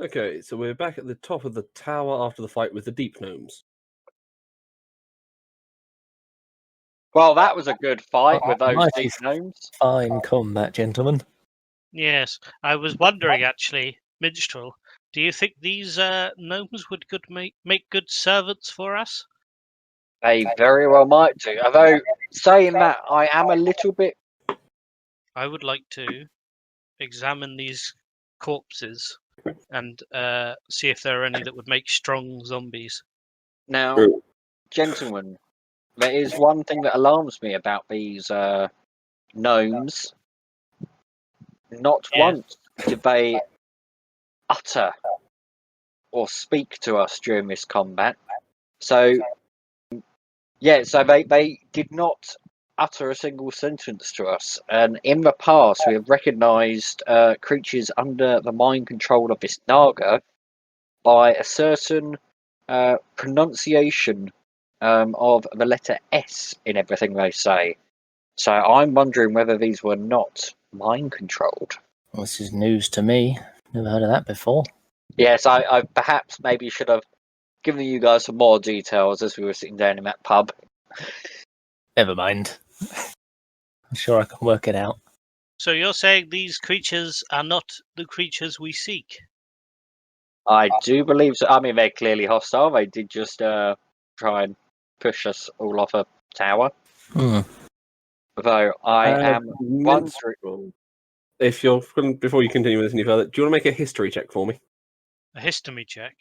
Okay, so we're back at the top of the tower after the fight with the deep gnomes. Well, that was a good fight with those Mighty deep gnomes. Fine combat, gentlemen. Yes, I was wondering actually, Minstrel, do you think these gnomes would make good servants for us? They very well might do. Although, saying that, I am a little bit... I would like to examine these corpses and see if there are any that would make strong zombies. Now, gentlemen, there is one thing that alarms me about these gnomes. Not once did they utter or speak to us during this combat. So, yeah, so they did not utter a single sentence to us. And in the past, we have recognised creatures under the mind control of this Naga by a certain pronunciation of the letter S in everything they say. So I'm wondering whether these were not mind controlled. Well, this is news to me. Never heard of that before. Yes, I perhaps maybe should have given you guys some more details as we were sitting down in that pub. Never mind. I'm sure I can work it out. So you're saying these creatures are not the creatures we seek? I do believe so. I mean, they're clearly hostile. They did just try and push us all off a tower. Though I am wondering... If you're before you continue with this any further, do you want to make a history check for me? A history check?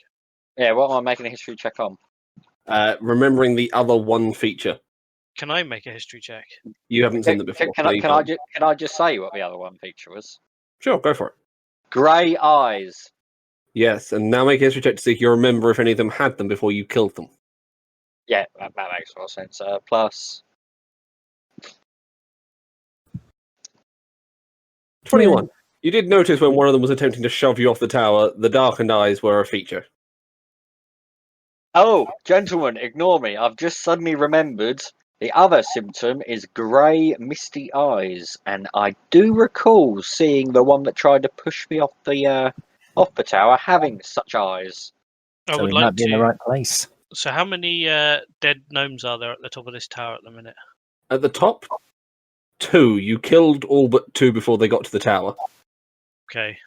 Yeah, what am I making a history check on? Remembering the other one feature. Can I make a history check? You haven't seen that before. Can I just say what the other one feature was? Sure, go for it. Grey eyes. Yes, and now make a history check to see if you remember if any of them had them before you killed them. Yeah, that makes more sense. Plus 21. You did notice when one of them was attempting to shove you off the tower, the darkened eyes were a feature. Oh, gentlemen, ignore me. I've just suddenly remembered the other symptom is grey, misty eyes, and I do recall seeing the one that tried to push me off the tower having such eyes. So we might be in the right place. So how many dead gnomes are there at the top of this tower at the minute? At the top, 2. You killed all but 2 before they got to the tower. Okay.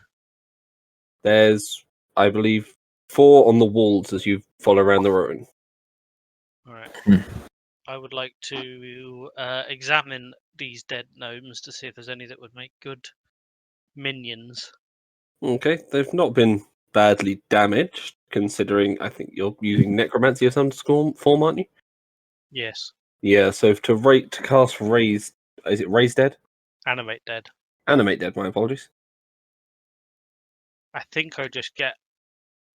There's, I believe, 4 on the walls as you follow around the ruin. Alright. I would like to examine these dead gnomes to see if there's any that would make good minions. Okay, they've not been badly damaged, considering I think you're using necromancy of some form, aren't you? Yes. Yeah, so to cast Raise... Is it Raise Dead? Animate Dead. Animate Dead, my apologies. I think I just get...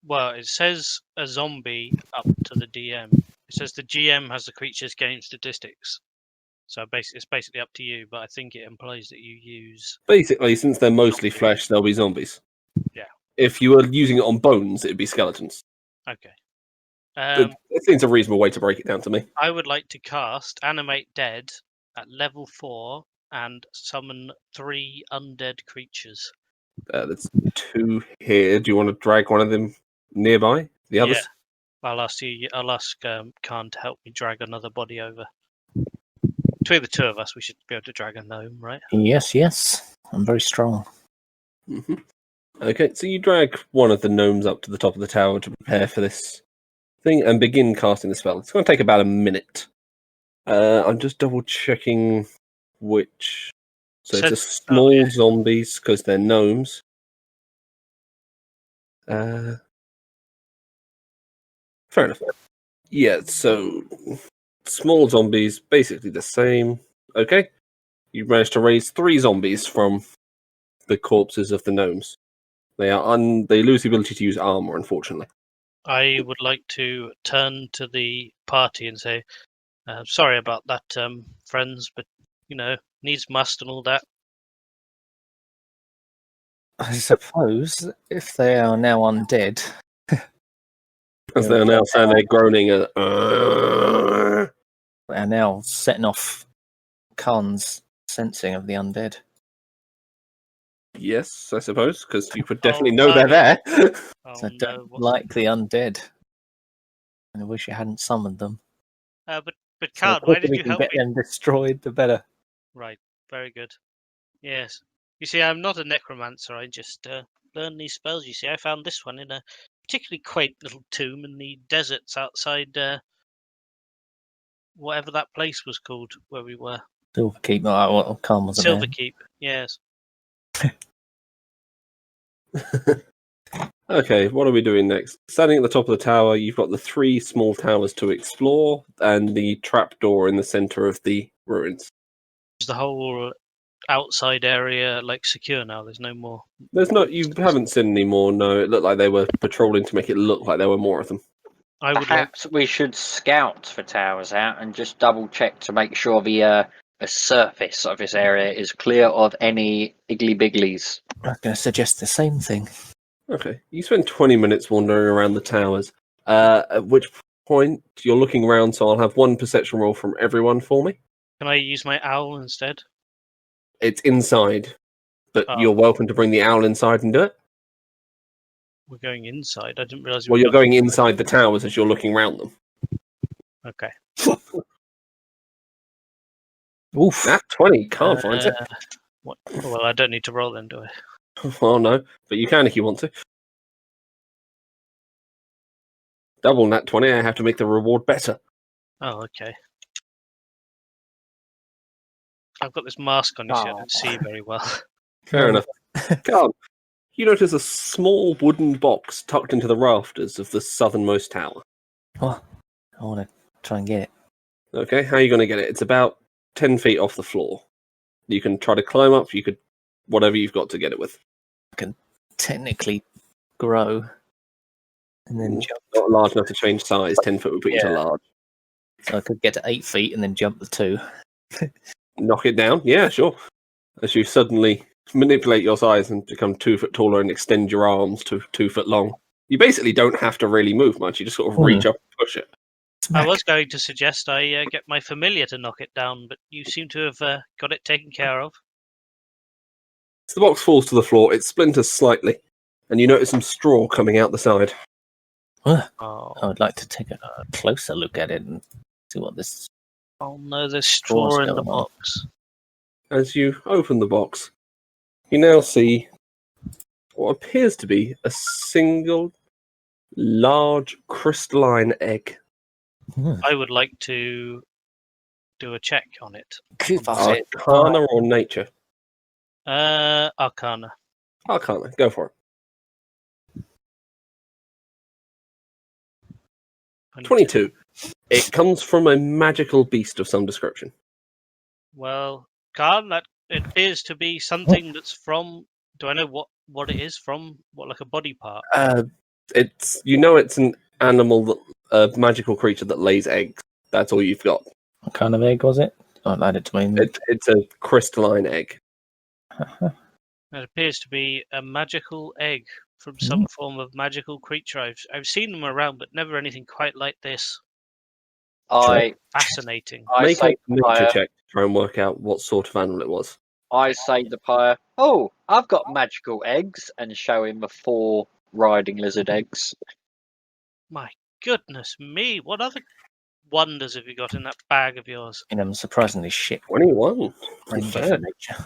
Well, it says a zombie up to the DM. It says the GM has the creature's game statistics. So it's basically up to you, but I think it implies that you use... Basically, since they're mostly flesh, they'll be zombies. Yeah. If you were using it on bones, it'd be skeletons. Okay. It seems a reasonable way to break it down to me. I would like to cast Animate Dead at level 4 and summon 3 undead creatures. There's 2 here. Do you want to drag one of them nearby? The others? Yeah. I'll ask Khan to help me drag another body over. Between the 2 of us, we should be able to drag a gnome, right? Yes. I'm very strong. Mm-hmm. Okay, so you drag one of the gnomes up to the top of the tower to prepare for this thing and begin casting the spell. It's going to take about a minute. I'm just double checking which. So it's just small zombies because they're gnomes. Fair enough. Yeah, so small zombies, basically the same. Okay, you managed to raise 3 zombies from the corpses of the gnomes. They lose the ability to use armor, unfortunately. I would like to turn to the party and say, sorry about that, friends, but, needs must and all that. I suppose if they are now undead... As they're now saying they're groaning. They're now setting off Khan's sensing of the undead. Yes, I suppose, because you would definitely Oh, know they're there. Oh So no! don't What's like the undead. And I wish you hadn't summoned them. but So the Card, why quicker did we you can help get me? them destroyed, the better. Right, very good. Yes. You see, I'm not a necromancer. I just learn these spells. You see, I found this one in a particularly quaint little tomb in the deserts outside whatever that place was called where we were. Silverkeep, well, Calm wasn't there. Silverkeep. Yes. Okay, what are we doing next? Standing at the top of the tower, you've got the 3 small towers to explore and the trapdoor in the center of the ruins. Is the whole outside area like secure now? There's no more. There's not. You haven't seen any more. No, it looked like they were patrolling to make it look like there were more of them. I would like. Perhaps we should scout for towers out and just double check to make sure the surface of this area is clear of any iggly bigglies. I was going to suggest the same thing. Okay, you spend 20 minutes wandering around the towers. At which point you're looking around, so I'll have 1 perception roll from everyone for me. Can I use my owl instead? It's inside, but Oh. you're welcome to bring the owl inside and do it. We're going inside. I didn't realize. we Well, were you're going inside the towers as you're looking around them. Okay. Oof. Nat 20, can't find it. What? Well, I don't need to roll then, do I? Well, no, but you can if you want to. Double nat 20, I have to make the reward better. Oh, okay. I've got this mask on, you see, I don't see very well. Fair enough. Carl, you notice a small wooden box tucked into the rafters of the southernmost tower. Oh, I want to try and get it. Okay, how are you going to get it? It's about 10 feet off the floor. You can try to climb up, you could, whatever you've got to get it with. Technically grow. And then Ooh. jump. Not large enough to change size, 10 foot would put you to Yeah. large. So I could get to 8 feet and then jump the 2. Knock it down? Yeah, sure. As you suddenly manipulate your size and become 2 foot taller and extend your arms to 2 foot long. You basically don't have to really move much, you just sort of reach up and push it. I was going to suggest I get my familiar to knock it down, but you seem to have got it taken care of. As the box falls to the floor, it splinters slightly, and you notice some straw coming out the side. Oh, I would like to take a closer look at it and see what this. oh no, there's Straw's straw in the going on. box. As you open the box, you now see what appears to be a single large crystalline egg. I would like to do a check on it. Arcana or nature? Arcana. Arcana, go for it. 22. It comes from a magical beast of some description. Well, Khan, that it appears to be something that's from. Do I know what it is from? What, like a body part? It's it's an animal, a magical creature that lays eggs. That's all you've got. What kind of egg was it? I'll add it to my image. It's a crystalline egg. It appears to be a magical egg from some form of magical creature. I've seen them around, but never anything quite like this. Fascinating. Make say a nature check to try and work out what sort of animal it was. I say to Pyre, "Oh, I've got magical eggs," and show him the 4 riding lizard eggs. My goodness me! What other wonders have you got in that bag of yours? And I'm surprisingly shit. 21. Range Fair. of nature.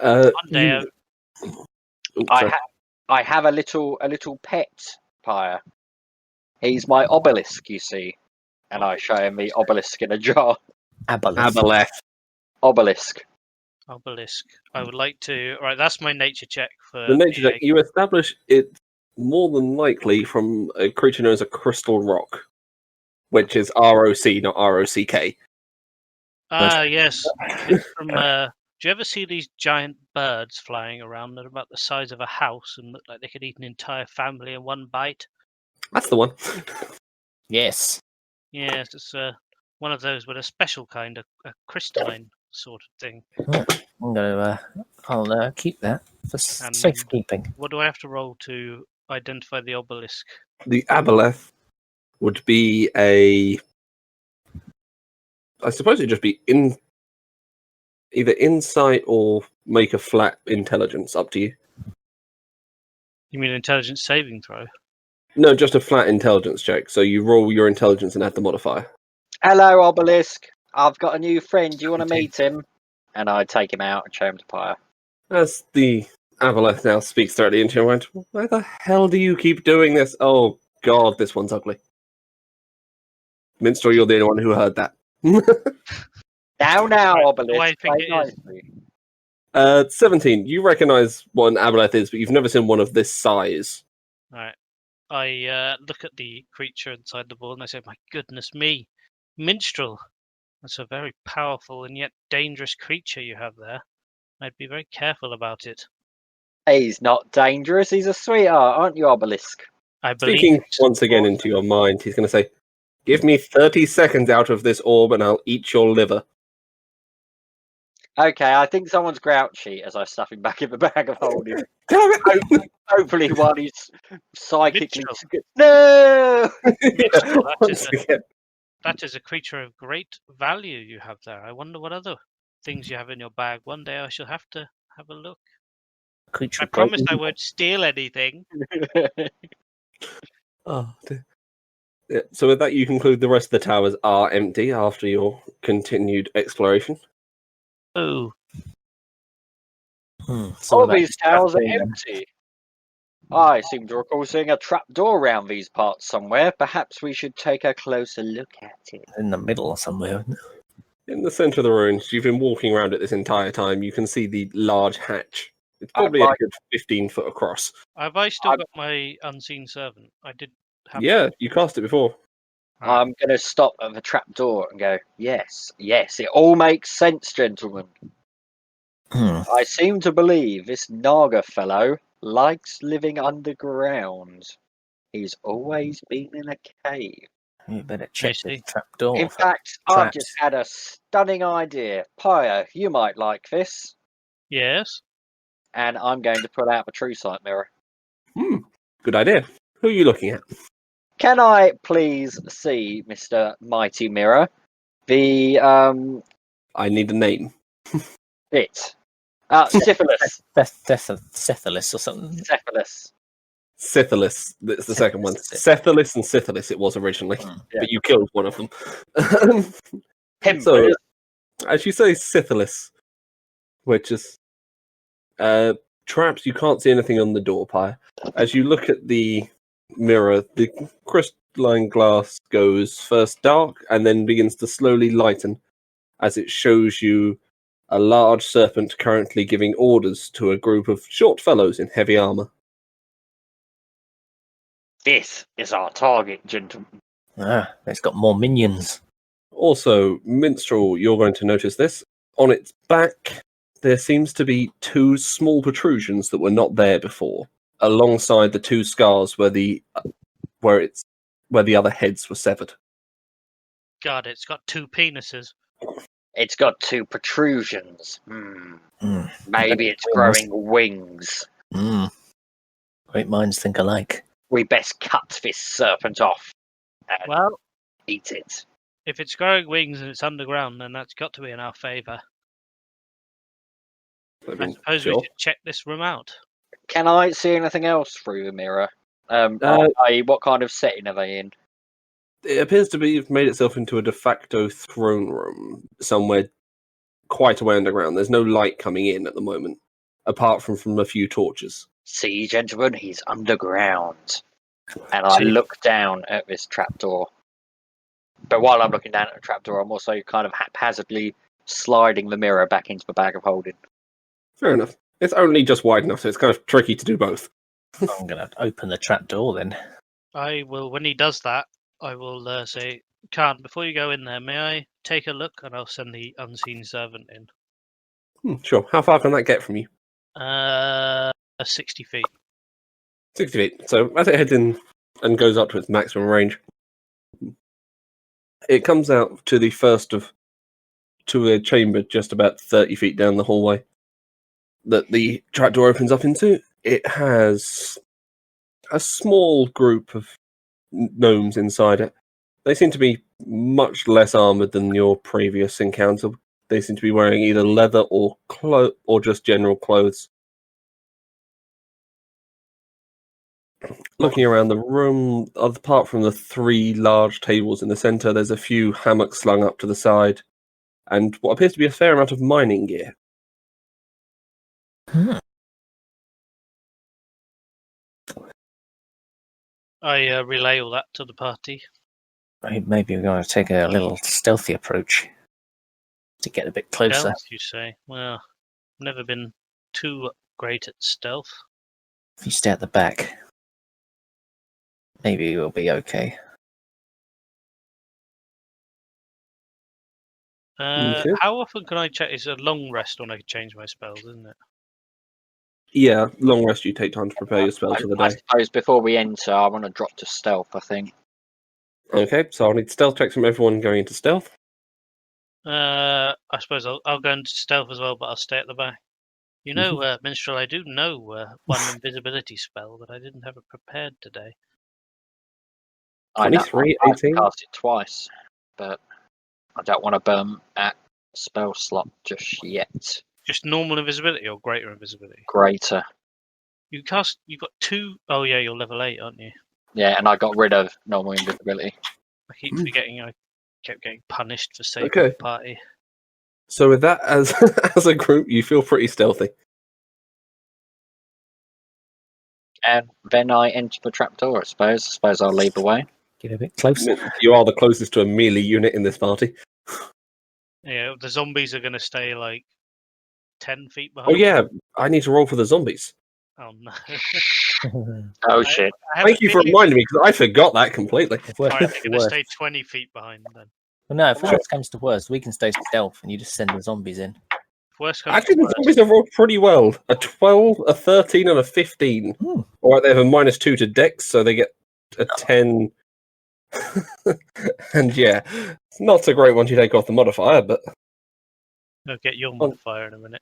One day, I have a little pet, Pyre. He's my obelisk, you see. And I show him the obelisk in a jar. Aboleth. Obelisk. Obelisk. I would like to. Right, that's my nature check for The nature check, egg. you establish it more than likely from a creature known as a crystal rock, which is ROC, not ROCK. Ah, yes. It's from. Do you ever see these giant birds flying around that are about the size of a house and look like they could eat an entire family in one bite? That's the one. Yes. Yes, it's one of those, but a special kind, a crystalline sort of thing. I'm gonna. I'll keep that for And- safekeeping. What do I have to roll to identify the obelisk? The aboleth would be a. I suppose it'd just be either insight or make a flat intelligence. Up to you. You mean intelligence saving throw? No, just a flat intelligence check. So you roll your intelligence and add the modifier. Hello, Obelisk. I've got a new friend. Do you want to meet him? And I take him out and show him to Pyre. As the Aboleth now speaks directly into your mind, why the hell do you keep doing this? Oh god, this one's ugly. Minstrel, you're the only one who heard that. Now, Right, Obelisk. what I think play it is. nicely. 17. You recognise what an Aboleth is, but you've never seen one of this size. Right. I look at the creature inside the ball and I say, "My goodness me, minstrel! That's a very powerful and yet dangerous creature you have there. I'd be very careful about it." He's not dangerous. He's a sweetheart, aren't you, Obelisk? I believe. Speaking once again into your mind, he's going to say, "Give me 30 seconds out of this orb and I'll eat your liver." Okay, I think someone's grouchy as I stuff him back in the bag of holding. Damn it! Hopefully, one is psychically. Mitchell. No! Mitchell, Once again. That is a creature of great value you have there. I wonder what other things you have in your bag. One day I shall have to have a look. Creature I promised I won't steal anything. Oh, dear. Yeah, so with that, you conclude the rest of the towers are empty after your continued exploration. Oh. All Some of these towers are trap door empty. I seem to recall seeing a trapdoor around these parts somewhere. Perhaps we should take a closer look at it. in the middle or somewhere. Isn't it? In the centre of the ruins, you've been walking around it this entire time. You can see the large hatch. It's probably a Right. good 15 foot across. Have I still I'm- got my unseen servant? I did have. Yeah, you cast it before. Right. I'm going to stop at the trapdoor and go, yes, it all makes sense, gentlemen. Hmm. I seem to believe this Naga fellow likes living underground. He's always been in a cave. You better check the see. trapdoor. In fact, I've traps. just had a stunning idea. Pyre, you might like this. Yes. And I'm going to pull out the True Sight mirror. Good idea. Who are you looking at? Can I please see, Mr. Mighty Mirror, the I need a name. bit? Syphilis. Cephalus or something. Syphilis. Scythilis. That's the second one. Scythilis. Cephalus and Scythilis it was originally, Hmm. Yeah. but you killed one of them. Him. So, as you say, Scythilis, which is traps, you can't see anything on the door, Pyre. As you look at the mirror, the crystalline glass goes first dark and then begins to slowly lighten as it shows you a large serpent currently giving orders to a group of short fellows in heavy armor. This is our target, gentlemen. Ah, it's got more minions. Also, Minstrel, you're going to notice this. On its back, there seems to be two small protrusions that were not there before, alongside the two scars where the other heads were severed. God, it's got two penises. It's got two protrusions. Hmm. Maybe it's Wings. growing wings. Hmm. Great minds think alike. We best cut this serpent off and Well, eat it. if it's growing wings and it's underground, then that's got to be in our favour. I I mean, suppose we sure. should check this room out. Can I see anything else through the mirror? What kind of setting are they in? It appears to be made itself into a de facto throne room somewhere quite away underground. There's no light coming in at the moment, apart from a few torches. See, gentlemen, he's underground. And I See. look down at this trapdoor. But while I'm looking down at the trapdoor, I'm also kind of haphazardly sliding the mirror back into the bag of holding. Fair enough. It's only just wide enough, so it's kind of tricky to do both. I'm going to open the trapdoor then. I will, when he does that, I will say, Khan, before you go in there, may I take a look? And I'll send the unseen servant in. Sure. How far can that get from you? 60 feet. 60 feet. So as it heads in and goes up to its maximum range, it comes out to the first of to a chamber just about 30 feet down the hallway that the trapdoor opens up into. It has a small group of gnomes inside it. They seem to be much less armoured than your previous encounter. They seem to be wearing either leather or or just general clothes. Looking around the room, apart from the 3 large tables in the centre, there's a few hammocks slung up to the side, and what appears to be a fair amount of mining gear. I relay all that to the party. Maybe we're going to take a little stealthy approach to get a bit closer. Stealth, you say? Well, never been too great at stealth. If you stay at the back, maybe we'll be okay. Okay. How often can I check? It's a long rest when I change my spells, isn't it? Yeah, long rest you take time to prepare your spells for the I day. suppose before we enter, I want to drop to stealth, I think. Okay, so I'll need stealth checks from everyone going into stealth. I suppose I'll go into stealth as well, but I'll stay at the back. You know, Minstrel, I do know one invisibility spell, but I didn't have it prepared today. I know 23, I 18. cast it twice, but I don't want to burn at spell slot just yet. Just normal invisibility or greater invisibility? Greater. You've got 2. Oh yeah, you're level 8, aren't you? Yeah, and I got rid of normal invisibility. I keep forgetting I kept getting punished for saving Okay. the party. So with that as as a group, you feel pretty stealthy. And then I enter the trapdoor, I suppose. I suppose I'll lead the way. Get a bit closer. You are the closest to a melee unit in this party. Yeah, the zombies are going to stay like 10 feet behind. Oh yeah, I need to roll for the zombies. Oh no. Oh shit. I have Thank a you for feeling- reminding me, because I forgot that completely. If worst Right, comes they're to going to worst, stay 20 feet behind then. well, no, if worst comes to worst, we can stay stealth and you just send the zombies in. If worst comes Actually, to the worst, zombies have rolled pretty well. A 12, a 13, and a 15. Hmm. Alright, they have a -2 to dex, so they get a 10. And yeah, it's not so great once you take off the modifier, but I'll get your modifier in a minute.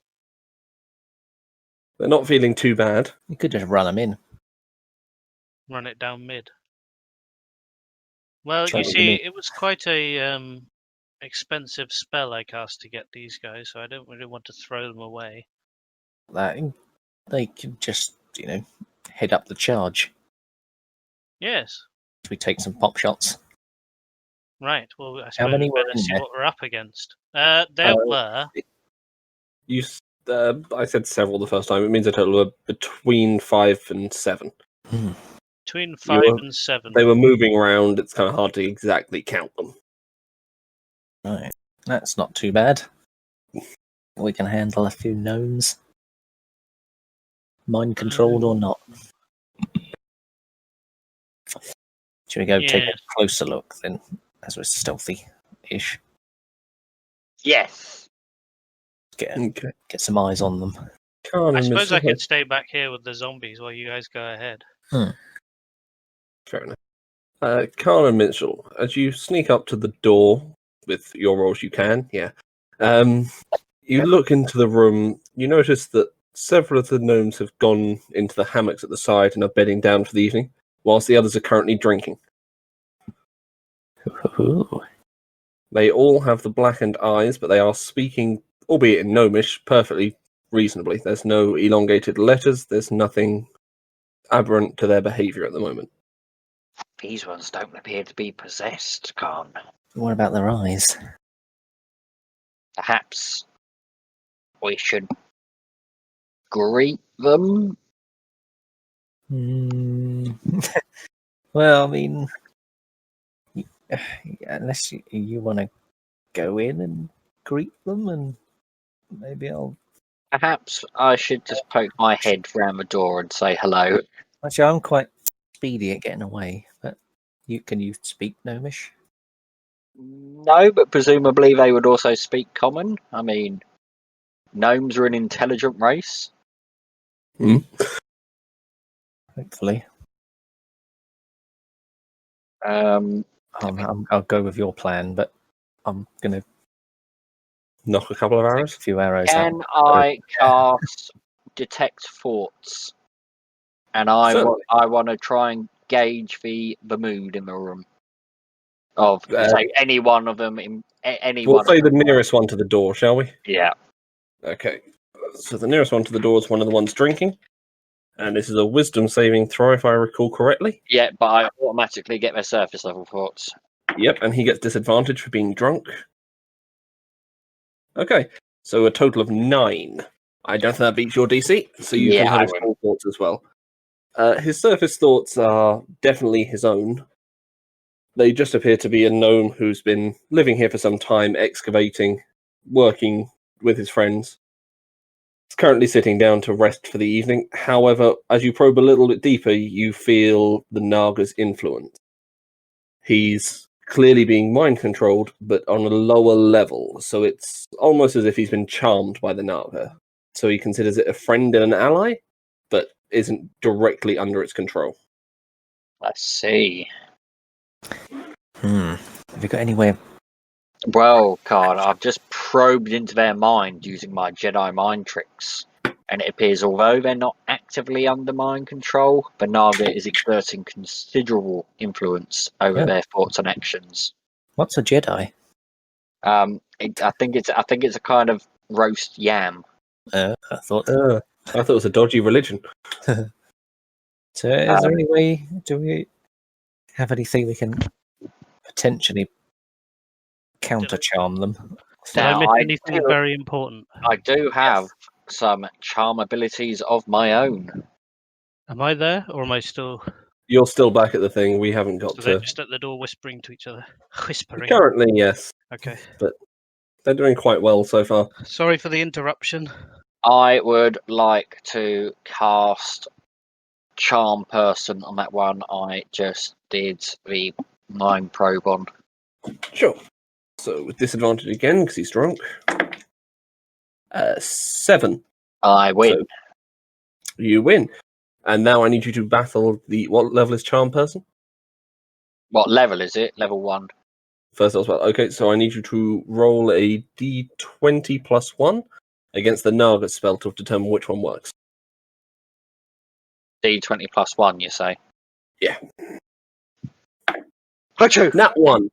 they're not feeling too bad. You could just run them in. Run it down mid. Well, Try you what you see, need. it was quite a expensive spell I cast to get these guys, so I don't really want to throw them away. They could just, head up the charge. Yes. We take some pop shots. Right. Well, I How suppose many we were better in see there? what we're up against. There were. I said several the first time. It means a total of between 5 and 7. Between 5 were- and 7. They were moving around. It's kind of hard to exactly count them. Right. That's not too bad. We can handle a few gnomes. Mind controlled or not. Should we go take a Yes. closer look then, as we're stealthy-ish? Yes. Okay. Get some eyes on them. I suppose I could stay back here with the zombies while you guys go ahead. Fair enough. Khan and Mitchell, as you sneak up to the door with your rolls, you can, yeah. You look into the room. You notice that several of the gnomes have gone into the hammocks at the side and are bedding down for the evening, whilst the others are currently drinking. Ooh. They all have the blackened eyes, but they are speaking, albeit in gnomish, perfectly reasonably. There's no elongated letters. There's nothing aberrant to their behaviour at the moment. These ones don't appear to be possessed, Khan. What about their eyes? Perhaps we should greet them. Well, I mean, unless you want to go in and greet them, and maybe I'll. Perhaps I should just poke my head round the door and say hello. Actually, I'm quite speedy at getting away, but can you speak gnomish? No, but presumably they would also speak common. I mean, gnomes are an intelligent race. Hopefully. Can I'll go with your plan, but I'm going to Knock a couple of take a arrows. few arrows out. I cast detect thoughts? And I Certainly. want to try and gauge the mood in the room. Of say any one of them in any We'll one. say of the them. nearest one to the door, shall we? Yeah. Okay. So the nearest one to the door is one of the ones drinking. And this is a wisdom saving throw, if I recall correctly. Yeah, but I automatically get their surface level thoughts. Yep, and he gets disadvantage for being drunk. Okay, so a total of 9. I don't think that beats your DC, so you Yeah, can have I his win. full thoughts as well. His surface thoughts are definitely his own. They just appear to be a gnome who's been living here for some time, excavating, working with his friends. He's currently sitting down to rest for the evening. However, as you probe a little bit deeper, you feel the Naga's influence. He's clearly being mind controlled, but on a lower level, so it's almost as if he's been charmed by the Naga. So he considers it a friend and an ally, but isn't directly under its control. I see. Have you got any way of... Well, Card, I've just probed into their mind using my Jedi mind tricks. And it appears although they're not actively under mind control, the Naga is exerting considerable influence over their thoughts and actions. What's a Jedi? I think it's a kind of roast yam. I thought... I thought it was a dodgy religion. So is there any way... Do we have anything we can potentially counter-charm them? Did I Now, miss I anything do- very important? I do have some charm abilities of my own. Am I there, or am I still? You're still back at the thing. We haven't got So they're to. just at the door whispering to each other. Whispering. Currently, yes. Okay. They're doing quite well so far. Sorry for the interruption. I would like to cast Charm Person on that one I just did the mind probe on. Sure. So with disadvantage again, because he's drunk. 7. I win. So you win. And now I need you to battle the... What level is Charm Person? What level is it? Level 1. First level spell. Okay, so I need you to roll a d20 plus 1 against the Naga spell to determine which one works. D20 plus 1, you say? Yeah. Achoo! Nat 1.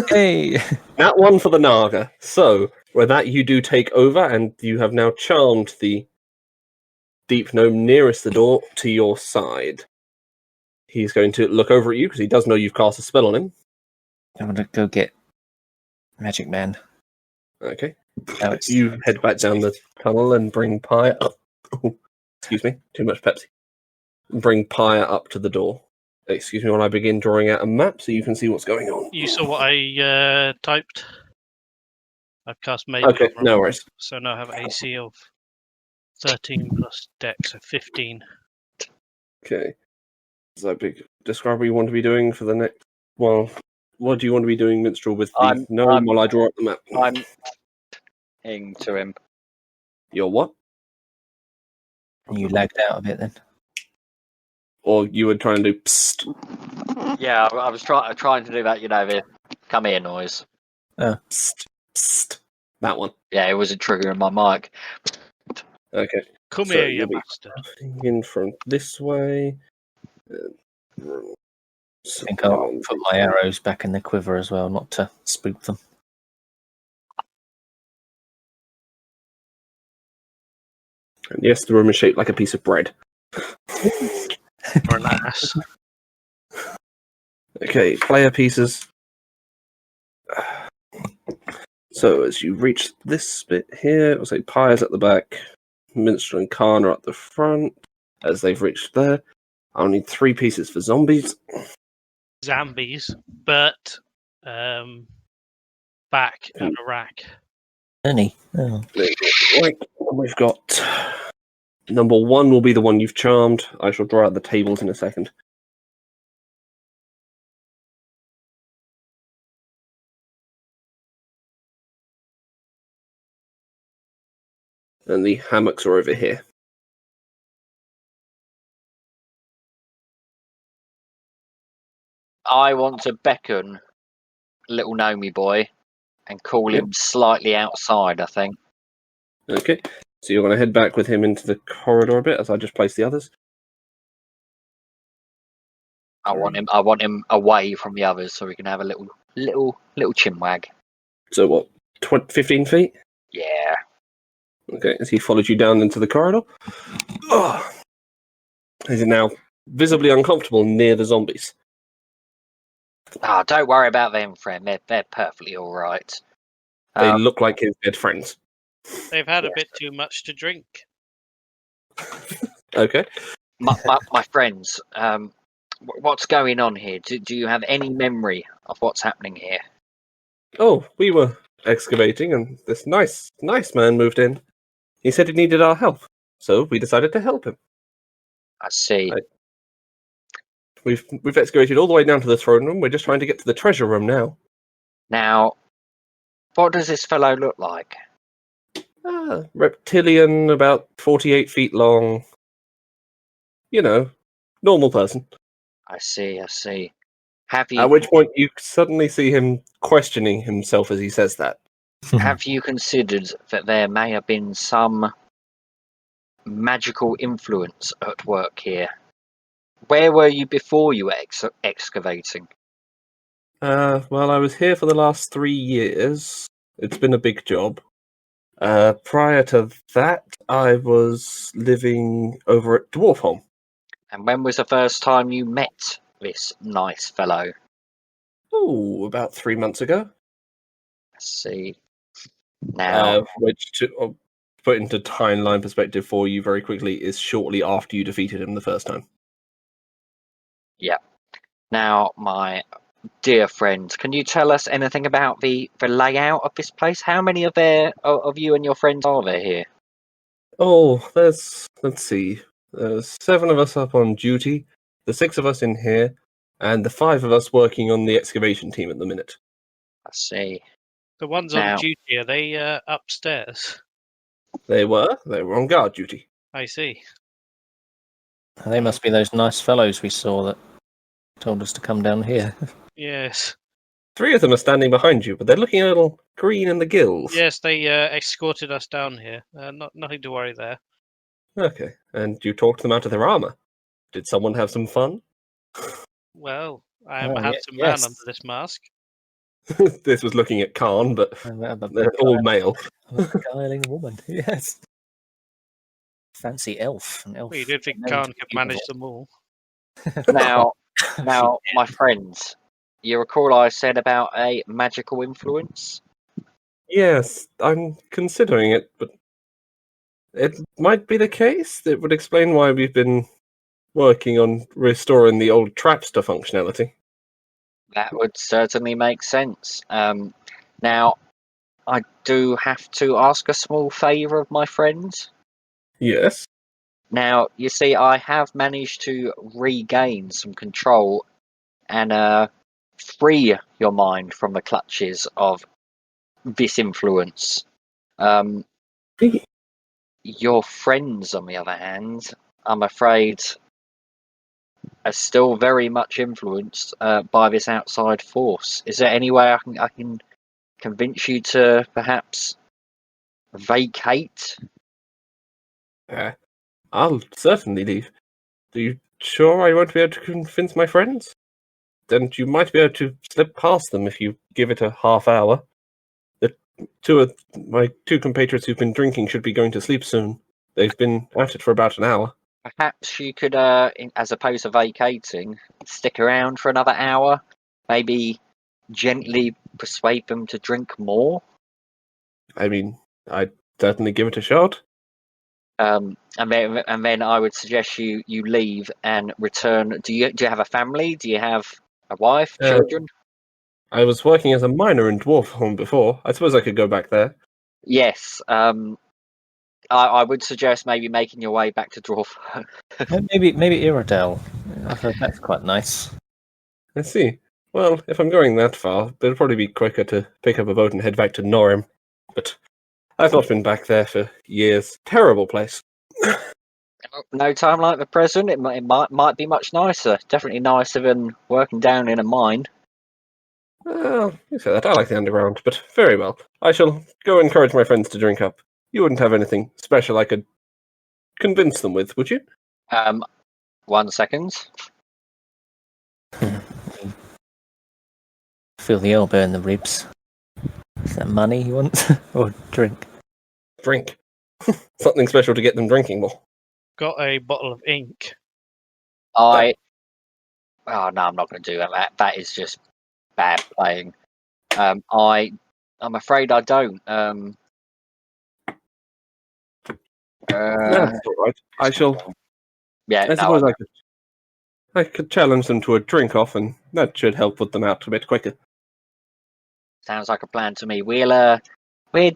Hey! Nat 1 for the Naga. So, with that, you do take over, and you have now charmed the deep gnome nearest the door to your side. He's going to look over at you, because he does know you've cast a spell on him. I'm gonna go get Magic Man. Okay. Oh, it's... You head back down the tunnel and bring Pyre up. Oh, excuse me, too much Pepsi. Bring Pyre up to the door. Excuse me while I begin drawing out a map so you can see what's going on. You saw what I typed. I've cast Mage. Okay, on no Rob, worries. So now I have AC of 13 plus Dex, so 15. Okay. So describe what you want to be doing for the next... Well, what do you want to be doing, Minstrel, with the gnome while I draw up the map? I'm to him. You're what? You lagged out a bit then. Or you were trying to do psst, Yeah, I was trying to do that, the come here noise. psst, psst. That one. Yeah, it wasn't triggering my mic. Okay. Come So here, you you'll be- master. In from this way. I think I'll put my arrows back in the quiver as well, not to spook them. And yes, the room is shaped like a piece of bread. Or an ass. Okay, player pieces. So as you reach this bit here, it'll say Pyre's at the back, Minstrel and Khan are at the front. As they've reached there, I'll need 3 pieces for zombies. Zombies, but back and a rack. Any? Oh. Right, we've got number 1 will be the one you've charmed. I shall draw out the tables in a second. And the hammocks are over here. I want to beckon little Nomi boy and call him slightly outside, I think. Okay, so you're going to head back with him into the corridor a bit as I just place the others. I want him away from the others so we can have a little chinwag. So what? 15 feet? Yeah. Okay, as he followed you down into the corridor. Oh, is it now visibly uncomfortable near the zombies? Ah, don't worry about them, friend. They're perfectly all right. They look like his dead friends. They've had a bit too much to drink. Okay. My friends, what's going on here? Do you have any memory of what's happening here? Oh, we were excavating, and this nice man moved in. He said he needed our help, so we decided to help him. I see. We've excavated all the way down to the throne room. We're just trying to get to the treasure room now. Now, what does this fellow look like? Reptilian, about 48 feet long. You know, normal person. I see. Have you At which point you suddenly see him questioning himself as he says that. have you considered that there may have been some magical influence at work here? Where were you before you were excavating? Well, I was here for the last 3 years. It's been a big job. Prior to that, I was living over at Dwarfholm. And when was the first time you met this nice fellow? Oh, about 3 months ago. I see. Now, Which, to put into timeline perspective for you very quickly, is shortly after you defeated him the first time. now, my dear friend, can you tell us anything about the layout of this place? How many of you and your friends are there here? Oh, let's see. There's 7 of us up on duty, the 6 of us in here, and the 5 of us working on the excavation team at the minute. I see. The ones Now- on duty, are they upstairs? They were on guard duty. I see. They must be those nice fellows we saw that told us to come down here. Yes. 3 of them are standing behind you, but they're looking a little green in the gills. Yes, they escorted us down here. Nothing to worry there. Okay, and you talked them out of their armor. Did someone have some fun? Well, I am Oh, a handsome yes. man under this mask. This was looking at Khan, but The they're all male. beguiling woman. Yes. Fancy elf. An elf. Well, you did think known Khan to could be manage evil. them all. Now, my friends, you recall I said about a magical influence? Yes, I'm considering it, but it might be the case. It would explain why we've been working on restoring the old Trapster functionality. That would certainly make sense. Now, I do have to ask a small favour of my friends. Yes. Now, you see, I have managed to regain some control and free your mind from the clutches of this influence. Your friends, on the other hand, I'm afraid, are still very much influenced by this outside force. Is there any way I can convince you to perhaps vacate? I'll certainly leave. Are you sure I won't be able to convince my friends? Then you might be able to slip past them if you give it a half hour. My two compatriots who've been drinking should be going to sleep soon. They've been at it for about an hour. Perhaps you could, as opposed to vacating, stick around for another hour. Maybe gently persuade them to drink more. I mean, I'd certainly give it a shot. And then I would suggest you leave and return. Do you have a family? Do you have a wife, children? I was working as a miner in Dwarfholm before. I suppose I could go back there. Yes. I would suggest maybe making your way back to Dwarf. Maybe Irodel. I've heard that's quite nice. I see. Well, if I'm going that far, it'll probably be quicker to pick up a boat and head back to Norim. But I've not been back there for years. Terrible place. No time like the present. It might be much nicer. Definitely nicer than working down in a mine. Well, you say that. I like the underground, but very well. I shall go encourage my friends to drink up. You wouldn't have anything special I could convince them with, would you? 1 second. Feel the elbow in the ribs. Is that money he wants? Or drink? Drink. Something special to get them drinking more. Got a bottle of ink. Oh no, I'm not going to do that. That is just bad playing. I'm afraid I don't. That's all right. I shall. Yeah, I suppose I could challenge them to a drink off, and that should help put them out a bit quicker. sounds like a plan to me. We'll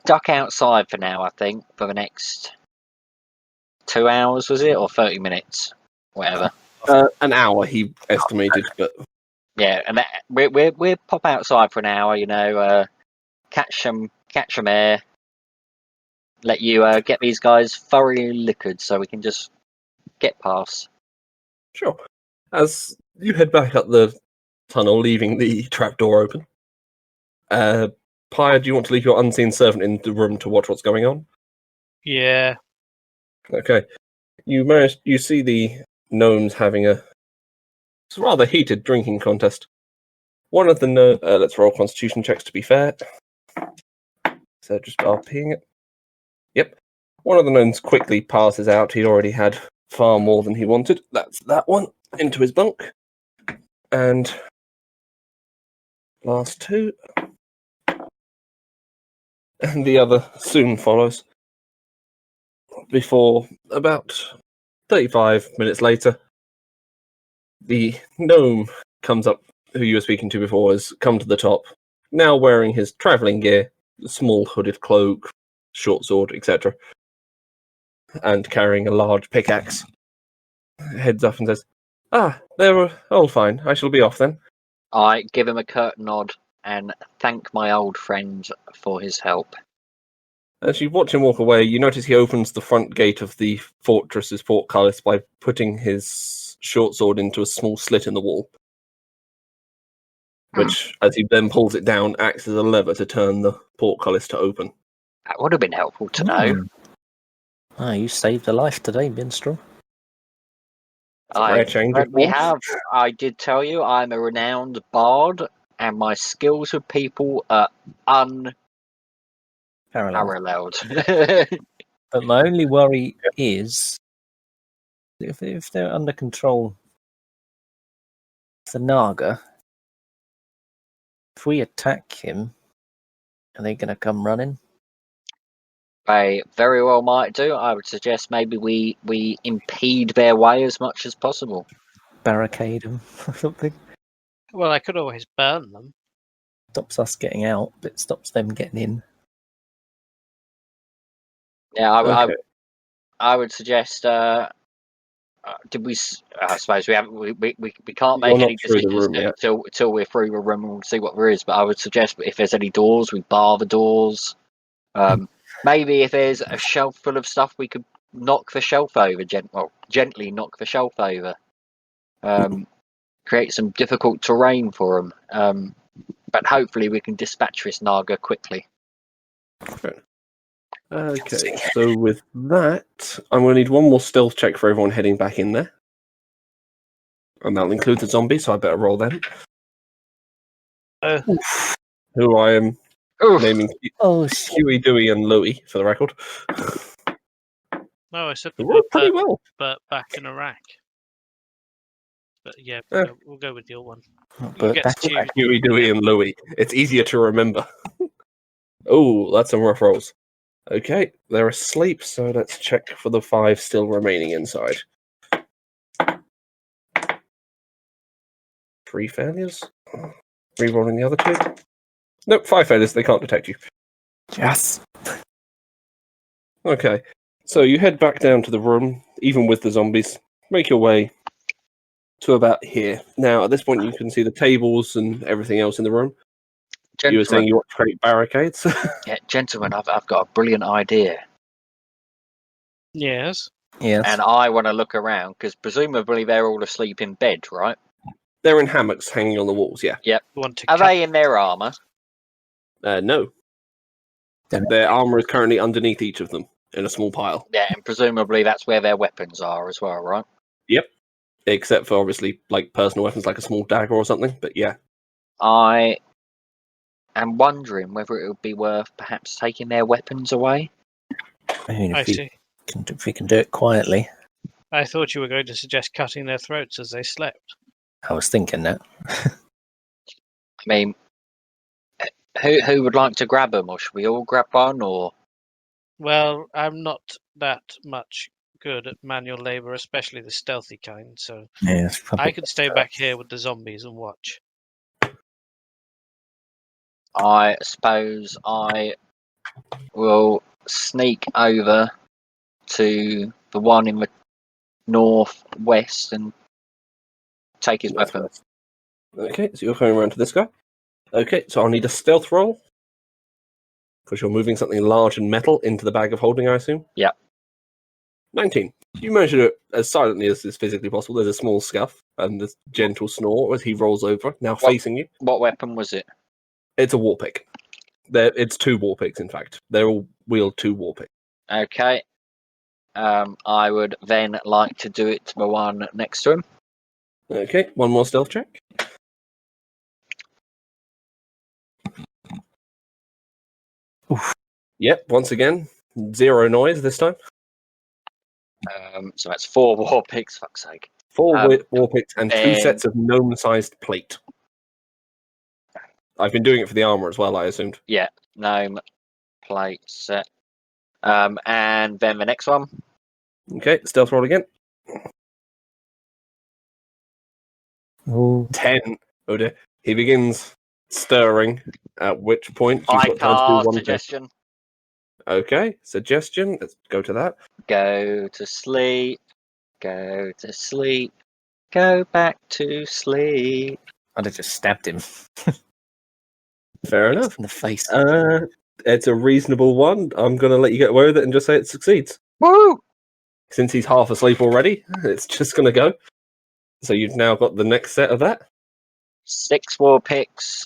duck outside for now. I think for the next 2 hours, was it, or 30 minutes, whatever. An hour, he estimated, but Yeah, and we'll pop outside for an hour. Catch some air. Let you get these guys thoroughly liquored, so we can just get past. sure. As you head back up the tunnel, leaving the trapdoor open, Pyre, do you want to leave your unseen servant in the room to watch what's going on? Yeah. Okay. You see the gnomes having a rather heated drinking contest. One of the let's roll constitution checks to be fair. So just RPing it. Yep. One of the gnomes quickly passes out. He'd already had far more than he wanted. That's that one. Into his bunk. And last two. And the other soon follows. Before about 35 minutes later, the gnome comes up, who you were speaking to before, has come to the top, now wearing his travelling gear, small hooded cloak, short sword, etc., and carrying a large pickaxe. Heads up and says, they're all fine. I shall be off then. I give him a curt nod and thank my old friend for his help. As you watch him walk away, you notice he opens the front gate of the fortress's portcullis by putting his short sword into a small slit in the wall, which, as he then pulls it down, acts as a lever to turn the portcullis to open. That would have been helpful to know. You saved a life today, Minstrel. Rare change of We course. have. I did tell you I'm a renowned bard, and my skills with people are Parallel. unparalleled. But my only worry is if they're under control of the Naga, if we attack him, are they going to come running? They very well might do. I would suggest maybe we impede their way as much as possible. Barricade them or something? Well, I could always burn them. Stops us getting out, but it stops them getting in. Yeah, Okay. I would suggest. Did we? I suppose we haven't. We can't You're make not any through the decisions room yet. until we're through the room and we'll see what there is. But I would suggest if there's any doors, we bar the doors. Maybe if there's a shelf full of stuff, we could knock the shelf over. Gently knock the shelf over. Create some difficult terrain for them. But hopefully we can dispatch this Naga quickly. Okay, so with that, I'm going to need one more stealth check for everyone heading back in there. And that'll include the zombie, so I better roll them. Who I am Oof. naming Huey, Dewey, and Louie, for the record. No, I said They we rolled pretty well. but back in Iraq. But yeah, Yeah. we'll go with your one. But Get back to choose. Huey, Dewey, and Louie. It's easier to remember. Oh, that's some rough rolls. Okay, they're asleep, so let's check for the 5 still remaining inside. 3 failures. Rerolling the other 2. Nope, 5 failures. They can't detect you. Yes. Okay, so you head back down to the room, even with the zombies. Make your way to about here. Now, at this point, you can see the tables and everything else in the room. You were saying you want to create barricades? Yeah, gentlemen, I've got a brilliant idea, Yes. Yes. and I want to look around because presumably they're all asleep in bed, right? They're in hammocks hanging on the walls, yeah. You want to Are they in their armor? No. Their armor is currently underneath each of them in a small pile. Yeah, and presumably that's where their weapons are as well, right? Yep. except for obviously like personal weapons like a small dagger or something. But yeah, I am wondering whether it would be worth perhaps taking their weapons away. I mean, I if we see. can do it quietly. I thought you were going to suggest cutting their throats as they slept. I was thinking that. I mean, who would like to grab them, or should we all grab one? Or Well, I'm not that much good at manual labor, especially the stealthy kind, so Yeah, it's probably I could stay back here with the zombies and watch. I suppose I will sneak over to the one in the northwest and take his weapon. Okay, so you're coming around to this guy. Okay, so I'll need a stealth roll. Because you're moving something large and metal into the bag of holding, I assume? Yeah. 19. You manage to do it as silently as is physically possible. There's a small scuff and a gentle snore as he rolls over, now facing you. What weapon was it? It's a war pick. It's 2 war picks, in fact. They're all wheeled 2 war picks. Okay. I would then like to do it to the one next to him. Okay, one more stealth check. Oof. Yep, once again, 0 noise this time. So that's 4 war picks, fuck's sake. 4 war picks and 2 and- sets of gnome-sized plate. I've been doing it for the armor as well, I assumed. Yeah, gnome plate set. And then the next one. Okay, stealth roll again. Ooh. 10. Oh dear. He begins stirring, at which point you've I got time to do cast one suggestion. thing. Okay, suggestion. Let's go to that. Go to sleep. Go to sleep. Go back to sleep. I'd have just stabbed him Fair enough. in the face. It's a reasonable one. I'm going to let you get away with it and just say it succeeds. Woo! Since he's half asleep already, it's just going to go. So you've now got the next set of that. 6 war picks.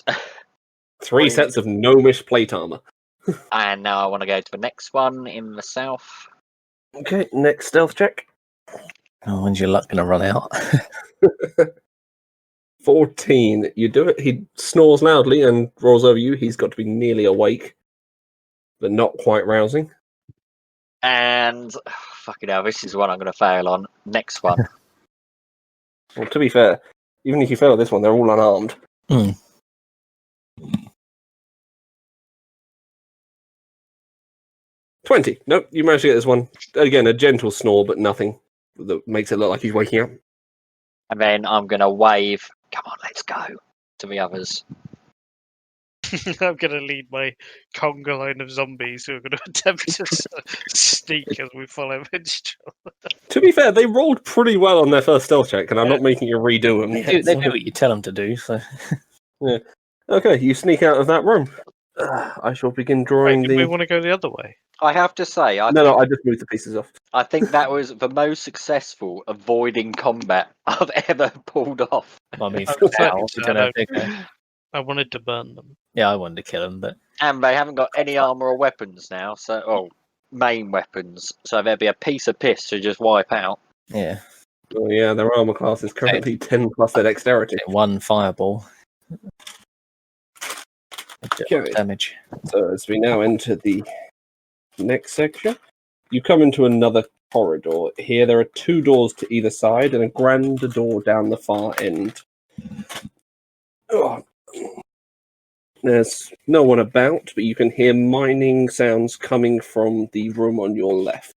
3 sets of gnomish plate armor. And now I want to go to the next one in the south. Okay, next stealth check. Oh, when's your luck going to run out? 14. You do it. He snores loudly and rolls over you. He's got to be nearly awake, but not quite rousing. And fucking hell, this is one I'm going to fail on. Next one. Well, to be fair, even if you fail at this one, they're all unarmed. Hmm. 20. Nope, you managed to get this one. Again, a gentle snore, but nothing that makes it look like he's waking up. And then I'm going to wave, come on, let's go, to the others. I'm going to lead my conga line of zombies who are going to attempt to sneak as we follow Minstrel. To be fair, they rolled pretty well on their first stealth check, and I'm not making you redo them. They do what you tell them to do. So Okay, you sneak out of that room. I shall begin drawing Wait, the... we want to go the other way. I have to say, I No, I just moved the pieces off. think that was the most successful avoiding combat I've ever pulled off. I mean, I for was now, hoping we so, don't no. have to- I wanted to burn them. yeah, I wanted to kill him, but And they haven't got any armor or weapons now, so main weapons. So there'd be a piece of piss to just wipe out. yeah, Oh yeah, their armor class is currently 10 plus their dexterity. one fireball. Okay. Damage. So as we now enter the next section, you come into another corridor. Here there are 2 doors to either side and a grand door down the far end. Oh. There's no one about, but you can hear mining sounds coming from the room on your left.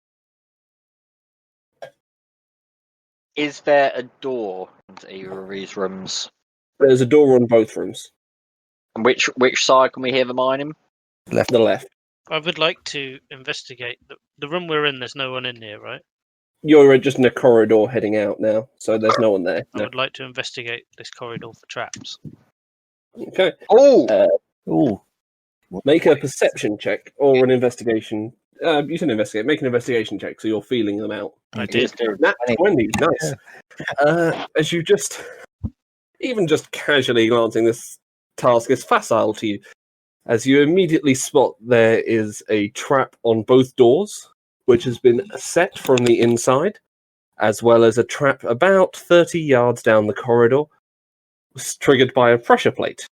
Is there a door into either of these rooms? There's a door on both rooms. And which side can we hear the mining? The left. I would like to investigate the room we're in. There's no one in here, right? You're just in a corridor heading out now, so there's no one there. I No. would like to investigate this corridor for traps. Okay. Oh! Ooh, Make a perception check or an investigation. You can investigate. Make an investigation check so you're feeling them out. I did. Nat 20, nice. As you just, even just casually glancing, this task is facile to you. As you immediately spot there is a trap on both doors, which has been set from the inside. as well as a trap about 30 yards down the corridor, was triggered by a pressure plate.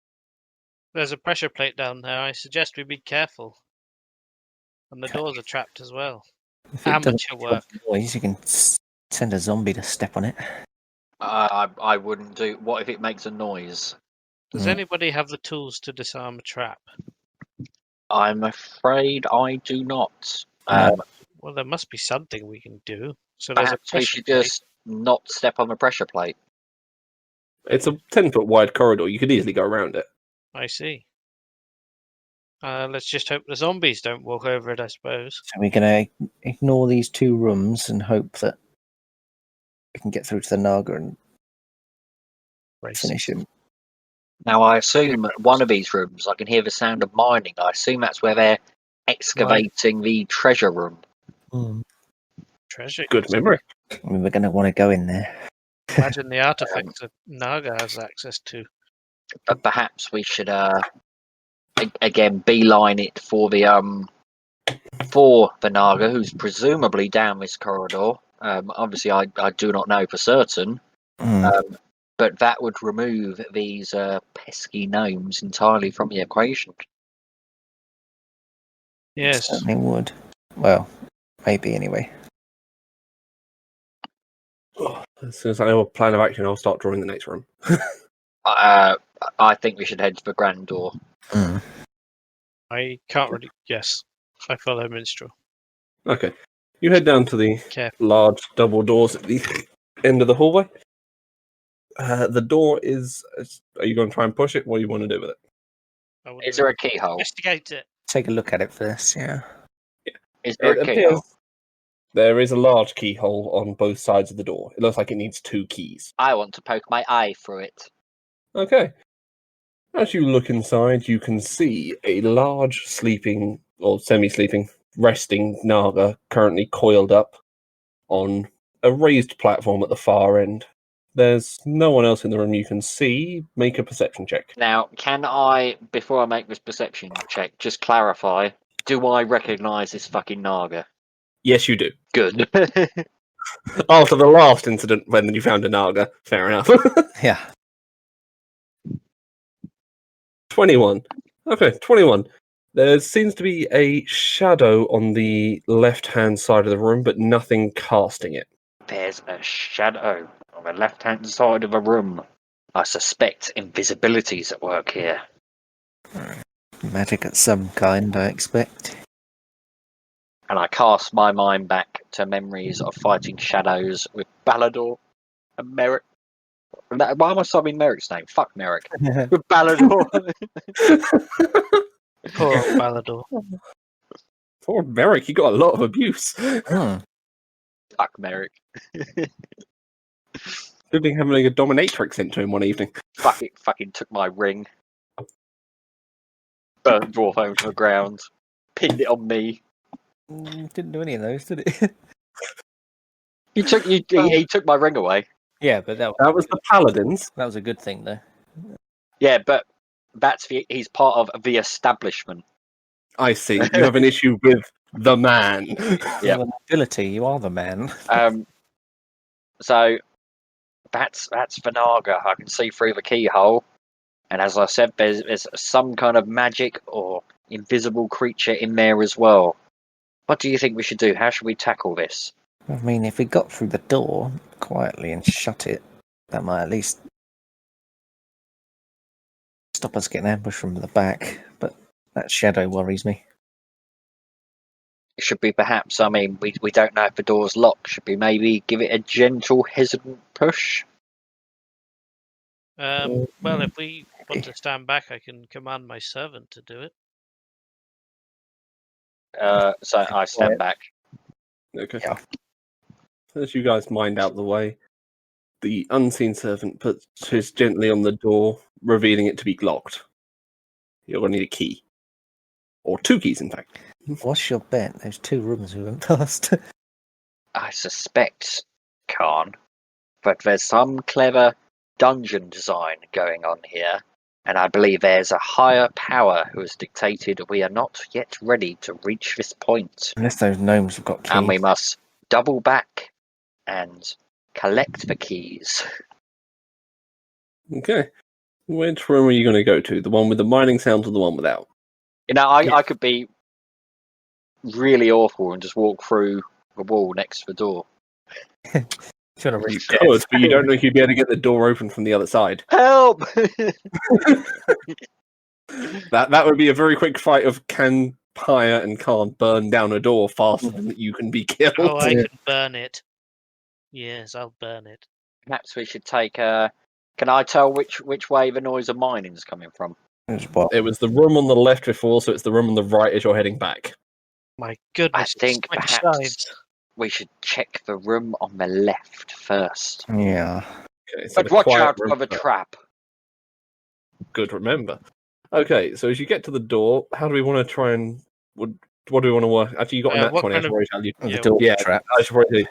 There's a pressure plate down there. I suggest we be careful. And the Okay. doors are trapped as well. If it doesn't Amateur make work. noise, you can send a zombie to step on it. I wouldn't do. What if it makes a noise? Does Mm. anybody have the tools to disarm a trap? I'm afraid I do not. No. Well, there must be something we can do. So there's a Perhaps we pressure should plate. just not step on the pressure plate. It's a 10-foot wide corridor. You could easily go around it. I see. Let's just hope the zombies don't walk over it, I suppose. So we're going to ignore these two rooms and hope that we can get through to the Naga and finish him. Now, I assume one of these rooms, I can hear the sound of mining. I assume that's where they're excavating the treasure room. Treasure. Good memory. I mean, we're going to want to go in there. Imagine the artifacts that Naga has access to. But perhaps we should, again, beeline it for the Naga, who's presumably down this corridor. Obviously, I do not know for certain. Mm. But that would remove these pesky gnomes entirely from the equation. Yes. Certainly would. Well, maybe anyway. As soon as I know a plan of action, I'll start drawing the next room. I think we should head to the grand door. Mm. I can't really. Yes. I follow Minstrel. Okay. You head down to the Careful. large double doors at the end of the hallway. The door is... Are you going to try and push it? What do you want to do with it? I would Is there a keyhole? investigate it? Take a look at it first, yeah. Is there a It keyhole? appears there is a large keyhole on both sides of the door. It looks like it needs 2 keys. I want to poke my eye through it. Okay. As you look inside, you can see a large sleeping, or semi-sleeping, resting Naga currently coiled up on a raised platform at the far end. There's no one else in the room you can see. Make a perception check. Now, can I, before I make this perception check, just clarify, do I recognise this fucking Naga? Yes, you do. Good. After the last incident when you found a Naga, fair enough. Yeah. 21. Okay, 21. There seems to be a shadow on the left-hand side of the room, but nothing casting it. There's a shadow on the left-hand side of the room. I suspect invisibility's at work here. Magic of some kind, I expect. And I cast my mind back to memories of fighting shadows with Balador and Merrick. Why am I subbing Merrick's name? Fuck Merrick. With Balador. Poor old Balador. Poor Merrick, he got a lot of abuse. Hmm. Fuck Merrick. Good thing having a dominatrix sent to him one evening. Fucking took my ring. Burnt dwarf home to the ground. Pinned it on me. Didn't do any of those, did it? He took my ring away. Yeah, but that That was the Paladins. was a good thing, though. Yeah, but he's part of the establishment. I see. You have an issue with the man. Yeah. You're the nobility, you are the man. So that's Vanaga. I can see through the keyhole, and as I said, there's some kind of magic or invisible creature in there as well. What do you think we should do? How should we tackle this? I mean, if we got through the door quietly and shut it, that might at least stop us getting ambushed from the back. But that shadow worries me. Should we perhaps? I mean, we don't know if the door's locked. Should we maybe give it a gentle, hesitant push? Well, if we want to stand back, I can command my servant to do it. So I stand back. Okay. Yeah. As you guys mind out the way, the unseen servant puts his gently on the door, revealing it to be locked. You're going to need a key. Or 2 keys, in fact. What's your bet? Those 2 rooms we went past. I suspect, Khan, but there's some clever dungeon design going on here, and I believe there's a higher power who has dictated we are not yet ready to reach this point, Unless those gnomes have got keys. and we must double back and collect the keys. Okay. Which room are you going to go to? The one with the mining sounds or the one without? You know, I could be really awful and just walk through the wall next to the door. If you want to You reset. could, but you don't know if you'd be able to get the door open from the other side. Help! That would be a very quick fight of can Pyre and Khan burn down a door faster than you can be killed. Oh, I Yeah. can burn it. Yes, I'll burn it. Perhaps we should take a. Can I tell which way the noise of mining is coming from? It was the room on the left before, so it's the room on the right as you're heading back. My goodness. I think switch perhaps sides. we should check the room on the left first. Yeah. Okay, so But the watch quiet out room for the first. trap. Good, remember. Okay, so as you get to the door, how do we want to try and what do we want to work? Actually, you got a nat what 20. I kind should of- probably tell you. The Yeah, door yeah. trap. I should probably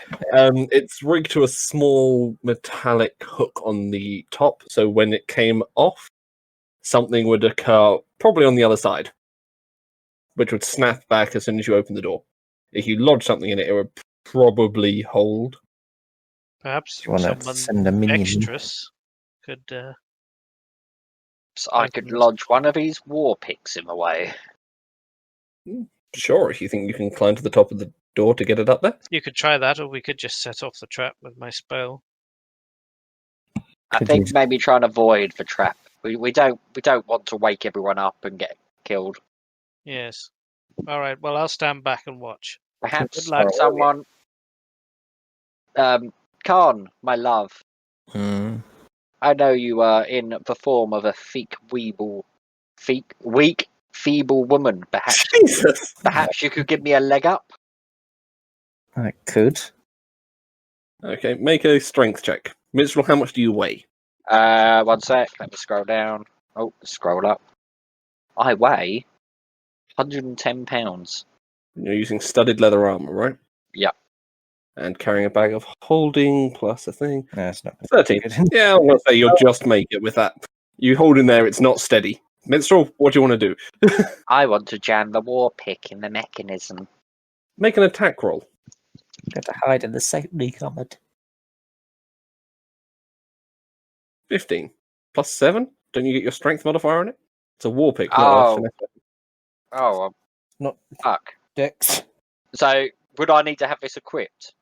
it's rigged to a small metallic hook on the top, so when it came off, something would occur probably on the other side, which would snap back as soon as you open the door. If you lodge something in it, it would probably hold. Perhaps You want to someone send a minion? extras could. So I could Items. lodge one of these war picks in the way. Sure, if you think you can climb to the top of the door to get it up there. You could try that, or we could just set off the trap with my spell. I Could think you- maybe try and avoid the trap. We don't want to wake everyone up and get killed. Yes. All right. Well, I'll stand back and watch. Perhaps Good luck. someone. Khan, my love. Hmm. I know you are in the form of a weak, feeble woman. Jesus! Perhaps you could give me a leg up. I could. Okay, make a strength check. Minstrel, how much do you weigh? 1 sec. Let me scroll down. Oh, scroll up. I weigh 110 pounds. You're using studded leather armor, right? Yep. And carrying a bag of holding plus a thing. No, it's not. 13. Good. Yeah, I'm going to say you'll just make it with that. You hold in there, it's not steady. Minstrel, what do you want to do? I want to jam the war pick in the mechanism. Make an attack roll. Got to hide in the safety cupboard. 15. Plus 7? Don't you get your strength modifier on it? It's a war pick, not Oh. a finesse weapon. Oh, Not fuck. Dex. So, would I need to have this equipped?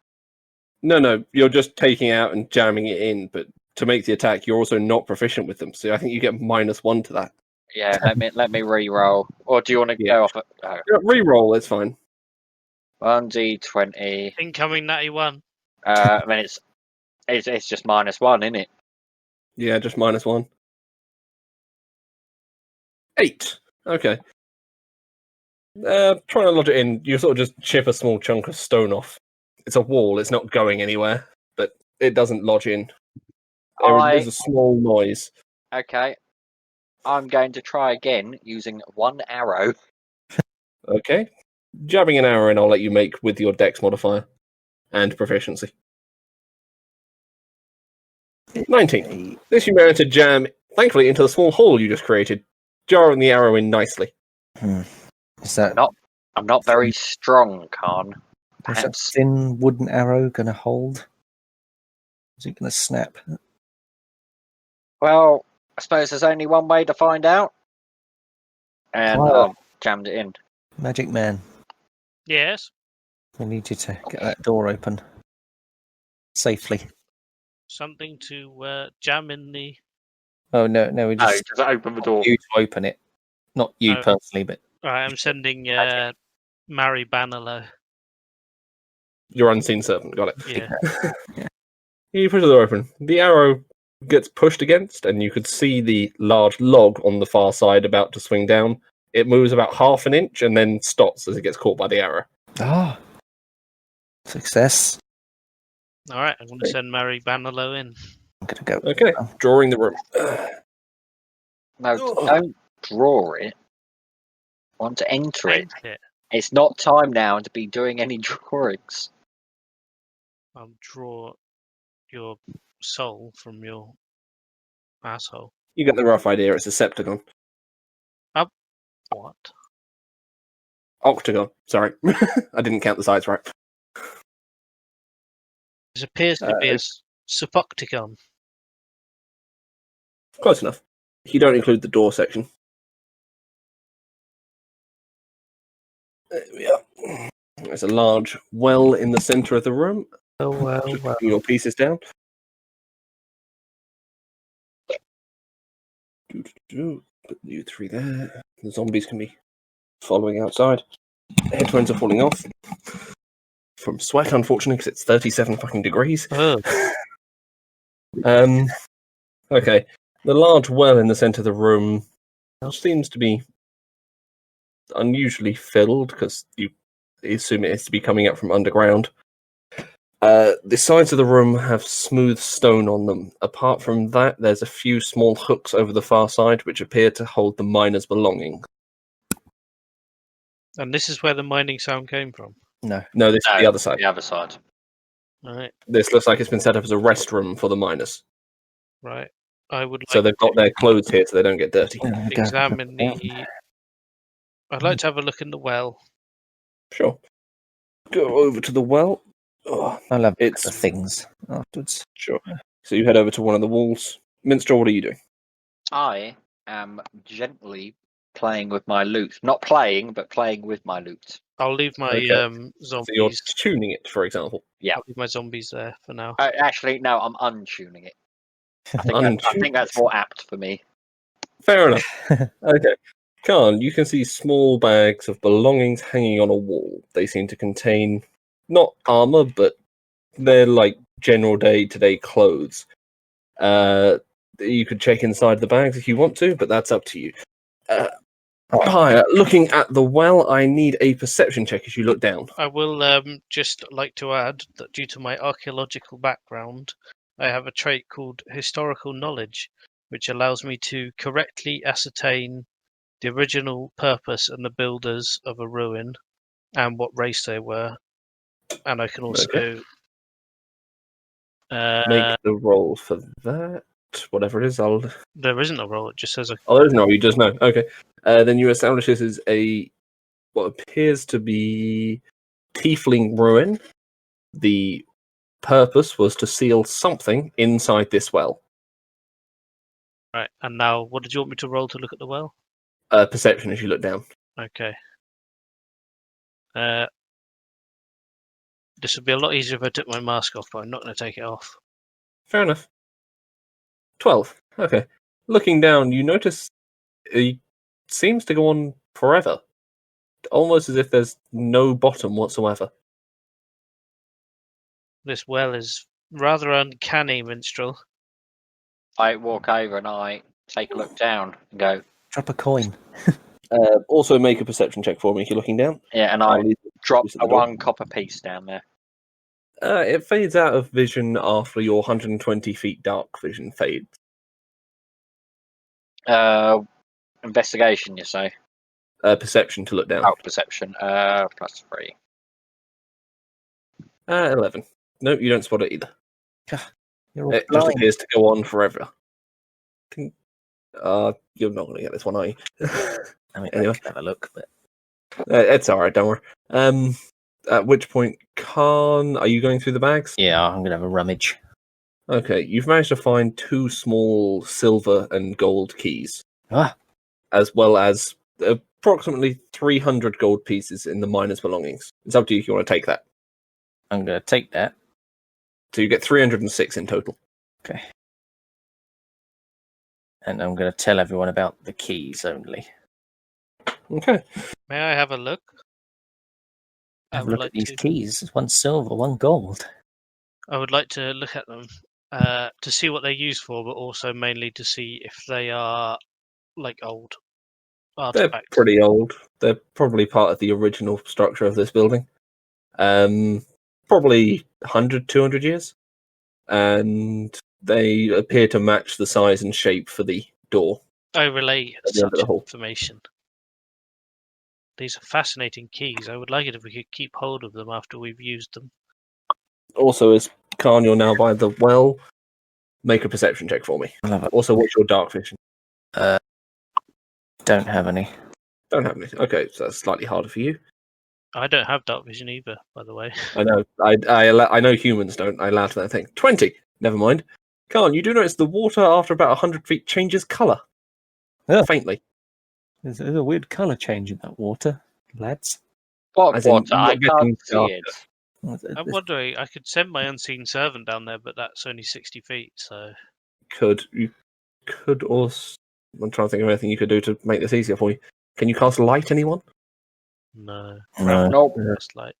No, you're just taking it out and jamming it in, but to make the attack, you're also not proficient with them, so I think you get -1 to that. Yeah, let me re-roll. Or do you want to Yeah. go off? Reroll, it's fine. 1d20. Incoming natty one. I mean, it's just -1, isn't it? Yeah, just -1. 8. Okay. Trying to lodge it in, you sort of just chip a small chunk of stone off. It's a wall, it's not going anywhere, but it doesn't lodge in. There is a small noise. Okay. I'm going to try again using 1 arrow. Okay. Jabbing an arrow in, I'll let you make with your dex modifier and proficiency. 19. This you managed to jam, thankfully, into the small hole you just created, jarring the arrow in nicely. Is that I'm not very strong, Khan. is that Perhaps. thin wooden arrow going to hold? Is it going to snap? Well, I suppose there's only one way to find out. And Oh. jammed it in. Magic Man, Yes. we need you to get that door open safely. Something to jam in the. Oh no, we No, just just open the door. you to open it. Not you Oh. personally, but Right, I'm sending Mary Bannerlow. Your unseen servant, got it. Yeah. You push the door open. The arrow gets pushed against, and you could see the large log on the far side about to swing down. It moves about half an inch and then stops as it gets caught by the arrow. success. All right, I'm going to send Mary Bannerlow in. I'm going to go. Okay, drawing the room. No, don't draw it. I want to enter it. Paint it. It's not time now to be doing any drawings. I'll draw your soul from your asshole. You get the rough idea. It's a septagon. What? Octagon. Sorry. I didn't count the sides right. This appears to be a Supocticon. Close enough. You don't include the door section. There we are. There's a large well in the centre of the room. Oh, well, Just well. putting your pieces down. Put you three there. The zombies can be following outside. Headphones are falling off from sweat, unfortunately, because it's 37 fucking degrees. Oh, Okay. The large well in the centre of the room seems to be unusually filled because you assume it is to be coming up from underground. The sides of the room have smooth stone on them. Apart from that, there's a few small hooks over the far side which appear to hold the miners' belongings. and this is where the mining sound came from. No. No, this is the other side. The other side. Right, This looks like it's been set up as a restroom for the miners. right. I would like So they've got their clothes here so they don't get dirty. Oh, to go. examine the. I'd like to have a look in the well. Sure. Go over to the well. Oh, I'll have It's- the things afterwards. sure. So you head over to one of the walls. Minstrel, what are you doing? I am gently playing with my loot. Not playing, but playing with my loot. I'll leave my Okay. So you're zombies. tuning it, for example. I'll leave my zombies there for now. Actually, no, I'm untuning it. I think that's more apt for me. Fair enough. Okay. Khan, you can see small bags of belongings hanging on a wall. They seem to contain not armor, but they're like general day-to-day clothes. You could check inside the bags if you want to, but that's up to you. Pyre, looking at the well, I need a perception check as you look down. I will just like to add that due to my archaeological background, I have a trait called historical knowledge, which allows me to correctly ascertain the original purpose and the builders of a ruin and what race they were. And I can also Make the roll for that. Whatever it is, there isn't a roll, it just says Oh, there's no, you just know. Okay. Then you establish this as what appears to be tiefling ruin. The purpose was to seal something inside this well. right. And now, what did you want me to roll to look at the well? Perception as you look down. Okay. This would be a lot easier if I took my mask off, but I'm not going to take it off. Fair enough. 12. Okay. Looking down, you notice it seems to go on forever. Almost as if there's no bottom whatsoever. This well is rather uncanny, Minstrel. I walk over and I take a look down and go, Drop a coin. Also, make a perception check for me if you're looking down. yeah, and I'll I leave drop it at a the door. 1 copper piece down there. It fades out of vision after your 120 feet dark vision fades. Investigation, you say? Perception to look down. Oh, perception. +3. 11. No, you don't spot it either. You're all It just blind. appears to go on forever. You're not going to get this one, are you? I mean, Anyway. I can have a look, but It's alright, don't worry. At which point, Khan, are you going through the bags? yeah, I'm gonna have a rummage. Okay, you've managed to find 2 small silver and gold keys, Ah, as well as approximately 300 gold pieces in the miner's belongings. It's up to you if you want to take that. I'm gonna take that. So you get 306 in total. Okay. And I'm gonna tell everyone about the keys only. Okay. May I have a look? I Have a would look like at these to. keys. One silver, one gold. I would like to look at them to see what they're used for, but also mainly to see if they are like old They're artifacts. pretty old. They're probably part of the original structure of this building. Probably 100, 200 years. And they appear to match the size and shape for the door. I relay At the end of such the hall. information. These are fascinating keys. I would like it if we could keep hold of them after we've used them. Also, as Khan, you're now by the well. Make a perception check for me. I'll have a- Also, what's your dark vision? Don't have any. Don't have any. Okay, so that's slightly harder for you. I don't have dark vision either, by the way. I know. I know humans don't. I allowed that thing. 20. Never mind. Khan, you do notice the water after about 100 feet changes colour. Yeah. Faintly. There's a weird colour change in that water, lads. What As in, water? I not getting can't see it. I'm wondering, I could send my unseen servant down there, but that's only 60 feet, so... You could also... I'm trying to think of anything you could do to make this easier for you. Can you cast light, anyone? No. No. Nope. Just like...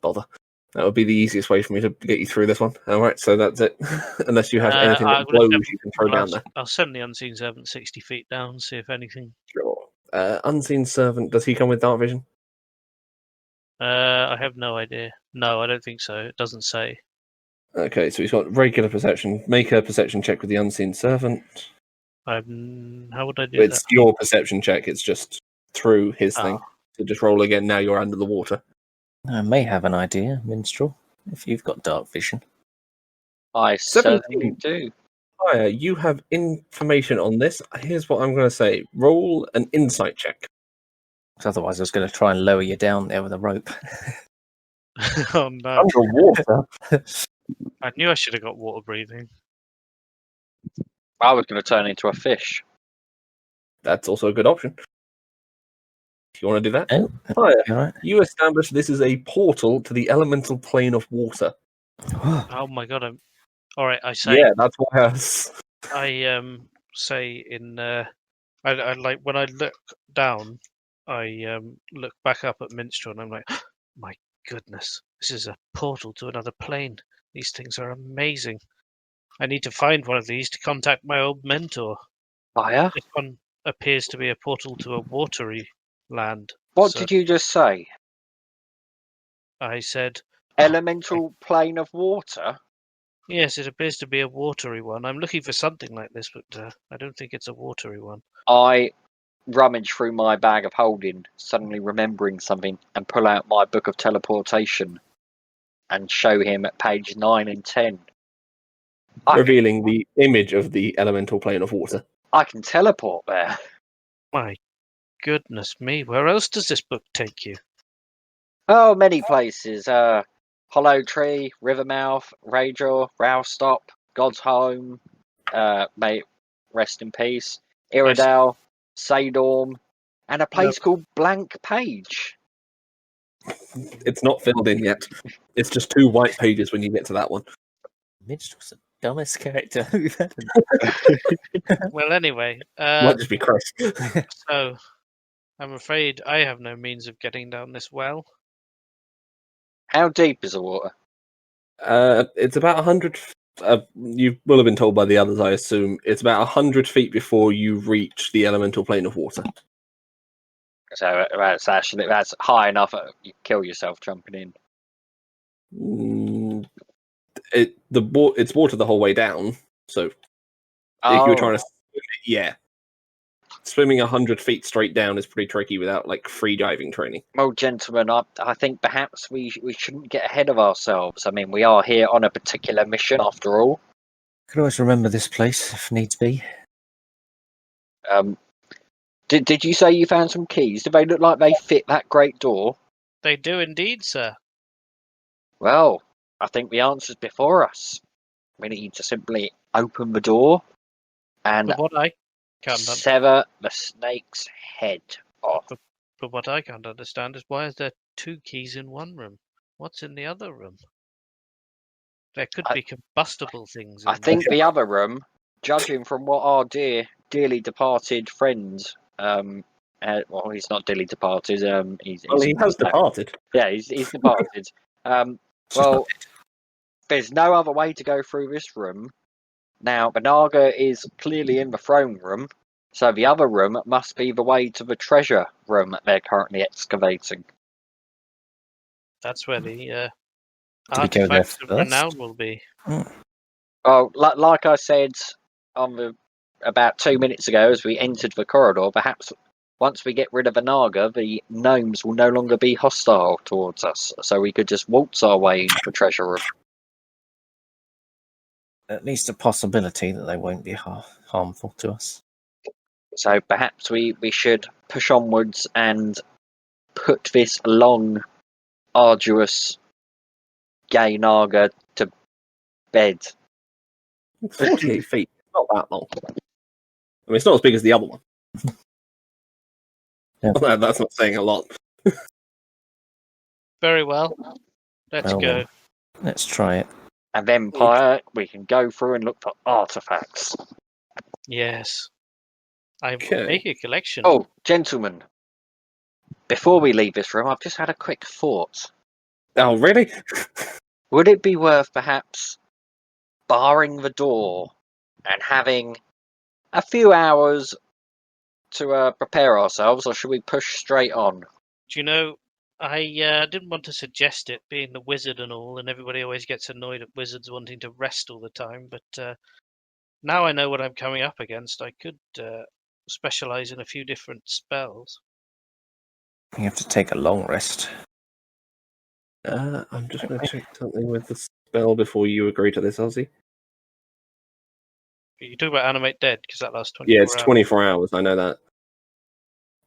Bother. That would be the easiest way for me to get you through this one. Alright, so that's it. Unless you have anything I'm that gonna blows send- you can throw well, down there. I'll send the unseen servant 60 feet down, see if anything... Sure. Unseen Servant, does he come with dark vision? I have no idea. No, I don't think so. It doesn't say. Okay, so he's got regular perception. Make a perception check with the Unseen Servant. How would I do It's your perception check, it's just through his that? thing. So just roll again, now you're under the water. I may have an idea, Minstrel, if you've got dark vision. I 17. certainly do. Fire, you have information on this. Here's what I'm going to say. Roll an insight check. 'Cause otherwise, I was going to try and lower you down there with a rope. Oh no! Underwater? I knew I should have got water breathing. I was going to turn into a fish. That's also a good option. If you want to do that. Oh, Fire, all right. you establish this is a portal to the elemental plane of water. Oh my god! All right. I say. Yeah, that's why I say in. I like when I look down. I look back up at Minstrel and I'm like, my goodness, this is a portal to another plane. These things are amazing. I need to find one of these to contact my old mentor. Fire? This one appears to be a portal to a watery land. What So did you just say? I said, Elemental plane of water? yes, it appears to be a watery one. I'm looking for something like this, but I don't think it's a watery one. I rummage through my bag of holding, suddenly remembering something, and pull out my book of teleportation and show him at page 9 and 10. revealing the image of the elemental plane of water. I can teleport there. My goodness me, where else does this book take you? Oh, many places. Hollow Tree, Rivermouth, Rager, Rowstop, God's Home, may rest in peace, Iridale, Sadorm, and a place called Blank Page. It's not filled in yet. It's just 2 white pages when you get to that one. Minstrel's the dumbest character we've had. Well, anyway, Might just be Chris. so I'm afraid I have no means of getting down this well. How deep is the water? It's about 100. You will have been told by the others, I assume. It's about 100 feet before you reach the elemental plane of water. So that's high enough. You kill yourself jumping in. It's water the whole way down. So if you were trying to swim it, yeah. Swimming 100 feet straight down is pretty tricky without like free diving training. Well, gentlemen, I think perhaps we shouldn't get ahead of ourselves. I mean, we are here on a particular mission after all. Could always remember this place if needs be. Did you say you found some keys? Do they look like they fit that great door? They do indeed, sir. Well, I think the answer's before us. We need to simply open the door and But what I can't sever the snake's head off. But what I can't understand is why is there 2 keys in one room? What's in the other room? There could be combustible things. I think the other room, judging from what our dearly departed friend, well, he's not dearly departed. He has departed. Yeah, he's departed. Well, there's no other way to go through this room. Now, the Naga is clearly in the throne room, so the other room must be the way to the treasure room that they're currently excavating. That's where the we go there artifacts of first? renown will be. Well, like I said about 2 minutes ago as we entered the corridor, perhaps once we get rid of the Naga, the gnomes will no longer be hostile towards us, so we could just waltz our way into the treasure room. At least a possibility that they won't be harmful to us. So perhaps we should push onwards and put this long, arduous gay Naga to bed? It's 48 feet. It's not that long. I mean, it's not as big as the other one. Yeah. That's not saying a lot. Very well. Let's Well, go. Let's try it. And then, Pyre, we can go through and look for artifacts. Yes. I will Okay. make a collection. Oh, gentlemen, before we leave this room, I've just had a quick thought. Oh, really? Would it be worth perhaps barring the door and having a few hours to prepare ourselves, or should we push straight on? Do you know, I didn't want to suggest it, being the wizard and all, and everybody always gets annoyed at wizards wanting to rest all the time, but now I know what I'm coming up against. I could specialize in a few different spells. You have to take a long rest. I'm just going to check something with the spell before you agree to this, Ozzy. You talk about Animate Dead, because that lasts 24 Yeah, it's hours. 24 hours. I know that.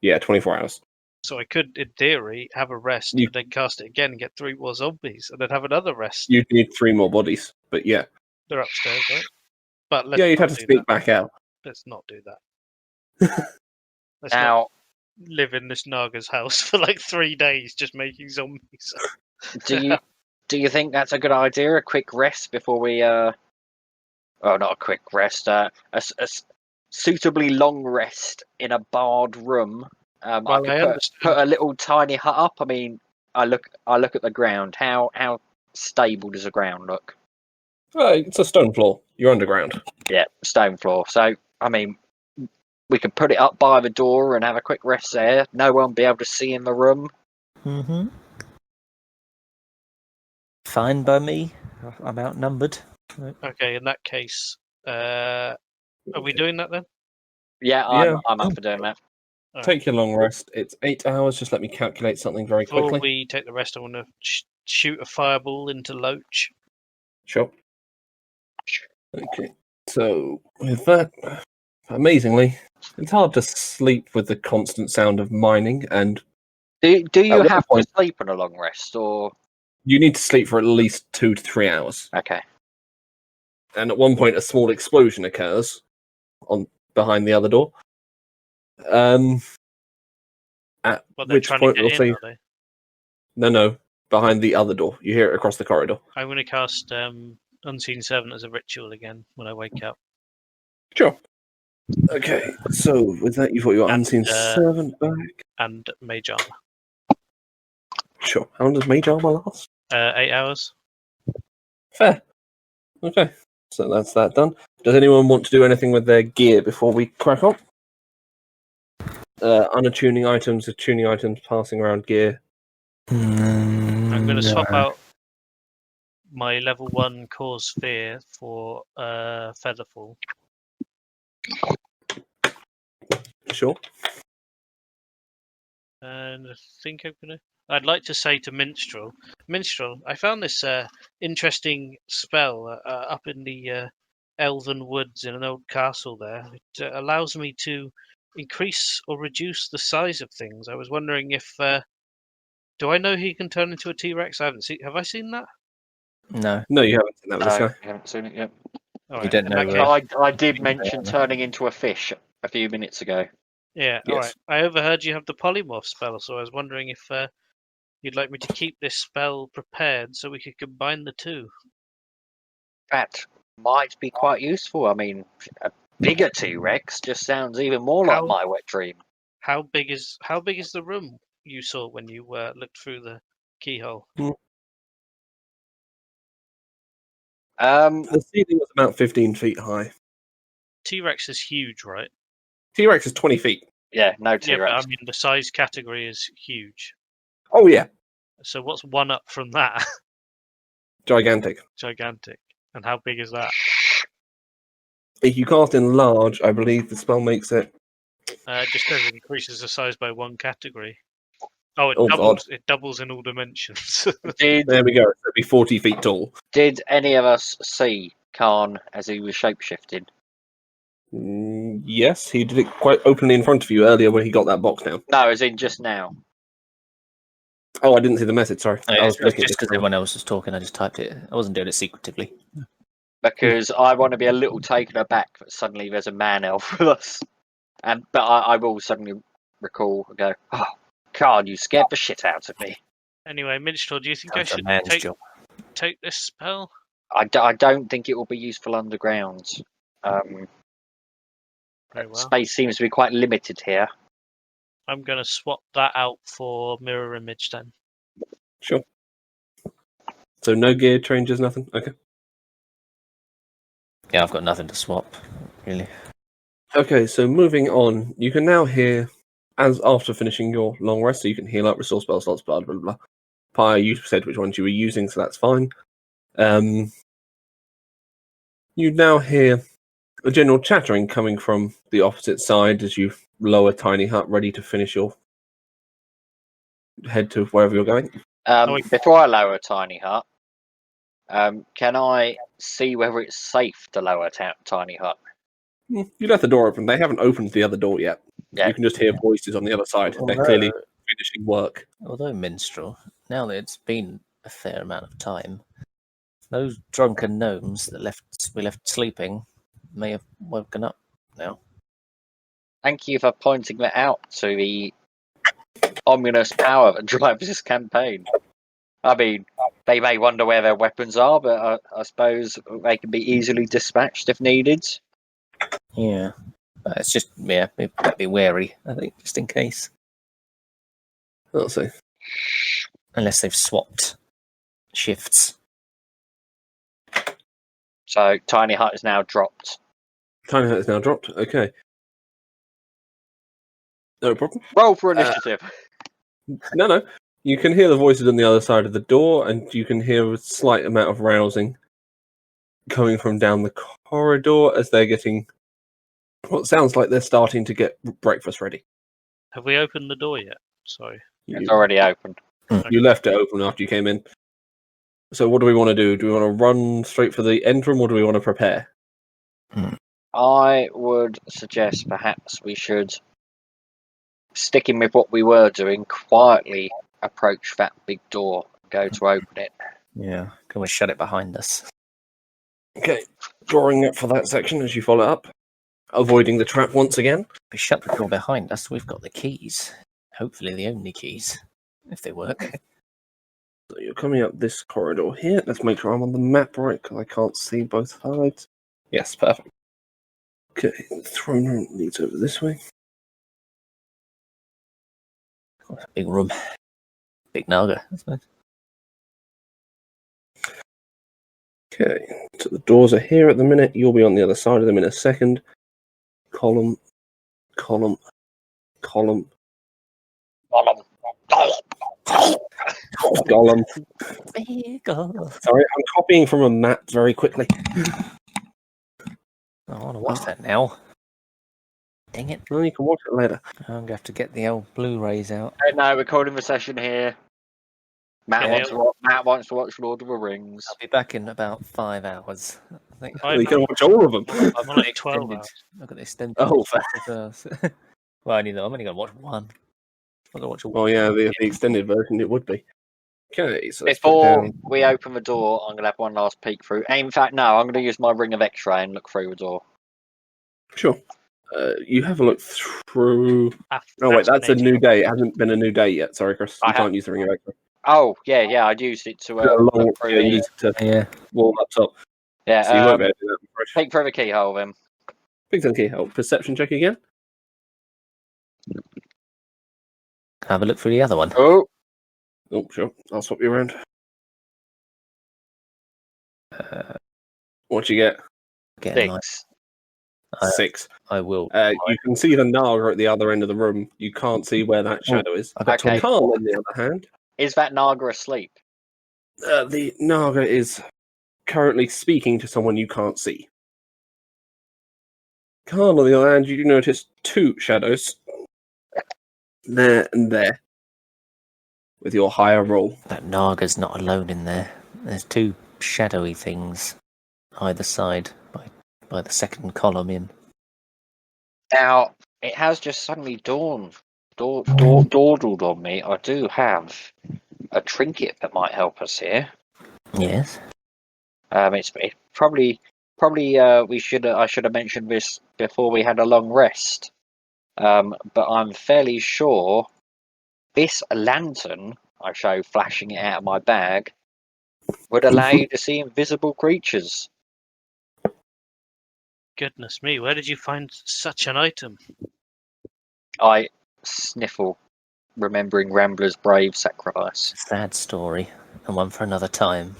Yeah, 24 hours. So I could, in theory, have a rest, You- and then cast it again and get 3 more zombies, and then have another rest. You'd need 3 more bodies, but yeah. They're upstairs, right? But let's Yeah, you'd not have to do sneak that. back out. Let's not do that. Let's not Now, live in this Naga's house for like 3 days just making zombies. do you think that's a good idea? A quick rest before we well, not a quick rest. A suitably long rest in a barred room. I Well, could I put understand. a little tiny hut up. I mean, I look at the ground. How stable does the ground look? It's a stone floor. You're underground. Yeah, stone floor. So, I mean, we could put it up by the door and have a quick rest there. No one will be able to see in the room. Mm-hmm. Fine by me. I'm outnumbered. Okay, in that case, are we doing that then? Yeah, Yeah. I'm up for doing that. Take your long rest. It's 8 hours. Just let me calculate something very Before quickly. we take the rest, I want to shoot a fireball into Loach. Sure. Okay. So, with that, amazingly, it's hard to sleep with the constant sound of mining, and Do At you one have point- to sleep on a long rest, or you need to sleep for at least 2 to 3 hours. okay? And at one point, a small explosion occurs behind the other door. At But they're which trying point to we'll get in, see. are they? No, behind the other door. You hear it across the corridor. I'm going to cast Unseen Servant as a ritual again when I wake up. Sure. Okay, so with that, you've got your And, unseen servant back. And Mage Armor. Sure. How long does Mage Armor last? 8 hours. Fair. Okay, so that's that done. Does anyone want to do anything with their gear before we crack on? Unattuning items, attuning items, passing around gear. I'm going to swap out my level 1 Cause Fear for Featherfall. Sure. And I think I'm going to... I'd like to say to Minstrel, I found this interesting spell up in the Elven Woods in an old castle there. It allows me to increase or reduce the size of things. I was wondering if... do I know he can turn into a T-Rex? I haven't seen... Have I seen that? No, No, you haven't seen that with this No, guy. you haven't seen it yet. All You right, don't in know, that case- I did mention turning into a fish a few minutes ago. Yeah, Yes. all right. I overheard you have the polymorph spell, so I was wondering if you'd like me to keep this spell prepared so we could combine the two. That might be quite useful. I mean, a bigger T-Rex just sounds even more like How- my wet dream. How big is the room you saw when you looked through the keyhole? The ceiling was about 15 feet high. T-Rex is huge, right? T-Rex is 20 feet. Yeah, no Yeah, but T-Rex. I mean the size category is huge. Oh, yeah. So what's one up from that? Gigantic. Gigantic. And how big is that? If you cast in large, I believe the spell makes it. It just says it increases the size by one category. Oh, it Oh, doubles. It doubles in all dimensions. Did There we go. It'll be 40 feet tall. any of us see Khan as he was shapeshifting? Yes, he did it quite openly in front of you earlier when he got that box down. No, as in just now. Oh, I didn't see the message. Sorry, I was Just looking at because this. everyone else was talking, I just typed it. I wasn't doing it secretively. Because I want to be a little taken aback that suddenly there's a man elf with us. But I will suddenly recall and go, oh, God, you scared the shit out of me. Anyway, Minstrel, do you think I That's a should man's job. take this spell? I don't think it will be useful underground. Very well. Space seems to be quite limited here. I'm going to swap that out for mirror image then. Sure. So no gear changes, nothing. Okay. Yeah, I've got nothing to swap, really. Okay, so moving on, you can now hear, as after finishing your long rest, so you can heal up, restore spell slots, blah blah blah. Pyre, you said which ones you were using, so that's fine. You now hear a general chattering coming from the opposite side as you lower Tiny Hut, ready to finish your head to wherever you're going. Before I lower Tiny Hut, can I see whether it's safe to lower Tiny Hut? You left the door open. They haven't opened the other door yet. Yeah. You can just hear voices on the other side. They're clearly finishing work. Although Minstrel, now that it's been a fair amount of time, those drunken gnomes that we left sleeping may have woken up now. Thank you for pointing that out to the ominous power that drives this campaign. I mean, they may wonder where their weapons are, but I suppose they can be easily dispatched if needed. Yeah. But it's just, yeah, we better be wary, I think, just in case. I'll see. Unless they've swapped shifts. So Tiny Hut is now dropped. Tiny Hut is now dropped. Okay. No problem. Roll for initiative. No. You can hear the voices on the other side of the door, and you can hear a slight amount of rousing coming from down the corridor as they're getting what sounds like they're starting to get breakfast ready. Have we opened the door yet? Sorry. It's already open. You left it open after you came in. So what do we want to do? Do we want to run straight for the end room, or do we want to prepare? I would suggest perhaps we should, sticking with what we were doing, quietly approach that big door, go to open it. Yeah. Can we shut it behind us? Okay, drawing up for that section as you follow up, avoiding the trap once again. If we shut the door behind us, we've got the keys. Hopefully the only keys, if they work. So you're coming up this corridor here. Let's make sure I'm on the map right, because I can't see both sides. Yes, perfect. Okay, the throne room leads over this way. Big room. Big Naga, I suppose. Okay, so the doors are here at the minute. You'll be on the other side of them in a second. Column. Gollum. Gollum. Sorry, I'm copying from a map very quickly. I want to watch that now. Dang it. Well, you can watch it later. I'm going to have to get the old Blu-rays out. No, recording the session here. Matt wants to watch Lord of the Rings. I'll be back in about 5 hours. I think. Well, you can watch all of them. I'm on like 12 Extended. hours. I've got the extended. Oh, well, I'm only going to watch one. I'm going to watch all. well, yeah, the extended version it would be. Okay, so let's put Before down. we open the door, I'm going to have one last peek through. In fact, no, I'm going to use my ring of X-ray and look through the door. Sure. You have a look through. Ah, Oh wait, that's a new fascinating. day. It hasn't been a new day yet. Sorry, Chris. You I can't use the ring of X-ray. Oh, yeah, I'd used it to look through you use it to Yeah. wall up top. Yeah, So you won't be able to do that. Fresh. peek through the keyhole then. Big Donkey help. Perception check again. Have a look through the other one. Oh, Oh, sure. I'll swap you around. What you get? Get a 6. 6. I will. You can see the Naga at the other end of the room. You can't see where that shadow is. I got Okay. Carl, on the other hand, Is that Naga asleep? the Naga is currently speaking to someone you can't see. Carl, on the other hand, you do notice 2 shadows. There and there. With your higher roll. That Naga's not alone in there. There's 2 shadowy things either side by the second column in. Now, it has just suddenly dawned on me. I do have a trinket that might help us here. Yes. It's probably I should have mentioned this before we had a long rest. But I'm fairly sure this lantern I show flashing it out of my bag would allow you to see invisible creatures. Goodness me, where did you find such an item? I sniffle, remembering Rambler's brave sacrifice. Sad story, and one for another time.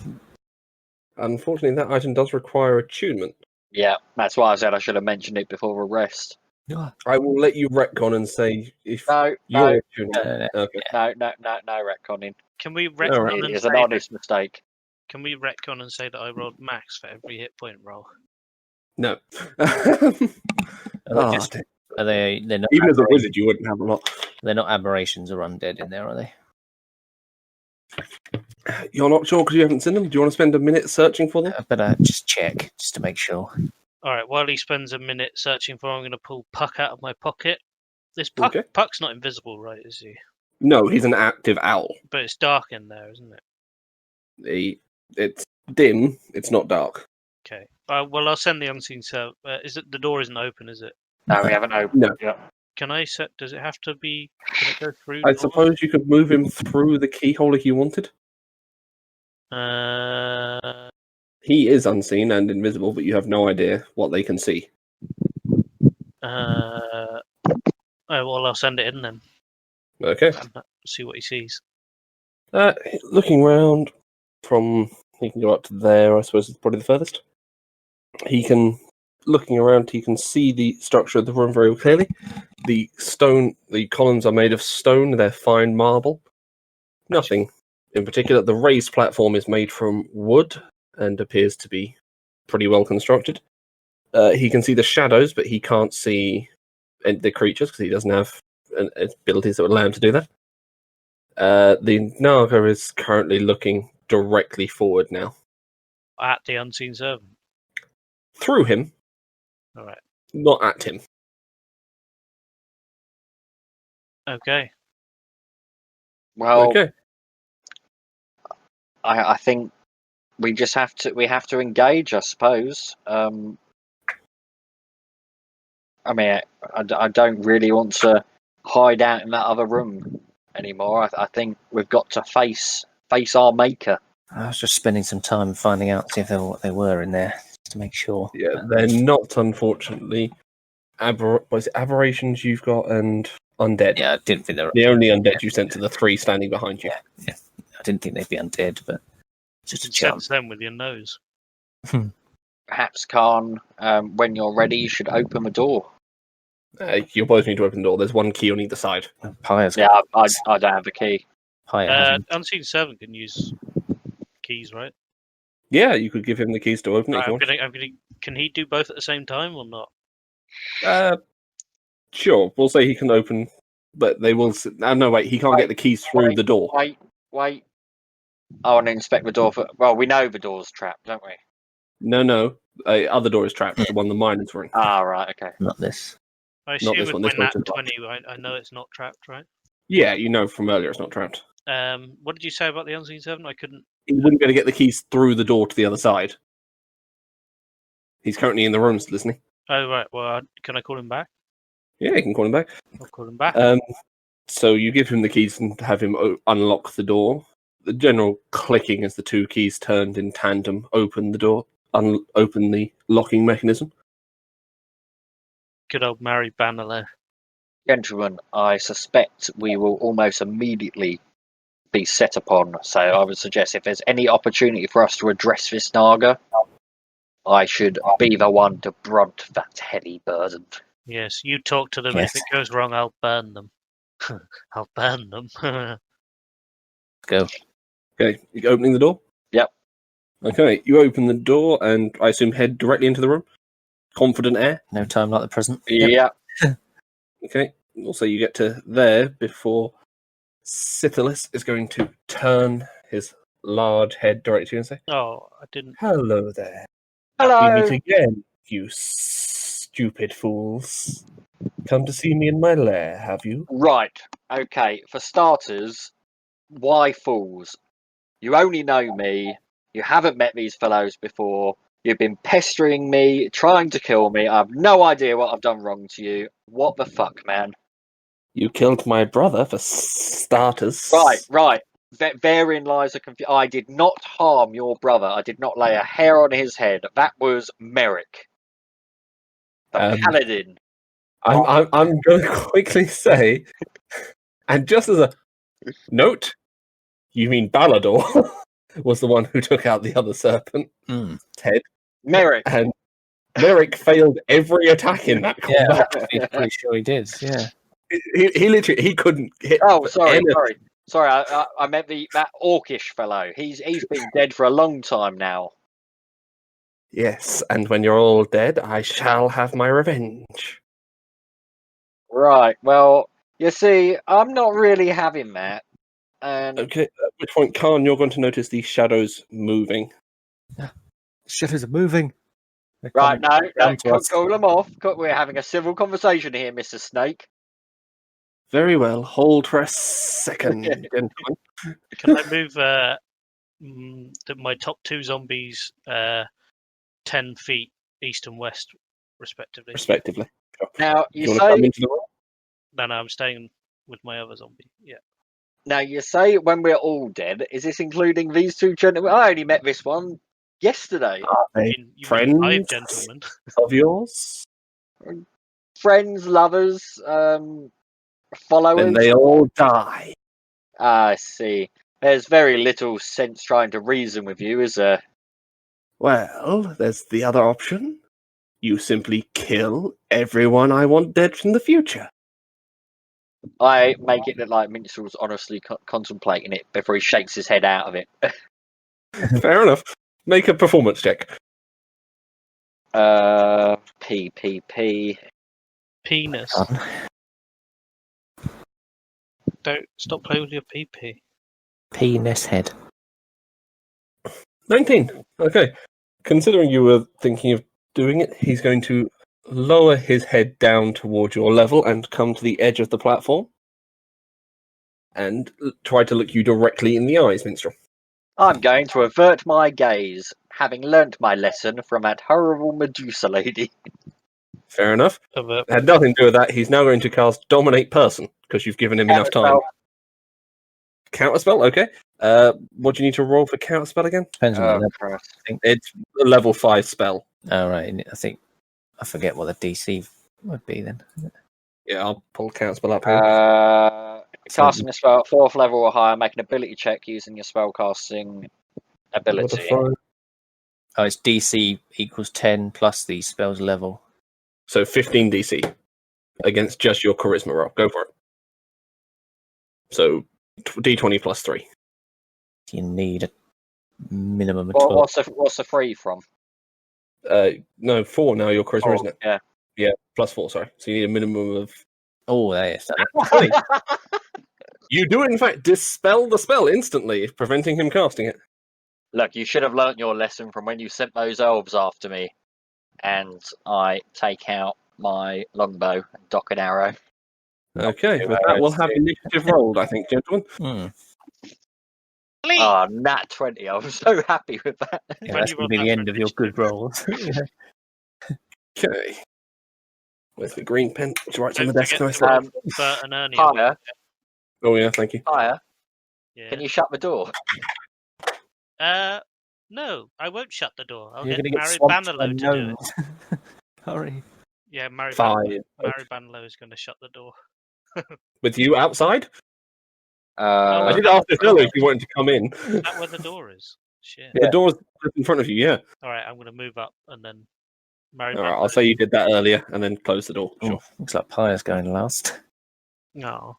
Unfortunately, that item does require attunement. Yeah, that's why I said I should have mentioned it before a rest. I will let you retcon and say if No, you're no, attuning. Okay. no retconning. Can we Alright. retcon It and is say an honest mistake. can we retcon and say that I rolled max for every hit point roll? No. Are they, just- dear. are they? They're not. Even as a wizard, you wouldn't have a lot. They're not aberrations or undead in there, are they? You're not sure because you haven't seen them? Do you want to spend a minute searching for them? I better just check just to make sure. All right. While he spends a minute searching for, I'm going to pull Puck out of my pocket. This Puck, Okay. Puck's not invisible, right? Is he? No, he's an active owl. But it's dark in there, isn't it? It's dim, it's not dark. Okay. Well, I'll send the unseen servant. Is it the door isn't open? Is it? No, we haven't opened. No. Yeah. Can I set? Does it have to be? Can it go through? I doors? suppose you could move him through the keyhole if you wanted. He is unseen and invisible, but you have no idea what they can see. Oh well, I'll send it in then. Okay. And see what he sees. Looking around from, he can go up to there, I suppose it's probably the furthest. Looking around, he can see the structure of the room very clearly. The columns are made of stone, they're fine marble. Nothing in particular. The raised platform is made from wood and appears to be pretty well constructed. He can see the shadows, but he can't see the creatures because he doesn't have abilities that would allow him to do that. The Naga is currently looking directly forward now. At the unseen servant. Through him, All right. not at him. Okay. Well, Okay. I think we just have to engage, I suppose. I mean, I don't really want to hide out in that other room anymore. I think we've got to face our maker. I was just spending some time finding out, see if what they were in there, just to make sure. Yeah, they're not, unfortunately. Was it aberrations you've got and undead? Yeah, I didn't think they were. The only undead you sent to the three standing behind you. Yeah. I didn't think they'd be undead, but just a You sense chance. them with your nose. Perhaps, Khan, when you're ready, you should open the door. You both need to open the door. There's one key on either side. Pire's Yeah, I don't have a key. Pyre hasn't. Unseen servant can use keys, right? Yeah, you could give him the keys to open it if you want. Can he do both at the same time or not? Sure, we'll say he can open, but they will. No, wait, he can't get the keys through the door. Wait. I want to inspect the door for. Well, we know the door's trapped, don't we? No. Other door is trapped. The one the miners were in. Ah, right. Okay. Not this. I assume this with one, my this one's nat too 20, I know it's not trapped, right? Yeah, you know from earlier it's not trapped. What did you say about the unseen servant? I couldn't. He wouldn't be able to get the keys through the door to the other side. He's currently in the rooms listening. Oh right. Well, can I call him back? Yeah, you can call him back. I'll call him back. So you give him the keys and have him unlock the door. The general clicking as the two keys turned in tandem open the door, open the locking mechanism. Good old Mary Bannerlow. Gentlemen, I suspect we will almost immediately be set upon. So I would suggest if there's any opportunity for us to address this Naga, I should be the one to brunt that heavy burden. Yes, you talk to them. Yes. If it goes wrong, I'll burn them. I'll burn them. Go. Okay, you opening the door? Yep. Okay, you open the door and I assume head directly into the room. Confident air. No time like the present. Yeah. Okay. Also, you get to there before Scythelus is going to turn his large head directly to you and say, Oh, I didn't. "Hello there. Hello. We meet again, you stupid fools. Come to see me in my lair, have you?" Right. Okay. For starters, why fools? You only know me. You haven't met these fellows before. You've been pestering me, trying to kill me. I have no idea what I've done wrong to you. What the fuck, man? You killed my brother for starters. Right. Therein lies a confusion. I did not harm your brother. I did not lay a hair on his head. That was Merrick, the paladin. I'm going to quickly say, and just as a note, you mean Balador was the one who took out the other serpent head, Merrick. and Merrick failed every attack in that combat. Yeah, pretty sure he did. Yeah. He literally couldn't hit. Oh, sorry. anything. Sorry, I meant that orcish fellow. He's been dead for a long time now. Yes, and when you're all dead, I shall have my revenge. Right. Well, you see, I'm not really having that. And Okay, at which point, Khan, you're going to notice these shadows moving. Shadows are moving. They're right, coming no, down to us. call them off. We're having a civil conversation here, Mr. Snake. Very well, hold for a second, gentlemen. Can I move my top two zombies 10 feet east and west, respectively? Respectively. Now Do you you want to come say into the room? No, I'm staying with my other zombie. Yeah. when we're all dead. Is this including these two gentlemen? I only met this one yesterday. Are they You friends mean 5 gentlemen. of yours? Friends, lovers, followers. Then they all die. I see. There's very little sense trying to reason with you, is there? Well, there's the other option. You simply kill everyone I want dead from the future. I make it look like Minstrel's honestly contemplating it before he shakes his head out of it. Fair enough. Make a performance check. PPP. Penis. Don't stop playing with your PP. Penis head. 19. Okay. Considering you were thinking of doing it, he's going to lower his head down towards your level and come to the edge of the platform and try to look you directly in the eyes, Minstrel. I'm going to avert my gaze, having learnt my lesson from that horrible Medusa lady. Fair enough. Avert. Had nothing to do with that. He's now going to cast Dominate Person because you've given him enough time. Counterspell, okay. What do you need to roll for counterspell again? Depends on Oh, the level. Christ. It's a level 5 spell. Oh, right. I forget what the DC would be then. Yeah, I'll pull counterspell up here. Casting a spell at 4th level or higher, make an ability check using your spellcasting ability. Modifier. Oh, it's DC equals 10 plus the spell's level. So 15 DC against just your charisma roll. Go for it. So D20 plus 3. You need a minimum of 12. What's the free from? No, 4 now, your charisma, isn't it? Yeah. Yeah, plus 4, sorry. So you need a minimum of... Oh, there is. You do, in fact, dispel the spell instantly, preventing him casting it. Look, you should have learnt your lesson from when you sent those elves after me. And I take out my longbow and dock an arrow. Okay, with that, we'll have initiative rolled, I think, gentlemen. Oh, nat 20. I was so happy with that. Yeah, that's going to be the end of your good rolls. Okay. Where's the green pen? Which writes on the Don't desk. forget Can I to say? roll Bert and Ernie. Higher, Oh, yeah, thank you. higher. Yeah. Can you shut the door? No, I won't shut the door. I'll You're get going to get Mary swamped by Bannerlow to do it. gnomes. Hurry. Yeah, Mary 5. Bannerlow is going to shut the door. With you outside? I Uh, did ask this earlier if you wanted to come in. Is that where the door is? Shit. The door's in front of you, yeah. All right, I'm going to move up and then Mary All right, Bannerlow. I'll say you did that earlier and then close the door. Sure. Looks like Pyre's going last. No.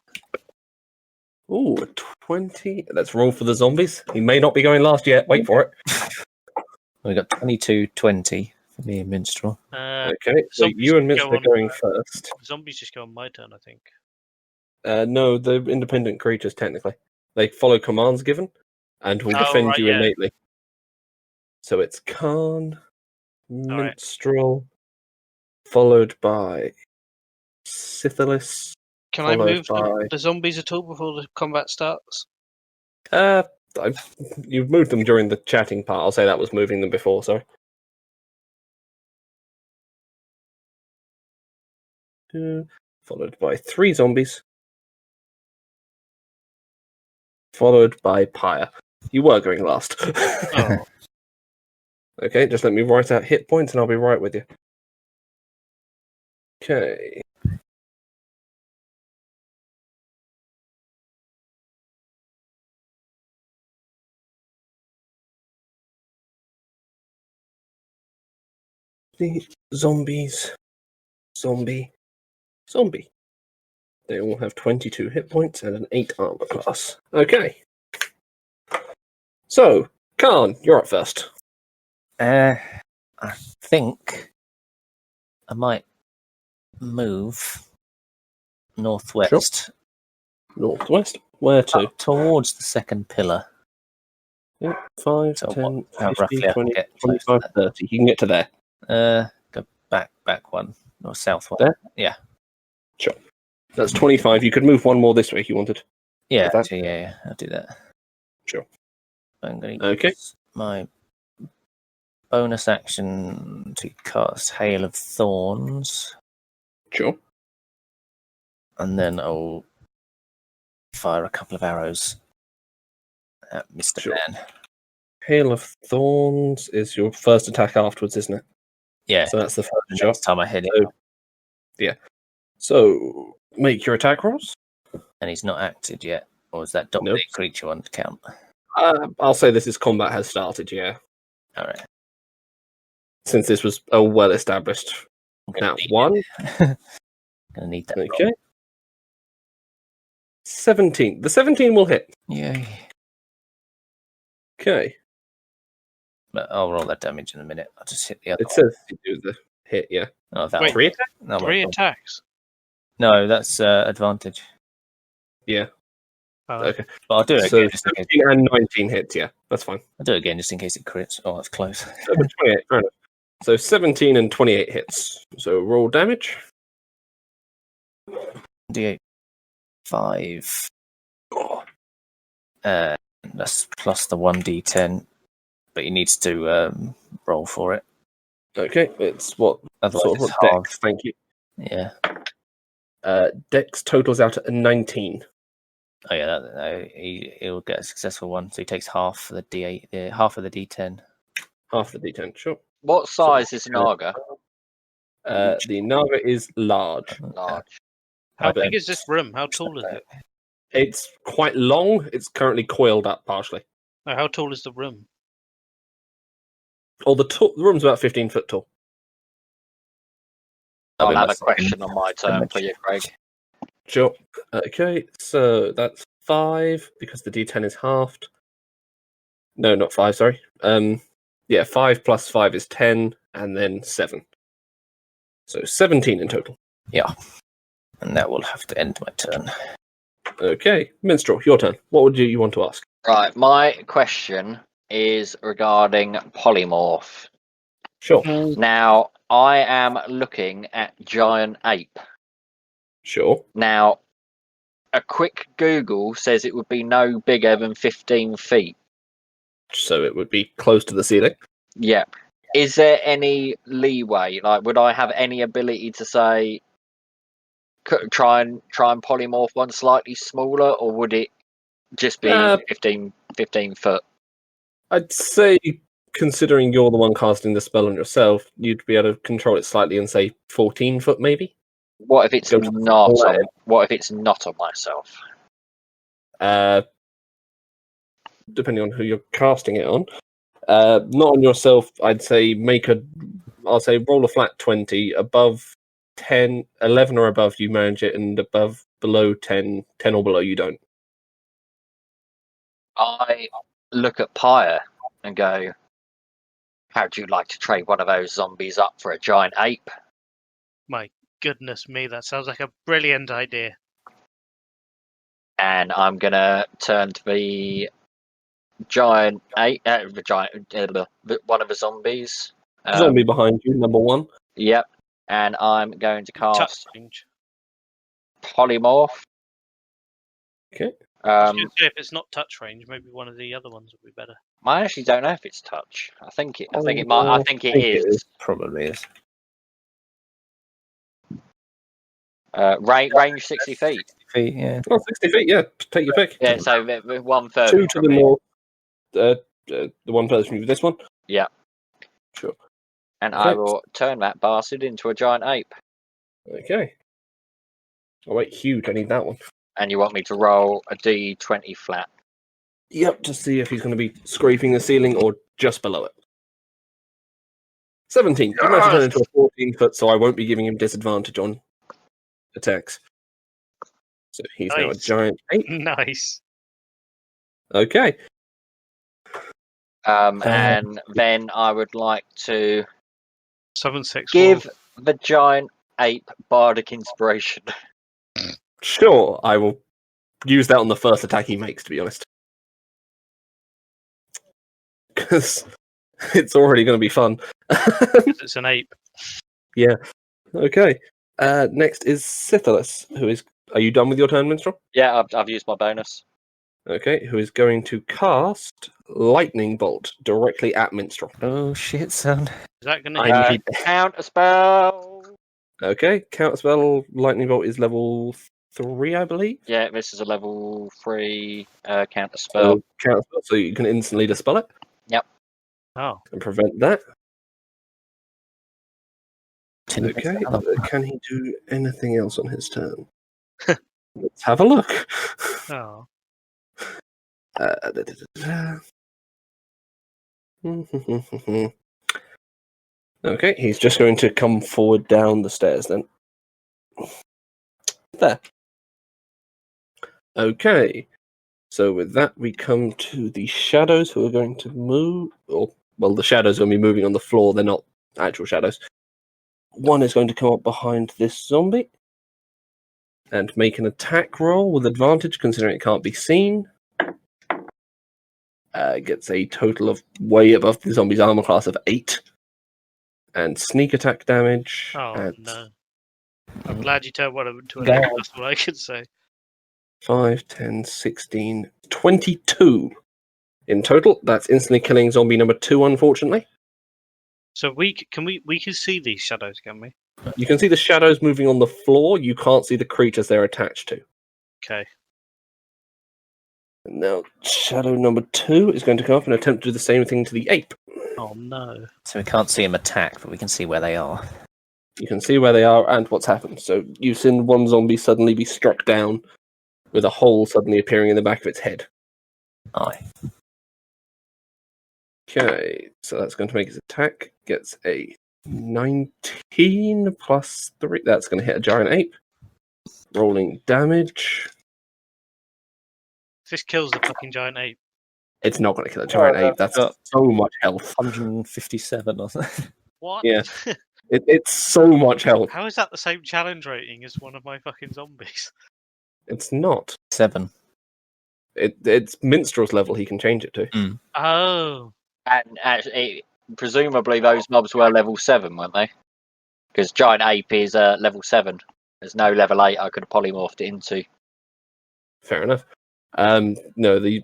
Ooh, a 20. Let's roll for the zombies. He may not be going last yet. Wait for it. We got 22, 20 for me and Minstrel. Okay, so zombies you and go Minster on, are going first. Zombies just go on my turn, I think. No, the independent creatures, technically. They follow commands given and will defend right, you yeah. innately. So it's Khan, right. Minstrel, followed by Syphilis. Can I Followed move by- the zombies at all before the combat starts? You've moved them during the chatting part. I'll say that was moving them before, sorry. Followed by 3 zombies. Followed by Pyre. You were going last. Oh, Okay, just let me write out hit points and I'll be right with you. Okay. The zombies. Zombie. They all have 22 hit points and an 8 armor class. Okay. So, Khan, you're up first. I think I might move northwest Northwest. Where to? up towards the second pillar. Yeah, 5, So 10, how 50, roughly I can 20, get close to 25, 30. You can get to there. Go back one or south one. There? Yeah. Sure. That's 25. You could move one more this way if you wanted. Yeah, Is that- actually, yeah, I'll do that. Sure. I'm going to Okay. use my bonus action to cast Hail of Thorns, Sure. and then I'll fire a couple of arrows at Mr. Sure. Man. Hail of Thorns is your first attack afterwards, isn't it? Yeah, So that's the the first shot. next time I hit him, So, make your attack rolls. and he's not acted yet. Or is that dominate creature one count? I'll say this is combat has started, yeah. All right. Since this was a well-established nat 1. Gonna need that. roll. Okay. 17. The 17 will hit. Yay. Okay. But I'll roll that damage in a minute. I'll just hit the other It says you do the hit, yeah. one. Oh, that Wait. one. 3 attack? No, 3 wait, attacks. no, that's advantage. Yeah. Oh, Okay. But I'll do it So again just in case. 17 and 19 hits, yeah. That's fine. I'll do it again just in case it crits. Oh, that's close. 28, fair enough. So 17 and 28 hits. So roll damage. D8 5. Oh, That's plus the 1d10. But he needs to roll for it. okay, it's what Otherwise, sort of it's what halved. dex? Thank you. Yeah. Dex totals out at a 19. Oh, yeah. He'll get a successful one. So he takes half for the d8, half of the d10. Half the d10, sure. What size is Naga? The Naga is large. Large. how Okay. big is this room? How tall is it? It's quite long. It's currently coiled up partially. No, how tall is the room? Oh, the room's about 15 foot tall. I'll be have a nice. question on my turn for you, Craig. Sure. Okay, so that's 5 because the d10 is halved. No, not 5, sorry. Yeah, 5 plus 5 is 10, and then 7. So 17 in total. Yeah. And that will have to end my turn. Okay, Minstrel, your turn. What would you want to ask? Right, my question is regarding polymorph. Sure, Now, I am looking at giant ape. sure. Now, a quick Google says it would be no bigger than 15 feet. So it would be close to the ceiling. Yep. Is there any leeway? Like, would I have any ability to say, try and polymorph one slightly smaller, or would it just be 15 foot? I'd say, considering you're the one casting the spell on yourself, you'd be able to control it slightly and say 14 foot, maybe. What if it's Go to the not? left. What if it's not on myself? Depending on who you're casting it on. Not on yourself, I'd say I'll say roll a flat 20. Above 10, 11 or above, you manage it, and below 10 or below, you don't. I look at Pyre and go, how'd you like to trade one of those zombies up for a giant ape? My goodness me, that sounds like a brilliant idea. And I'm going to turn to the giant ape, one of the zombies. Zombie behind you, number 1. Yep. And I'm going to Touch cast range. polymorph. Okay. I was going to say, if it's not touch range, maybe one of the other ones would be better. I actually don't know if it's touch. I think it might. I think it is. Probably is. Range 60 feet. Feet, yeah. Oh, 60 feet, yeah. Take your pick. Yeah, so one further. Two to the north. The one further from you. This one? Yeah. Sure. And I Okay. will turn that bastard into a giant ape. Okay. Oh, wait, huge. I need that one. And you want me to roll a D20 flat? Yep, to see if he's going to be scraping the ceiling or just below it. 17. You managed to turn into a 14 foot, so I won't be giving him disadvantage on attacks. So he's now a Nice. giant ape. Nice. Okay. And then I would like to 7-6. give the giant ape bardic inspiration. Sure, I will use that on the first attack he makes, to be honest. Because it's already going to be fun. It's an ape. Okay. Next is Scythelus, who is... Are you done with your turn, Minstrel? Yeah, I've used my bonus. Okay, who is going to cast Lightning Bolt directly at Minstrel. Oh shit, son. Is that going to I hit? need- Counter spell. Okay, counterspell Lightning Bolt is level 3, I believe. Yeah, this is a level 3 counter spell. So, counterspell, so you can instantly dispel it Oh, and prevent that. Tin- Okay, can he do anything else on his turn? Let's have a look. oh. Okay, he's just going to come forward down the stairs then. There. Okay, so with that we come to the shadows who are going to move. Well, the shadows are going to be moving on the floor, they're not actual shadows. One is going to come up behind this zombie and make an attack roll with advantage, considering it can't be seen. Gets a total of way above the zombie's armor class of 8. And sneak attack damage. Oh, at no. I'm glad you turned one of them to an Go ape. on. That's what I could say. 5, 10, 16, 22 in total. That's instantly killing zombie number 2, unfortunately. So we can see these shadows, can we? You can see the shadows moving on the floor. You can't see the creatures they're attached to. Okay. And now, shadow number 2 is going to come up and attempt to do the same thing to the ape. Oh no. So we can't see them attack, but we can see where they are. You can see where they are and what's happened. So you've seen one zombie suddenly be struck down with a hole suddenly appearing in the back of its head. Aye. Okay, so that's going to make his attack. Gets a 19 plus 3. That's going to hit a giant ape. Rolling damage. If this kills the fucking giant ape. It's not going to kill a giant ape. That's got- so much health. 157 or something. What? Yeah. It's so much health. How is that the same challenge rating as one of my fucking zombies? It's not. 7. It's Minstrel's level. He can change it to. Oh. And actually, presumably those mobs were level 7, weren't they? Because giant ape is level 7. There's no level 8 I could have polymorphed it into. Fair enough. No, you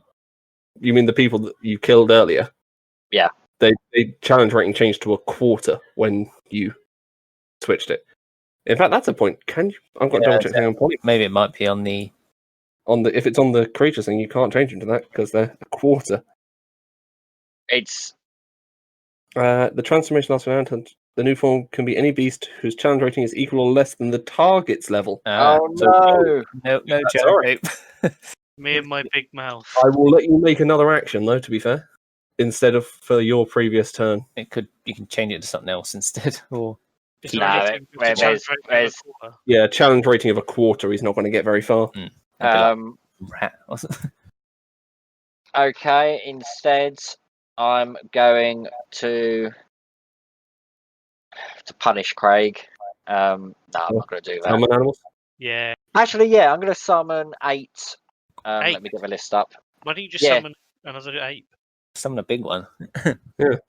mean the people that you killed earlier? Yeah. They challenge rating changed to a quarter when you switched it. In fact, that's a point. Can you? I'm going to Yeah, double check on poly. Maybe it might be on the. If it's on the creatures thing, you can't change them to that because they're a quarter. It's The transformation lasts for an hour. The new form can be any beast whose challenge rating is equal or less than the target's level. oh so- no! No, Yeah, giant sorry. ape. Me and my big mouth. I will let you make another action, though. To be fair, instead of for your previous turn. You can change it to something else instead. Or Is No, there anything with the there's- challenge rating of a there's- quarter? Yeah, challenge rating of a quarter. He's not going to get very far. it'd be like rat or something. Okay, instead, I'm going to punish Craig. No, I'm not going to do that. Summon animals. Yeah. Actually, yeah, I'm going to summon 8. 8? Let me get the list up. Why don't you just Yeah. summon another ape? Summon a big one.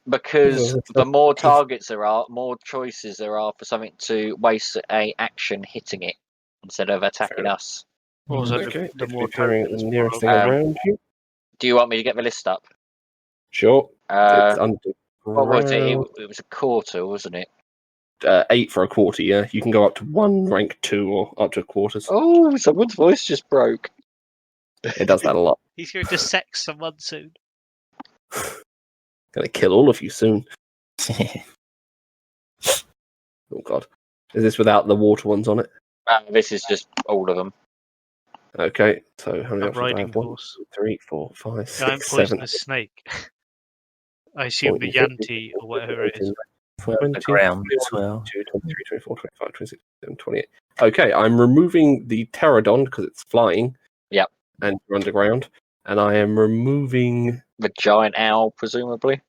Because Yeah. the more targets there are, more choices there are for something to waste a action hitting it instead of attacking us. Also, Okay, the let's more be firing at tokens, the more nearest thing Um, around you. Do you want me to get the list up? Sure. It's What was it? underground. It was a quarter, wasn't it? 8 for a quarter, yeah. You can go up to 1, rank 2, or up to quarters. Oh, someone's voice just broke. It does that a lot. He's going to sex someone soon. Gonna kill all of you soon. Oh god. Is this without the water ones on it? This is just all of them. Okay, so how many A options do I riding have? 1, horse. 2, 3, 4, 5, Giant 6, 7, poisonous snake. I assume the 14, Yanti or whatever it is. For underground as well. 22, 23, 24, 25, 26, 27, 28. Okay, I'm removing the pterodon because it's flying. Yep. And you're underground. And I am removing The giant owl, presumably.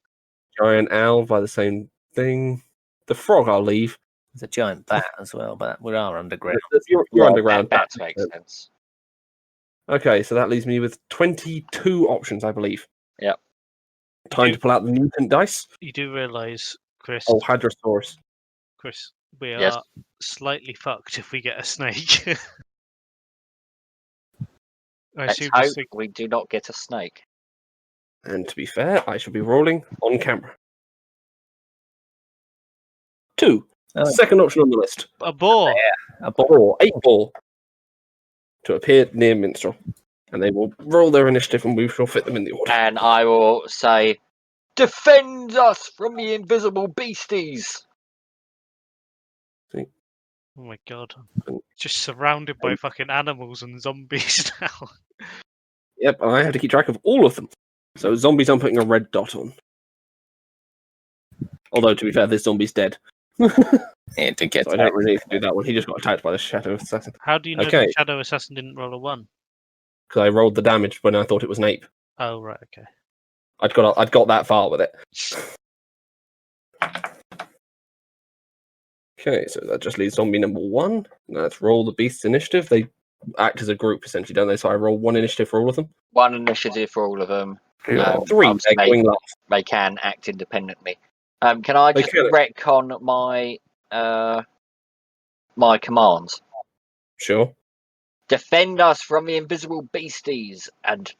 giant owl by the same thing. The frog I'll leave. There's a giant bat as well, but we are underground. You're Well, underground. That makes sense. Okay, so that leaves me with 22 options, I believe. Yep. Time to pull out the mutant dice. You do realise, Chris, Oh, Hadrosaurus. we Yes. are slightly fucked if we get a snake. I Let's assume hope this thing- we do not get a snake. And to be fair, I shall be rolling on camera. 2. Oh. Second option on the list. a boar. A ball. 4. 8 ball. To appear near Minstrel. And they will roll their initiative and we shall fit them in the order. And I will say, defend us from the invisible beasties! Oh my god. Just surrounded by fucking animals and zombies now. Yep, and I have to keep track of all of them. So zombies I'm putting a red dot on. Although, to be fair, this zombie's dead. Yeah, to get So I don't really need to do that one. He just got attacked by the Shadow Assassin. How do you know Okay. the Shadow Assassin didn't roll a 1? Because I rolled the damage when I thought it was an ape. Oh, right, okay. I'd got that far with it. Okay, so that just leaves zombie number 1. Let's roll the beast's initiative. They act as a group, essentially, don't they? So I roll 1 initiative for all of them. 1 initiative for all of them. 3, obviously they're going last. They can act independently. Can I They just can. retcon my commands? Sure. Defend us from the invisible beasties and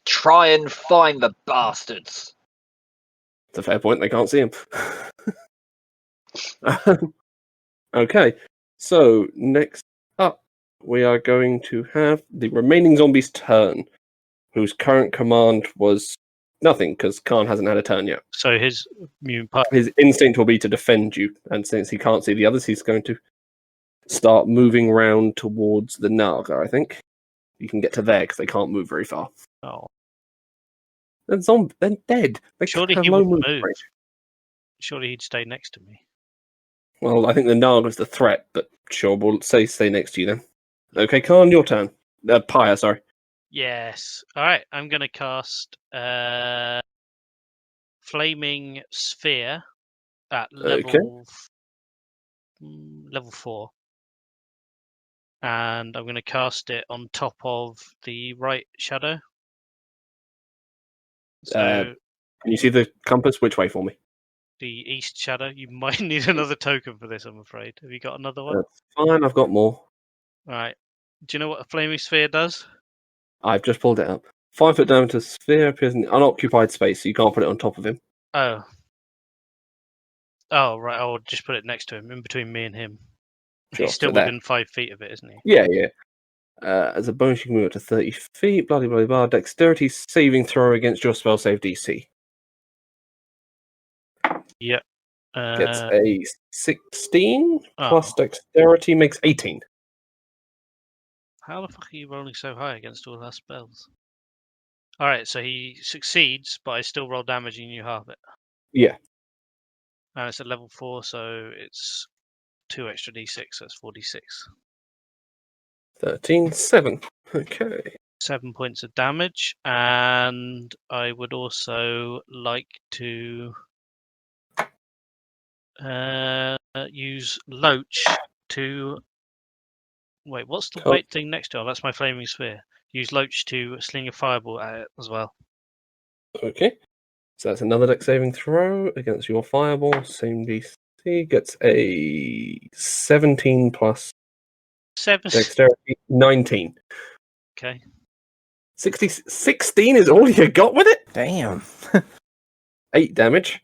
try and find the bastards. It's a fair point, they can't see him. Okay, so next up, we are going to have the remaining zombie's turn, whose current command was nothing, because Khan hasn't had a turn yet. So his mutant part. His instinct will be to defend you, and since he can't see the others, he's going to start moving around towards the Naga, I think. You can get to there, because they can't move very far. Oh, They're dead. They surely have he low wouldn't movement move. range. Surely he'd stay next to me. Well, I think the Naga's the threat, but sure, we'll stay next to you then. Okay, Khan, your turn. Pyre, sorry. Yes. All right. I'm going to cast Flaming Sphere at level level 4, and I'm going to cast it on top of the right shadow. So Can you see the compass? Which way for me? the east shadow. You might need another token for this, I'm afraid. Have you got another one? That's fine, I've got more. All right. Do you know what a Flaming Sphere does? I've just pulled it up. 5 foot diameter sphere appears in the unoccupied space, so you can't put it on top of him. Oh. Oh, right. I'll just put it next to him, in between me and him. Sure, He's still so there. within 5 feet of it, isn't he? Yeah. As a bonus, you can move up to 30 feet. Blah, blah, blah, blah. Dexterity saving throw against your spell save DC. Yep. Gets a 16 Oh. plus dexterity makes 18. How the fuck are you rolling so high against all our spells? Alright, so he succeeds, but I still roll damage and you halve it. Yeah. And it's at level 4, so it's 2 extra d6, so that's 4d6. 13, 7. Okay. 7 points of damage, and I would also like to use Loach to... Wait, what's the Oh. white thing next to it? Oh, that's my Flaming Sphere. Use Loach to sling a fireball at it as well. Okay. So that's another dex saving throw against your fireball. Same DC. Gets a 17 plus 7. dexterity. 19. Okay. 16 is all you got with it? Damn. 8 damage.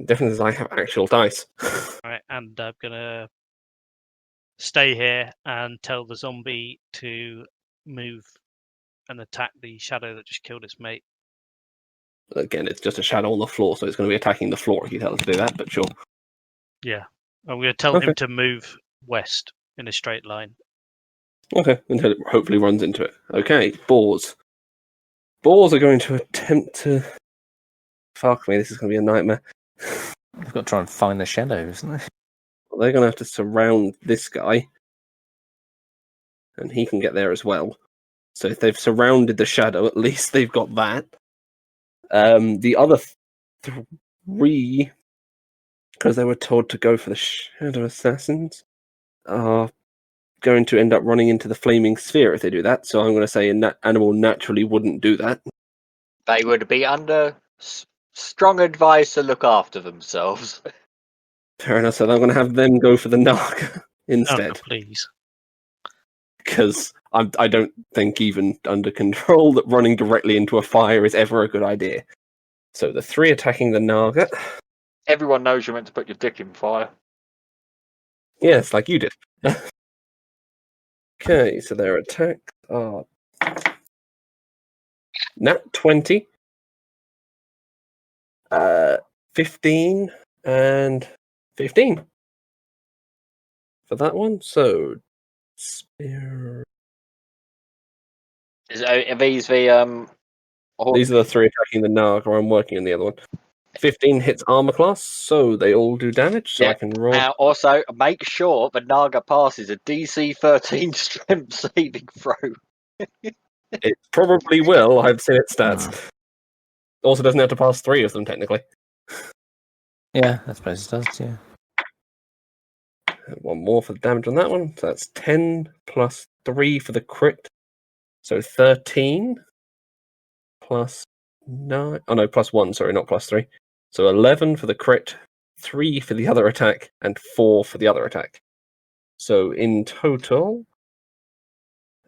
Definitely as I have actual dice. Right, and I'm gonna stay here and tell the zombie to move and attack the shadow that just killed its mate. Again, it's just a shadow on the floor, so it's going to be attacking the floor if you tell it to do that, but sure. Yeah. I'm gonna tell him to move west in a straight line. Okay, until it hopefully runs into it. Okay, boars. Boars are going to attempt to... Fuck me, this is going to be a nightmare. We've got to try and find the shadow, isn't it? They're going to have to surround this guy. And he can get there as well. So if they've surrounded the shadow, at least they've got that. The other 3, because they were told to go for the shadow assassins, are going to end up running into the flaming sphere if they do that. So I'm going to say an animal naturally wouldn't do that. They would be under strong advice to look after themselves. Fair enough. So I'm going to have them go for the Naga instead. Oh, please. Because I don't think even under control that running directly into a fire is ever a good idea. So the 3 attacking the Naga. Everyone knows you're meant to put your dick in fire. Yes, like you did. Okay, so their attacks are nat 20, 15, and 15 for that one. So spear. Are these the These are the 3 attacking the Naga. I'm working on the other one. 15 hits armor class, so they all do damage. So Yeah. I can roll. Also, make sure the Naga passes a DC 13 strength saving throw. It probably will. I've seen its stats. Also, doesn't have to pass 3 of them technically. Yeah, I suppose it does, yeah. And 1 more for the damage on that one. So that's 10 plus 3 for the crit. So 13 plus 9. Oh no, plus 1. Sorry, not plus 3. So 11 for the crit, 3 for the other attack, and 4 for the other attack. So in total,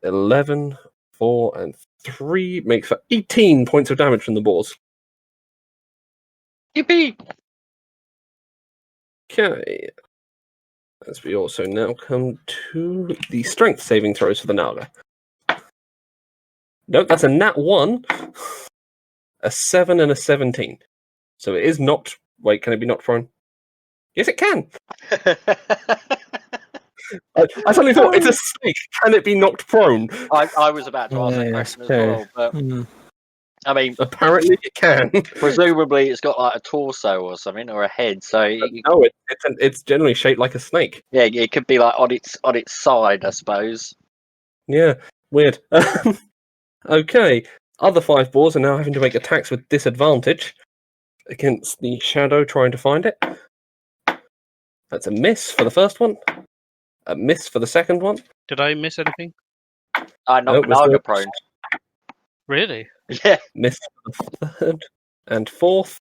11, 4, and 3 makes for 18 points of damage from the boars. Yippee! Okay. As we also now come to the strength saving throws for the Naga. Nope, that's a nat 1, a 7, and a 17. So it is not... Wait, can it be knocked prone? Yes, it can! I suddenly thought, it's a snake, can it be knocked prone? I was about to ask that Yeah, question as fair. well, but Mm. I mean, Apparently it can. presumably it's got like a torso or something, or a head, so No, it's generally shaped like a snake. yeah, it could be like on its side, I suppose. Yeah, weird. Okay, other 5 boars are now having to make attacks with disadvantage against the shadow trying to find it. That's a miss for the first one. A miss for the second one. Did I miss anything? I Nope, knocked we're Naga still- prone. Really? Yeah, Miss for the third and fourth.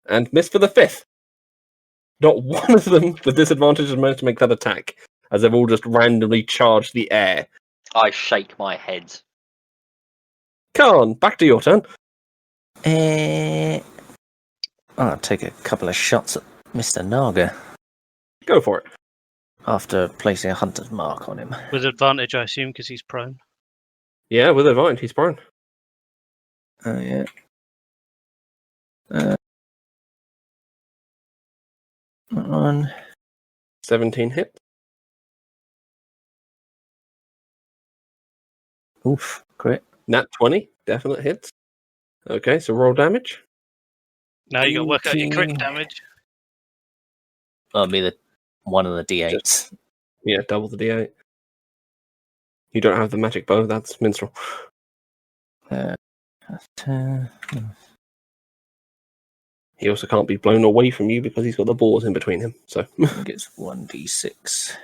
And miss for the 5th. Not one of them with disadvantage has managed to make that attack, as they've all just randomly charged the air. I shake my head. Khan, back to your turn. I'll take a couple of shots at Mr. Naga Go for it. after placing a hunter's mark on him. With advantage, I assume, because he's prone. Yeah, with advantage, he's prone. Oh, yeah. That one. 17 hit. Oof, crit. Nat 20, definite hits. Okay, so roll damage. Now you got to work out your crit 18. damage. That'll be the one of the d8s. Yeah, double the d8. You don't have the magic bow, that's minstrel. He also can't be blown away from you because he's got the boars in between him. So Gets 1d6.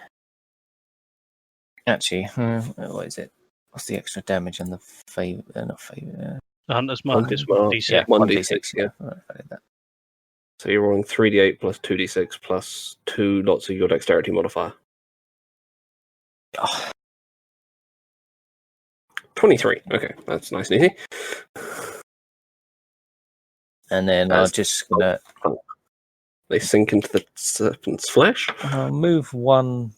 Actually, what is it? What's the extra damage and the favor? Not favor. The hunter's mark is Hunter's mark, 1d6. yeah. 1d6, yeah. Right, I did that. So you're rolling 3d8 plus 2d6 plus 2 lots of your dexterity modifier. Oh, 23. Okay, that's nice and easy. and then That's- I'm just gonna They sink into the serpent's flesh. move one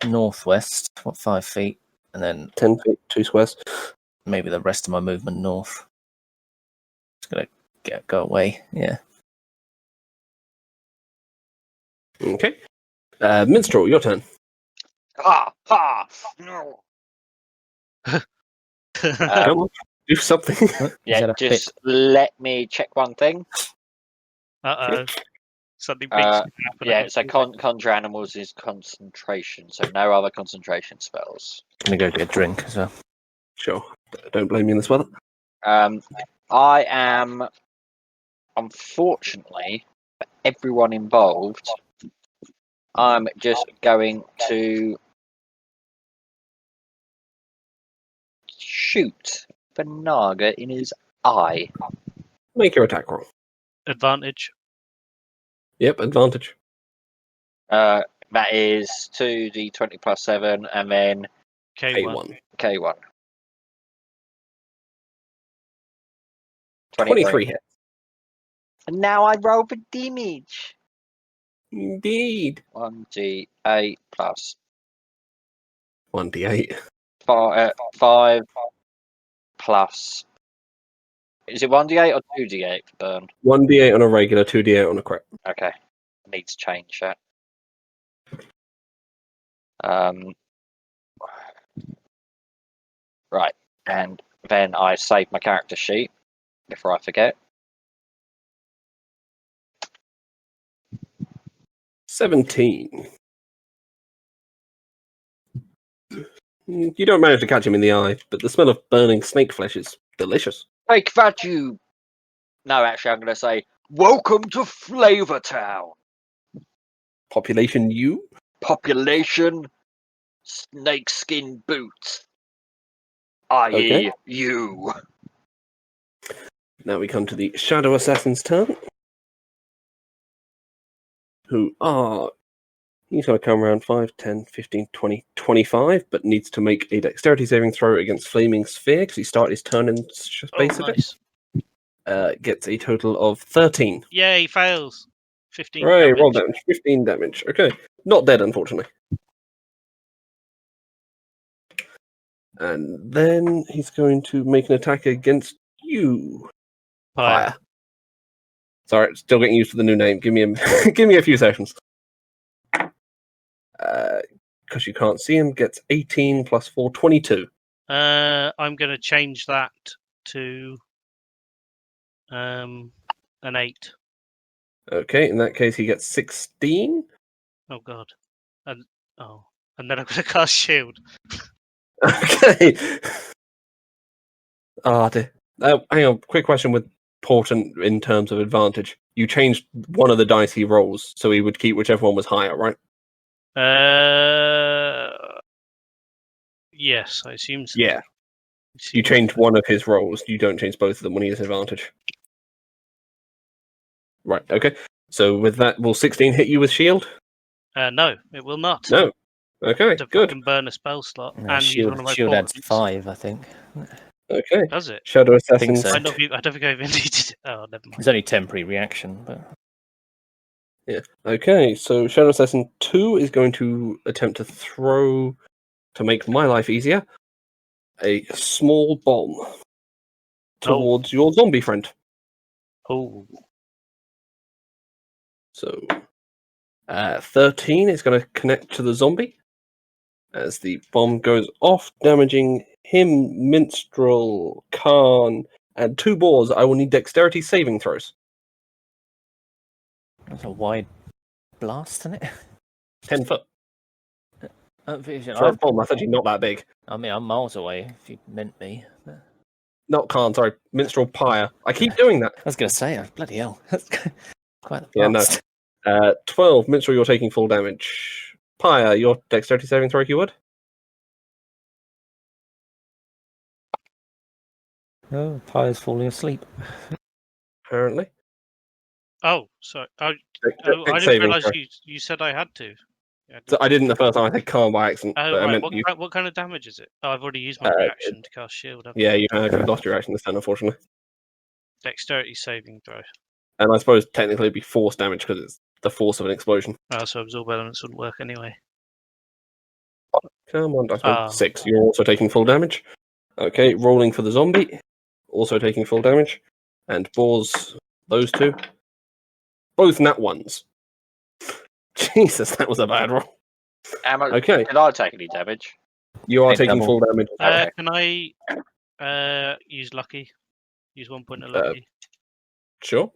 northwest, 5 feet, and then 10 feet, 2 squares. maybe the rest of my movement north. Just gonna go away. Yeah. Okay. Minstrel, your turn. Ha ha! No. Come on, do something. Is that Yeah, a just let me check one thing. Uh-oh. Something big's Uh, gonna happen. Yeah, so conjure animals is concentration, so no other concentration spells. Gonna go get a drink as well. Sure. Don't blame me in this weather. I am, unfortunately, for everyone involved, I'm just going to shoot the Naga in his eye. Make your attack roll. Advantage. Yep, advantage. That is 2d20 plus 7, and then K1. K1. K1. 23 hit. And now I roll for damage. Indeed. 1d8 plus 1d8. 5 plus. Is it 1d8 or 2d8 for burn? 1d8 on a regular, 2d8 on a crit. Okay. I need to change that. Right. And then I save my character sheet before I forget. 17. You don't manage to catch him in the eye, but the smell of burning snake flesh is delicious. Take that, you. No, actually, I'm going to say, welcome to Flavor Town. Population you? Population snakeskin boots. I.e., Okay. you. Now we come to the Shadow Assassin's turn. Who are... He's going to come around 5, 10, 15, 20, 25, but needs to make a dexterity saving throw against Flaming Sphere, because he started his turn in space Oh, of it. nice. Gets a total of 13. Yay, fails. 15 Right, damage. roll damage. 15 damage. Okay. Not dead, unfortunately. And then he's going to make an attack against you. Fire. Sorry, still getting used to the new name. Give me a, give me a few seconds. Because you can't see him, gets 18 plus 4, 22. I'm going to change that to an 8. Okay, in that case, he gets 16. Oh, God. And then I'm going to cast Shield. Okay. Dear. Hang on, quick question with Portent in terms of advantage. You changed one of the dice he rolls, so he would keep whichever one was higher, right? Yes, I assume so. Yeah. You change one of his rolls. You don't change both of them when he has advantage. Right, okay. So with that, will 16 hit you with shield? No, it will not. No. Okay, To good. fucking burn a spell slot. No, and use one of my shield adds portents. 5, I think. Okay. Does it? Shadow think Assassin's... so. I don't think I even needed it. Oh, never mind. It's only temporary reaction, but Yeah. Okay, so Shadow Assassin 2 is going to attempt to throw, to make my life easier, a small bomb towards your zombie friend. Oh, So 13 is going to connect to the zombie as the bomb goes off, damaging him, Minstrel, Khan, and 2 boars. I will need dexterity saving throws. that's a wide blast, isn't it? 10 foot. Vision. For a bomb, that's actually not that big. I mean, I'm miles away if you meant me. But Not Khan, sorry. Minstrel Pyre. I keep doing that. I was going to say, bloody hell. That's quite the Yeah, no. blast. 12, Minstrel, you're taking full damage. Pyre, your dexterity saving throw, if you would. Oh, Pyre's falling asleep. Apparently. Oh, sorry. I Dex didn't saving realise throw. you said I had to. Yeah, So I didn't the first time. I said calm by accident, Oh, but I right. meant you. What kind of damage is it? Oh, I've already used my Uh, reaction to cast shield. haven't Yeah, I? you've lost your action this turn, unfortunately. Dexterity saving throw. And I suppose technically it'd be force damage because it's the force of an explosion. Oh, so absorb elements wouldn't work anyway. Come on, Dice Ah. 6. You're also taking full damage. Okay, rolling for the zombie. Also taking full damage. And Boars, those two. Both nat ones. Jesus, that was a bad roll. Okay, Did I take any damage? you are Okay, taking double. full damage. Okay. Can I use lucky? Use 1 point of Uh, lucky. Sure.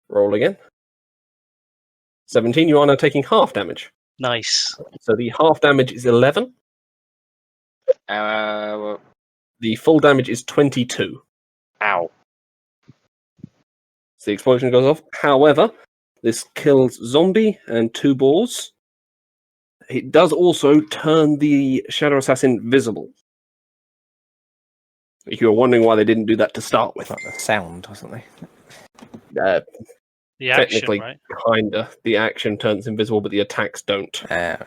Roll again. 17, you are now taking half damage. Nice. So the half damage is 11. Ow. The full damage is 22. So the explosion goes off. However, this kills zombie and 2 Boars. It does also turn the Shadow Assassin visible. If you were wondering why they didn't do that to start with. Like the sound, wasn't they? The action, Technically, right? kinda. The action turns invisible, but the attacks don't. Right.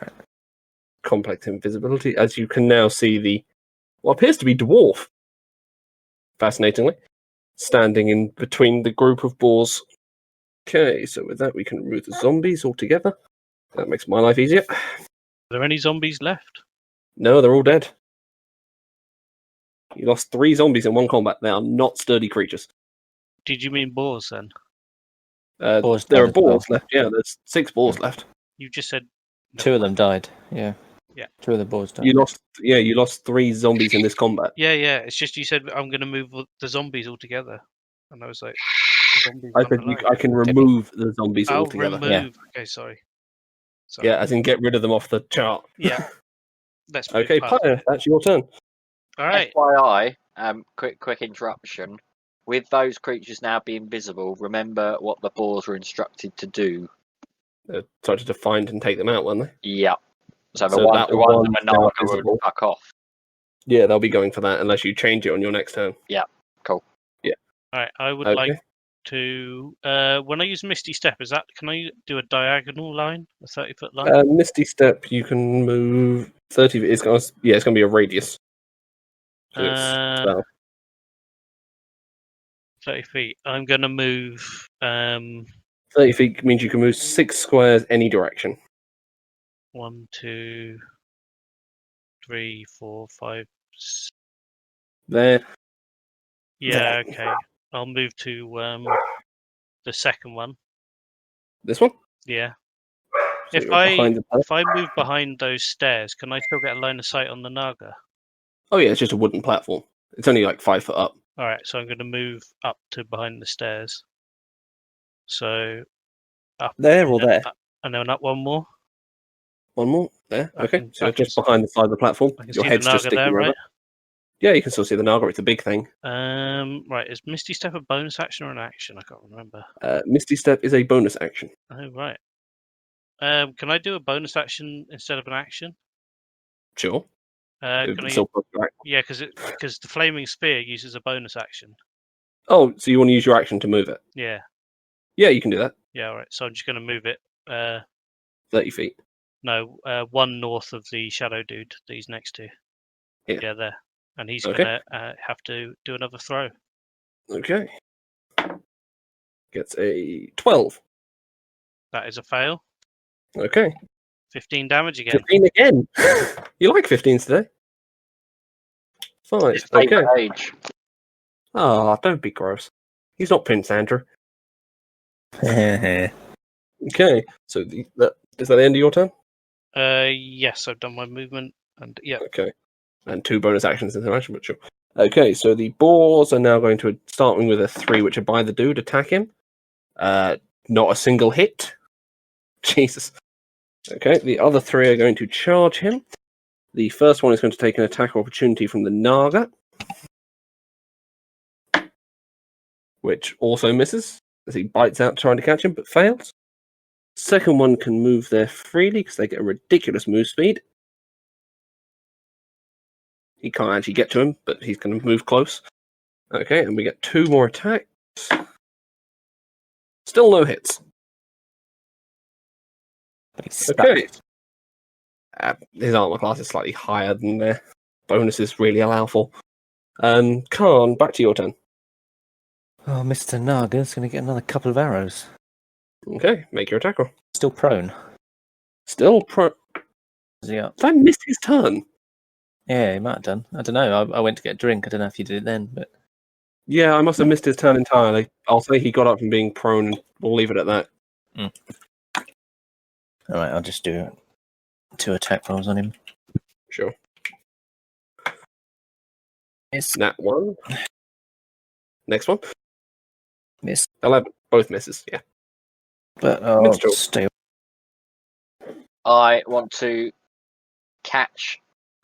Complex invisibility. As you can now see what appears to be dwarf, fascinatingly, standing in between the group of Boars. Okay, so with that we can remove the zombies altogether. That makes my life easier. Are there any zombies left? No, they're all dead. You lost 3 zombies in one combat. They are not sturdy creatures. Did you mean boars then? Boars There are dead as well. Boars left. Yeah, there's 6 Boars left. You just said 2 of them died. Yeah. Yeah. 2 of the boars died. You lost 3 zombies in this combat. Yeah. It's just you said I'm going to move the zombies altogether, and I was like, the zombies I aren't said alive. I can remove the zombies I'll altogether. remove. Yeah. Okay, sorry. Yeah, as in get rid of them off the chart. Yeah. Let's move Okay, past Pyre, it. that's your turn. All right. FYI, quick interruption. With those creatures now being visible, remember what the Boars were instructed to do. Started to find and take them out, weren't they? Yeah. So the So ones that in one's the now Naga would visible. fuck off. Yeah, they'll be going for that unless you change it on your next turn. Cool. All right. I would Okay. like to. When I use Misty Step, can I do a diagonal line, a 30-foot line? Misty Step, you can move 30. It's going to be a radius. So it's Uh, 12. 30 feet. I'm going to move. 30 feet means you can move 6 squares any direction. 1, 2, 3, 4, 5. There. Yeah. Okay. I'll move to the second one. This one? Yeah. So If you're behind the If I move behind those stairs, can I still get a line of sight on the Naga? Oh yeah, it's just a wooden platform. It's only like 5 foot up. All right, so I'm going to move up to behind the stairs. So up There or and then there? up, and then up one more. One more. There. I Okay. can- So I it's can just behind the side of the platform. I can Your see head's the just Naga sticking there, over. right? Yeah, you can still see the Naga. It's a big thing. Right, is Misty Step a bonus action or an action? I can't remember. Misty Step is a bonus action. Oh, right. Can I do a bonus action instead of an action? Sure. Can I? Still plus your action. Yeah, because the flaming sphere uses a bonus action. Oh, so you want to use your action to move it? Yeah, Yeah, you can do that. yeah. All right. So I'm just going to move it. 30 feet. No, 1 north of the shadow dude that he's next to. Yeah. There. And he's Okay. going to have to do another throw. Okay. Gets a 12. That is a fail. Okay. 15 damage again. 15 again. You like 15s today? 5. His Okay. favourite age. Ah, don't be gross. He's not Prince Andrew. Yeah. Okay. So is that the end of your turn? Yes, I've done my movement. And yeah, Okay. And 2 bonus actions in the action, but sure. Okay, so the Boars are now going to, starting with a 3, which are by the dude, attack him. Not a single hit. Jesus. Okay, the other 3 are going to charge him. The first one is going to take an attack opportunity from the Naga, which also misses as he bites out trying to catch him, but fails. Second one can move there freely because they get a ridiculous move speed. He can't actually get to him, but he's going to move close. Okay, and we get 2 more attacks. Still no hits. But he's stuck. Okay. His armor class is slightly higher than their bonuses really allow for. Khan, back to your turn. Oh, Mr. Naga's going to get another couple of arrows. Okay, make your attack roll. Still prone. Still pro. Is he up? Did I miss his turn? Yeah, he might have done. I don't know. I went to get a drink. I don't know if you did it then, but Yeah, I must have missed his turn entirely. I'll say he got up from being prone, and we'll leave it at that. all right. I'll just do 2 attack rolls on him. Sure. Miss, Nat 1. Next one. miss. 11. Both misses, yeah. But I'll Minstrel. stay. I want to catch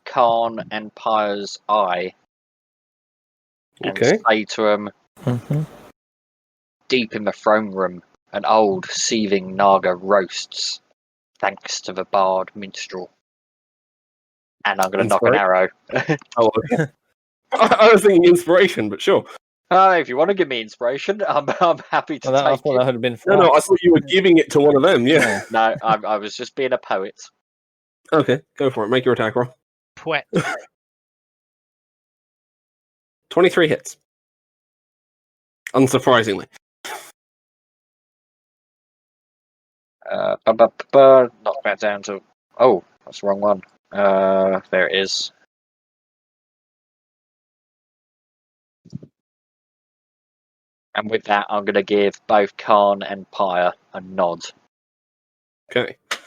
Khan and Pyre's eye and Okay. say to him, Mm-hmm. deep in the throne room, an old, seething Naga roasts, thanks to the bard minstrel. And I'm going to knock an arrow. Oh, okay. I was thinking inspiration, but sure. If you want to give me inspiration, I'm happy to Well, I take thought it. that would have been. No, I thought you were giving it to one of them, yeah. No, I was just being a poet. Okay, go for it. Make your attack roll. Pwet. 23 hits. Unsurprisingly. Knock that down to... Oh, that's the wrong one. There it is. And with that, I'm going to give both Khan and Pyre a nod. Okay. You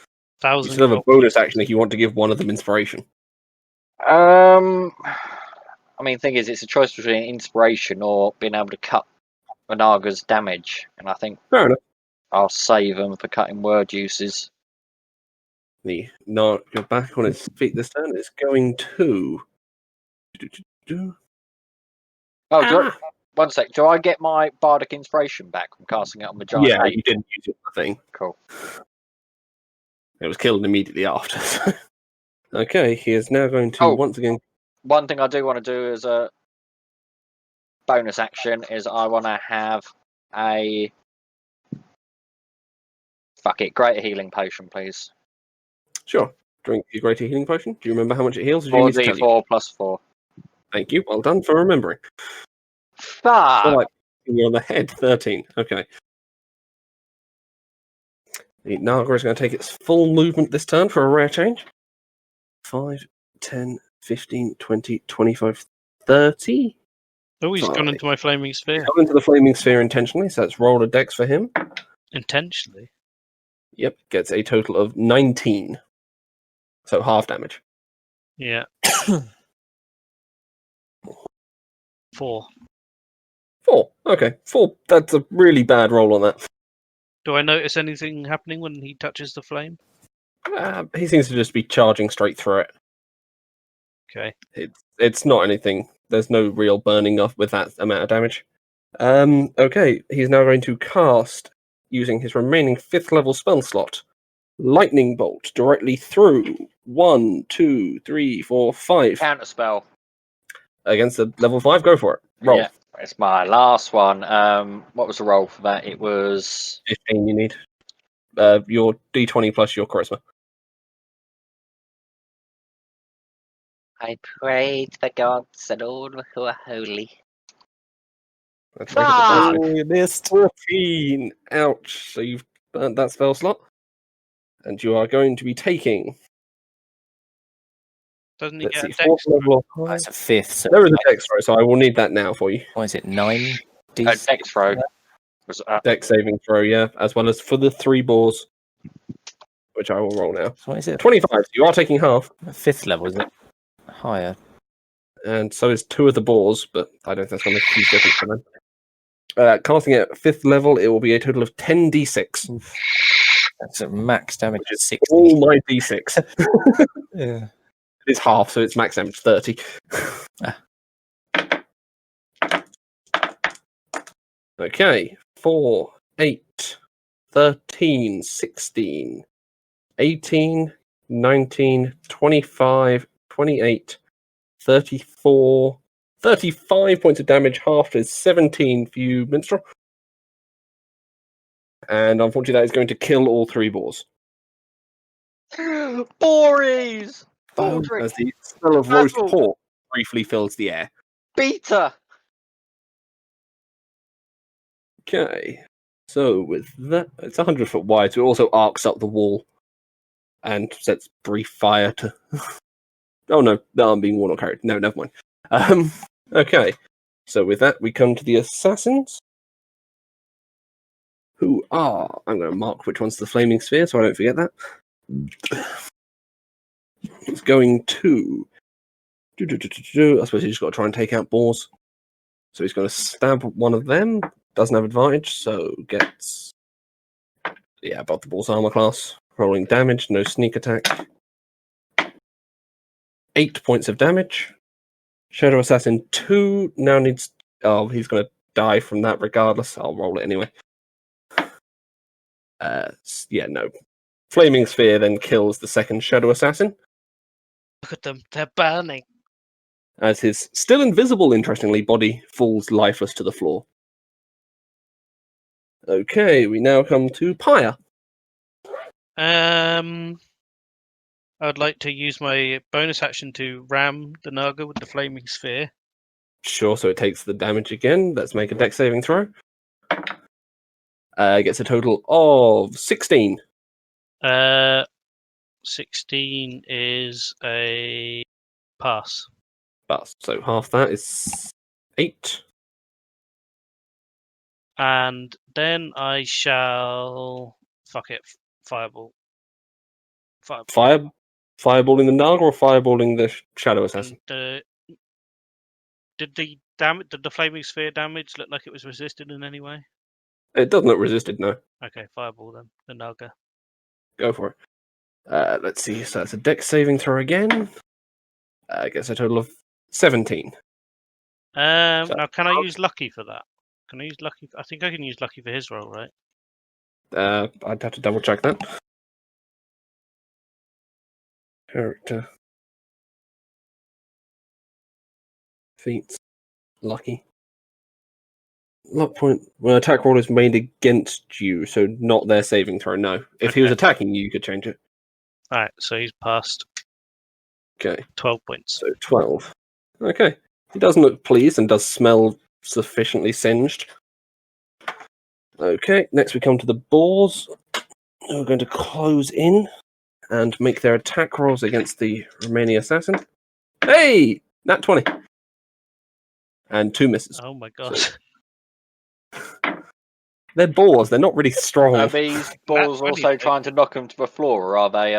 1,000 still have a gold. bonus action if you want to give one of them inspiration. I mean, thing is, it's a choice between inspiration or being able to cut Managa's damage. And I think Fair enough. I'll save them for cutting word uses. The Narc go back on its feet this turn. It's going to. Oh, one sec. Do I get my bardic inspiration back from casting it on the giant? Yeah, ape? you didn't use it for the thing. Cool. It was killed immediately after. Okay, he is now going to Oh. once again. One thing I do want to do as a bonus action is I want to have a greater healing potion, please. Sure. Drink your greater healing potion. Do you remember how much it heals? Or do you need to tell you? 4d4 plus 4. Thank you. Well done for remembering. Fuck! So, like, you're on the head. 13. Okay. The Naga is going to take its full movement this turn for a rare change. 5, 10, 15, 20, 25, 30. Oh, he's gone Sorry. into my flaming sphere. Gone into the flaming sphere intentionally, so let's roll a dex for him. Intentionally. Yep, gets a total of 19. So half damage. Yeah. 4. 4. Okay, 4. That's a really bad roll on that. Do I notice anything happening when he touches the flame? He seems to just be charging straight through it. Okay. It's not anything. There's no real burning off with that amount of damage. Okay, he's now going to cast, using his remaining 5th level spell slot, Lightning Bolt directly through 1, 2, 3, 4, 5. Counter spell. Against the level 5, go for it. Roll. Yeah, it's my last one. What was the roll for that? It was 15 you need. Your d20 plus your charisma. I prayed the gods and all who are holy. Let's Ah! make it Oh, you missed. 14. Ouch. So you've burnt that spell slot. And you are going to be taking, Doesn't he let's get see, a 4th dex? level of... Oh, it's a 5th. So There is a dex throw, so I will need that now for you. What is it? 9 d. Dex throw. Was, Dex saving throw, yeah, as well as for the 3 boars, which I will roll now. So what is it? 25, so you are taking half, 5th level, is it? Higher. and so is 2 of the boars, but I don't think that's going to make a huge difference for them. Casting at 5th level, it will be a total of 10d6, That's a max damage which of is 60. all my d6. Yeah. It's half, so it's max damage 30. Ah. Okay, 4, 8, 13, 16, 18, 19, 25, 28, 34, 35 points of damage, half is 17 for you, Minstrel. And unfortunately, that is going to kill all 3 boars. Boris! Baldric! As the smell of roast Basil! pork briefly fills the air. Beta! Okay. So with that, it's 100 foot wide, so it also arcs up the wall and sets brief fire to. Oh no, I'm being Warnock carried. No, never mind. Okay. So with that, we come to the assassins, who are. I'm going to mark which one's the flaming sphere, so I don't forget that. It's going to. I suppose he's just got to try and take out boars. So he's going to stab one of them. Doesn't have advantage, so gets. Yeah, above the boar's armor class. Rolling damage, no sneak attack. 8 points of damage. Shadow Assassin 2 now needs. Oh, he's going to die from that regardless. I'll roll it anyway. Yeah, no. Flaming Sphere then kills the second Shadow Assassin, Look at them. They're burning. as his still invisible, interestingly, body falls lifeless to the floor. Okay, we now come to Pyre. I would like to use my bonus action to ram the Naga with the flaming sphere. Sure, so it takes the damage again. Let's make a dex saving throw. Gets a total of 16. 16 is a pass. But so half that is 8. And then I shall fuck it, fireball. Fireballing the Naga or fireballing the Shadow Assassin? And, did the flaming sphere damage look like it was resisted in any way? It doesn't look resisted, no. Okay, fireball then. The Naga. Go for it. Let's see. So that's a dex saving throw again. Gets a total of 17. Now can I use lucky for that? Can I use lucky? I think I can use lucky for his roll, right? I'd have to double check that. Character. Feats. Lucky. Luck point. Well, attack roll is made against you, so not their saving throw, no. If he was Okay. attacking you, you could change it. Alright, so he's passed Okay, 12 points. so 12. Okay. He doesn't look pleased and does smell sufficiently singed. Okay, next we come to the boars. Who are going to close in and make their attack rolls against the remaining assassin. Hey! Nat 20. And 2 misses. Oh my god. They're boars, they're not really strong. Are these balls funny, also though. trying to knock him to the floor, or are they?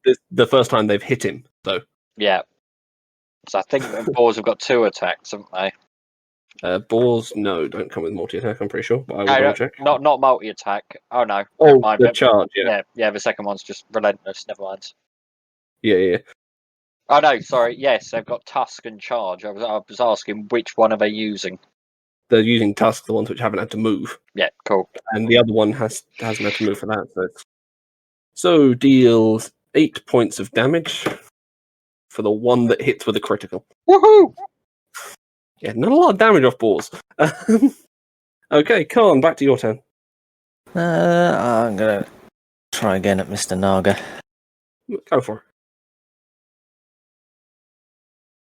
This the first time they've hit him, though. Yeah. So I think the balls have got 2 attacks, haven't they? Boars, no, don't come with multi-attack, I'm pretty sure, but I will No, double check. not multi-attack. Oh no. Oh, never mind, the but- charge, yeah. Yeah. The second one's just relentless. Never mind. Yeah. Oh no, sorry. Yes, they've got Tusk and Charge. I was asking which one are they using? They're using Tusk, the ones which haven't had to move. Yeah, cool. And the other one hasn't had to move for that. So deals 8 points of damage for the one that hits with a critical. Woohoo! Yeah, not a lot of damage off balls. Okay, Khan, back to your turn. I'm gonna try again at Mr. Naga. Go for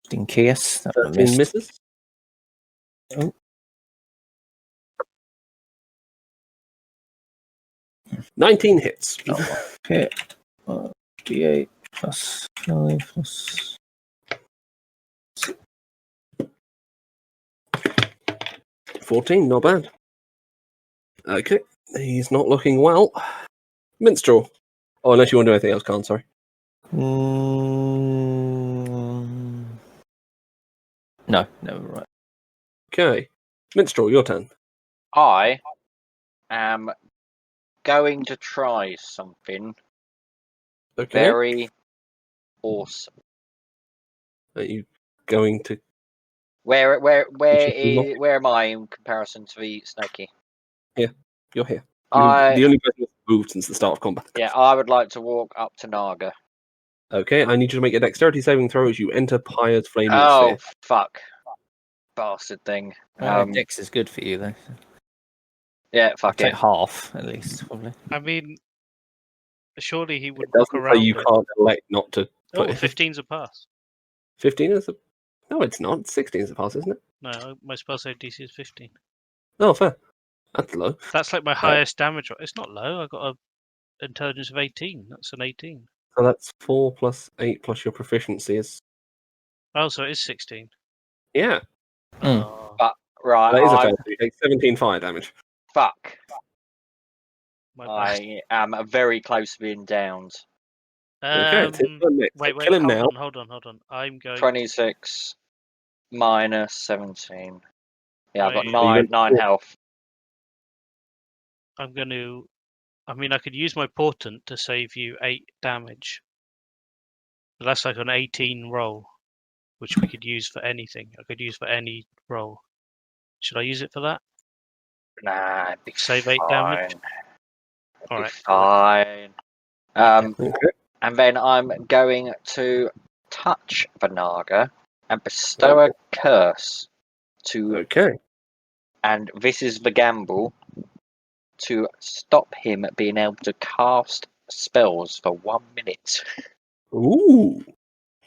Just in case. it. That one 13 missed. misses. Oh. 19 hits. Okay. D8 plus 5 plus. 14, not bad. Okay, he's not looking well. Minstrel. Oh, unless you want to do anything else, Khan, sorry. No, right. Okay. Minstrel, your turn. I am going to try something Okay. very awesome. Are you going to... Where Which am I in comparison to the Snakey? You're here. I The only person who's moved since the start of combat. I would like to walk up to Naga. Okay, I need you to make a dexterity saving throw as you enter Pyre's flaming Oh sphere. fuck, bastard thing. Dex is good for you, though. Yeah, I'll fuck take it. half at least, probably. I mean, surely he It would walk doesn't around say you it. can't elect not to Oh, put it. 15's a pass. 15 is a... No, it's not. 16 is a pass, isn't it? No, my spell save DC is 15. Oh, fair. That's low. That's like my highest damage. It's not low. I got a intelligence of 18. That's an 18. So that's 4 plus 8 plus your proficiency is... Oh, so it is 16. Yeah, Mm. Oh, Right, that is a I, fair. You take 17 fire damage. fuck. my bad. I am very close to being downed. Okay, it's his turn next. Wait, Kill him now. hold on. I'm going. 26 minus 17. Yeah, I've got Wait. So you 9 health. I'm going to. I mean, I could use my portent to save you 8 damage. But that's like an 18 roll, which we could use for anything. I could use for any roll. Should I use it for that? Nah, it'd be Save 8 fine. damage? It'd All be right. fine. Okay. And then I'm going to touch the Naga and bestow a curse to, Okay. and this is the gamble, to stop him being able to cast spells for 1 minute. Ooh.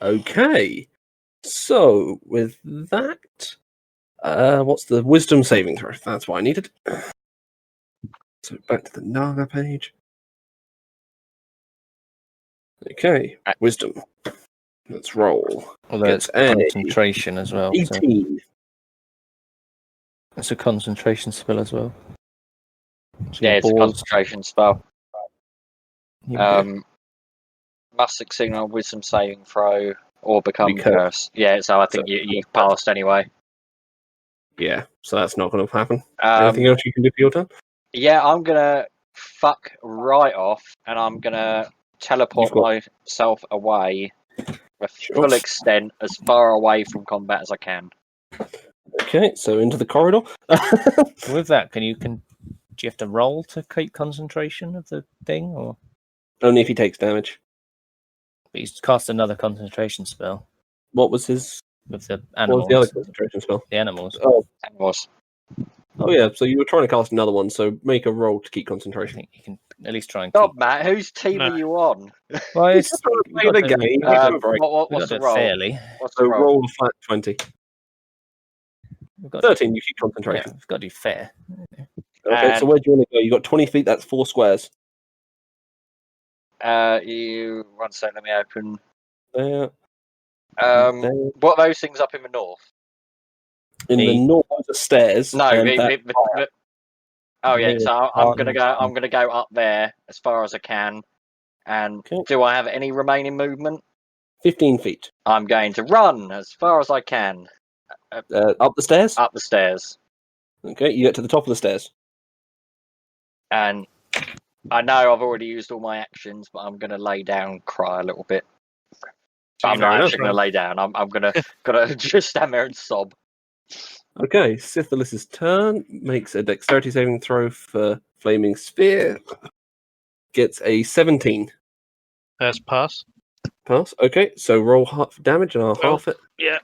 Okay. So, with that, what's the wisdom saving throw? That's what I needed. So, back to the Naga page. Okay. Wisdom. Let's roll. Although Gets it's a concentration as well. So 18. it's a concentration spell as well. So Yeah, your it's a balls- concentration spell. you- Must succeed on a wisdom saving throw or become Be cursed. cursed. Yeah, so I think you passed anyway. Yeah, so that's not going to happen. Anything else you can do for your turn? Yeah, I'm gonna fuck right off, and I'm gonna teleport You've got- myself away the Sure. full extent, as far away from combat as I can. Okay, so into the corridor. With that, do you have to roll to keep concentration of the thing, or Only if he takes damage. but he's cast another concentration spell What was his? with the What was animals? the other concentration spell? The animals. That was Oh yeah, so you were trying to cast another one, so make a roll to keep I concentration. think you can at least try and Stop, keep. Matt. Whose team No. are you on? Well, it's, Just trying to we've play got the to- game. we've got to- Go for it. What's we've got the to do it roll? fairly. What's the So roll? roll a flat 20. We've got to, 13, you keep yeah, concentration. we've got to do fair. Okay, so And- where do you want to go? You got 20 feet, that's 4 squares. You 1 second. Let me open. There, there. What are those things up in the north? In the Me. north are the stairs. No. and Oh yeah. Me, So I'm gonna Arden. go. I'm gonna go up there as far as I can. And Okay. do I have any remaining movement? 15 feet. I'm going to run as far as I can Up the stairs? up the stairs. Okay, you get to the top of the stairs. And I know I've already used all my actions, but I'm going to lay down and cry a little bit. But I'm Fair not enough. actually going to lay down. I'm gonna just stand there and sob. Okay, Sithilis's turn. Makes a dexterity saving throw for Flaming Sphere. Gets a 17. First pass. Pass. Okay, so roll half damage and I'll half it. Yeah.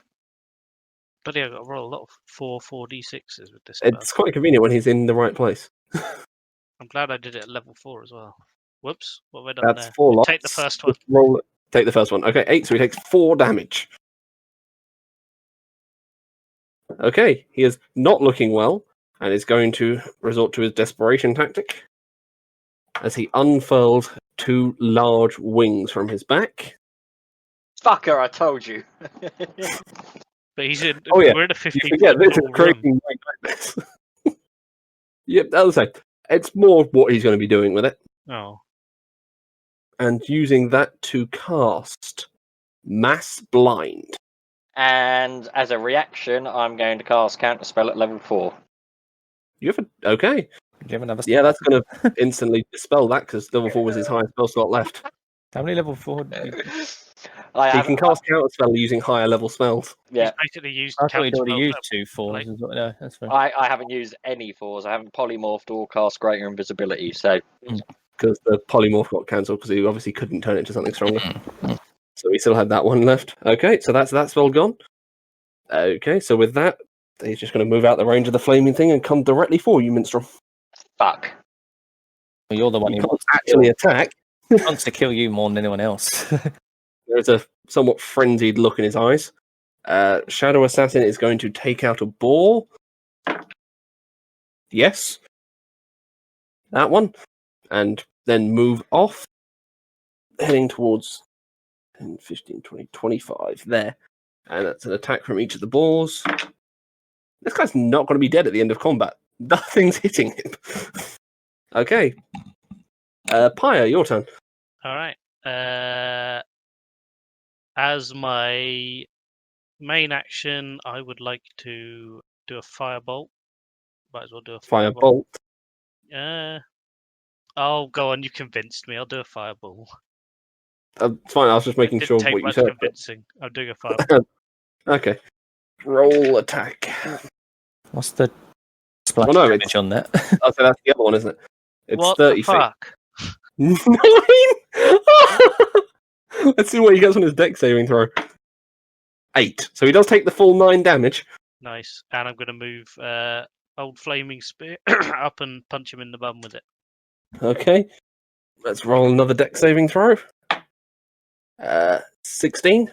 But yeah, I've got to roll a lot of 4d6s with this spell. It's quite convenient when he's in the right place. I'm glad I did it at level 4 as well. Whoops, what have I done That's there? 4 lots. Take the first one. Just roll it. Take the first one. Okay, 8, so he takes 4 damage. Okay, he is not looking well and is going to resort to his desperation tactic as he unfurled 2 large wings from his back. Fucker, I told you. But he's in. Oh, yeah. We're in a You 50 forget this is room. creating nightmares. Yep, that was it. It's more what he's going to be doing with it, Oh, and using that to cast Mass Blind. And as a reaction, I'm going to cast Counterspell at level 4. You have a okay? Do you have another? Yeah, that's going to instantly dispel that because level 4 was his highest spell slot left. How many level 4? I He have, can cast Counterspell using higher level spells. yeah, he's basically used. I thought you'd already counterspell used at 2 4s. like- No, that's fine. I haven't used any 4s. I haven't polymorphed or cast Greater Invisibility. So Because the polymorph got cancelled because he obviously couldn't turn it into something stronger. So he still had that one left. Okay, so that's that spell gone. Okay, so with that, he's just going to move out the range of the flaming thing and come directly for you, Minstrel. Fuck. Well, you're the one You who can't actually attack. wants to kill you more than anyone else. There's a somewhat frenzied look in his eyes. Shadow Assassin is going to take out a ball. Yes. That one. And then move off. Heading towards 10, 15, 20, 25. There. And that's an attack from each of the balls. This guy's not going to be dead at the end of combat. Nothing's hitting him. Okay. Pyre, your turn. All right. As my main action, I would like to do a firebolt. Might as well do a Firebolt. Oh, go on. You convinced me. I'll do a fireball. It's fine, I was just making Didn't sure take what you much said. convincing. I'm doing a fireball. Okay. Roll attack. What's the splash Well, no, damage on that? I'll say that's the other one, isn't it? It's What 30 the fuck? feet. 9! Let's see what he gets on his deck saving throw. 8. So he does take the full 9 damage. Nice. And I'm going to move old flaming spear up and punch him in the bum with it. Okay. Let's roll another deck saving throw. 16.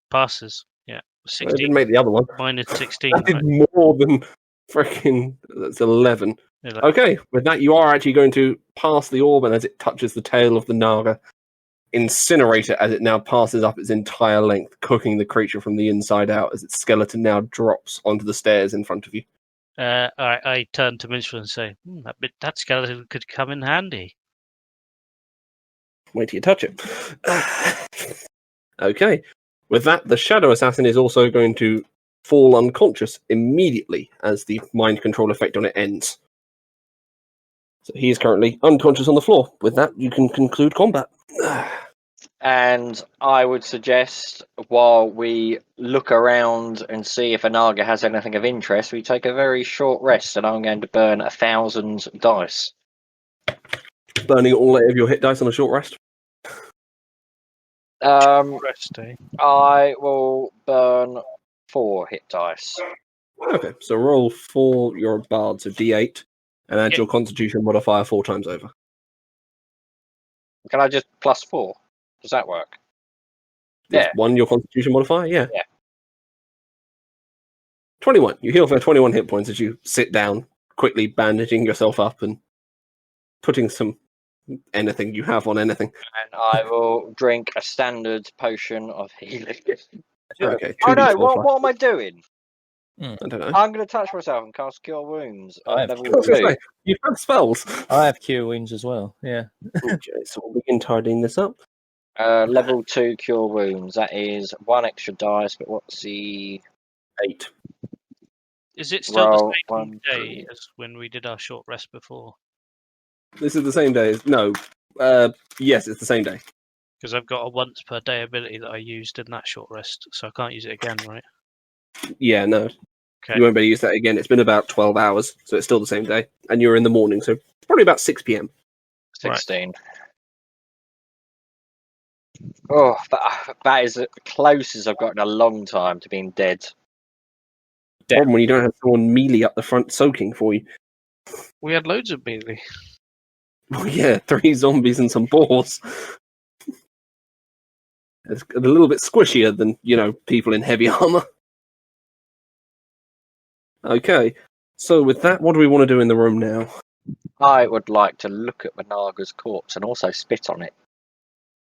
Passes. Yeah. I didn't 16 make the other one. minus 16. That did Right? more than freaking. That's 11. Yeah, like- Okay, with that, you are actually going to pass the orb, and as it touches the tail of the Naga, incinerate it as it now passes up its entire length, cooking the creature from the inside out as its skeleton now drops onto the stairs in front of you. I turn to Minstrel and say, that skeleton could come in handy. Wait till you touch it. Okay, with that, the Shadow Assassin is also going to fall unconscious immediately as the mind control effect on it ends. So he is currently unconscious on the floor. With that, you can conclude combat. And I would suggest, while we look around and see if a Naga has anything of interest, we take a very short rest, and I'm going to burn 1,000 dice. Burning all 8 of your hit dice on a short rest. Rest, eh? I will burn 4 hit dice. Okay, so roll for your bard, so d8, and add Yeah. your constitution modifier 4 times over. Can I just plus 4? Does that work? Is Yeah. 1 your constitution modifier? Yeah. Yeah. 21. You heal for 21 hit points as you sit down, quickly bandaging yourself up and putting some anything you have on anything. And I will drink a standard potion of healing. Okay. Oh no, 2d4 what am I doing? I don't know. I'm going to touch myself and cast Cure Wounds I at have level I was gonna 2. say, you have spells. I have cure wounds as well. Yeah. Okay, so we'll begin tidying this up. Level 2 Cure Wounds. That is 1 extra dice, but what's the 8. Is it still Roll the same 1, day 2. as when we did our short rest before? This is the same day as. No. Yes, it's the same day. Because I've got a once per day ability that I used in that short rest, so I can't use it again, right? Yeah, no. Okay. You won't be able to use that again. It's been about 12 hours, so it's still the same day. And you're in the morning, so probably about 6 p.m. 16. Oh, that is the closest I've got in a long time to being dead. Problem when you don't have someone melee up the front soaking for you. We had loads of melee. Oh yeah, 3 zombies and some boars. It's a little bit squishier than, people in heavy armor. Okay, so with that, what do we want to do in the room now? I would like to look at Managa's corpse and also spit on it.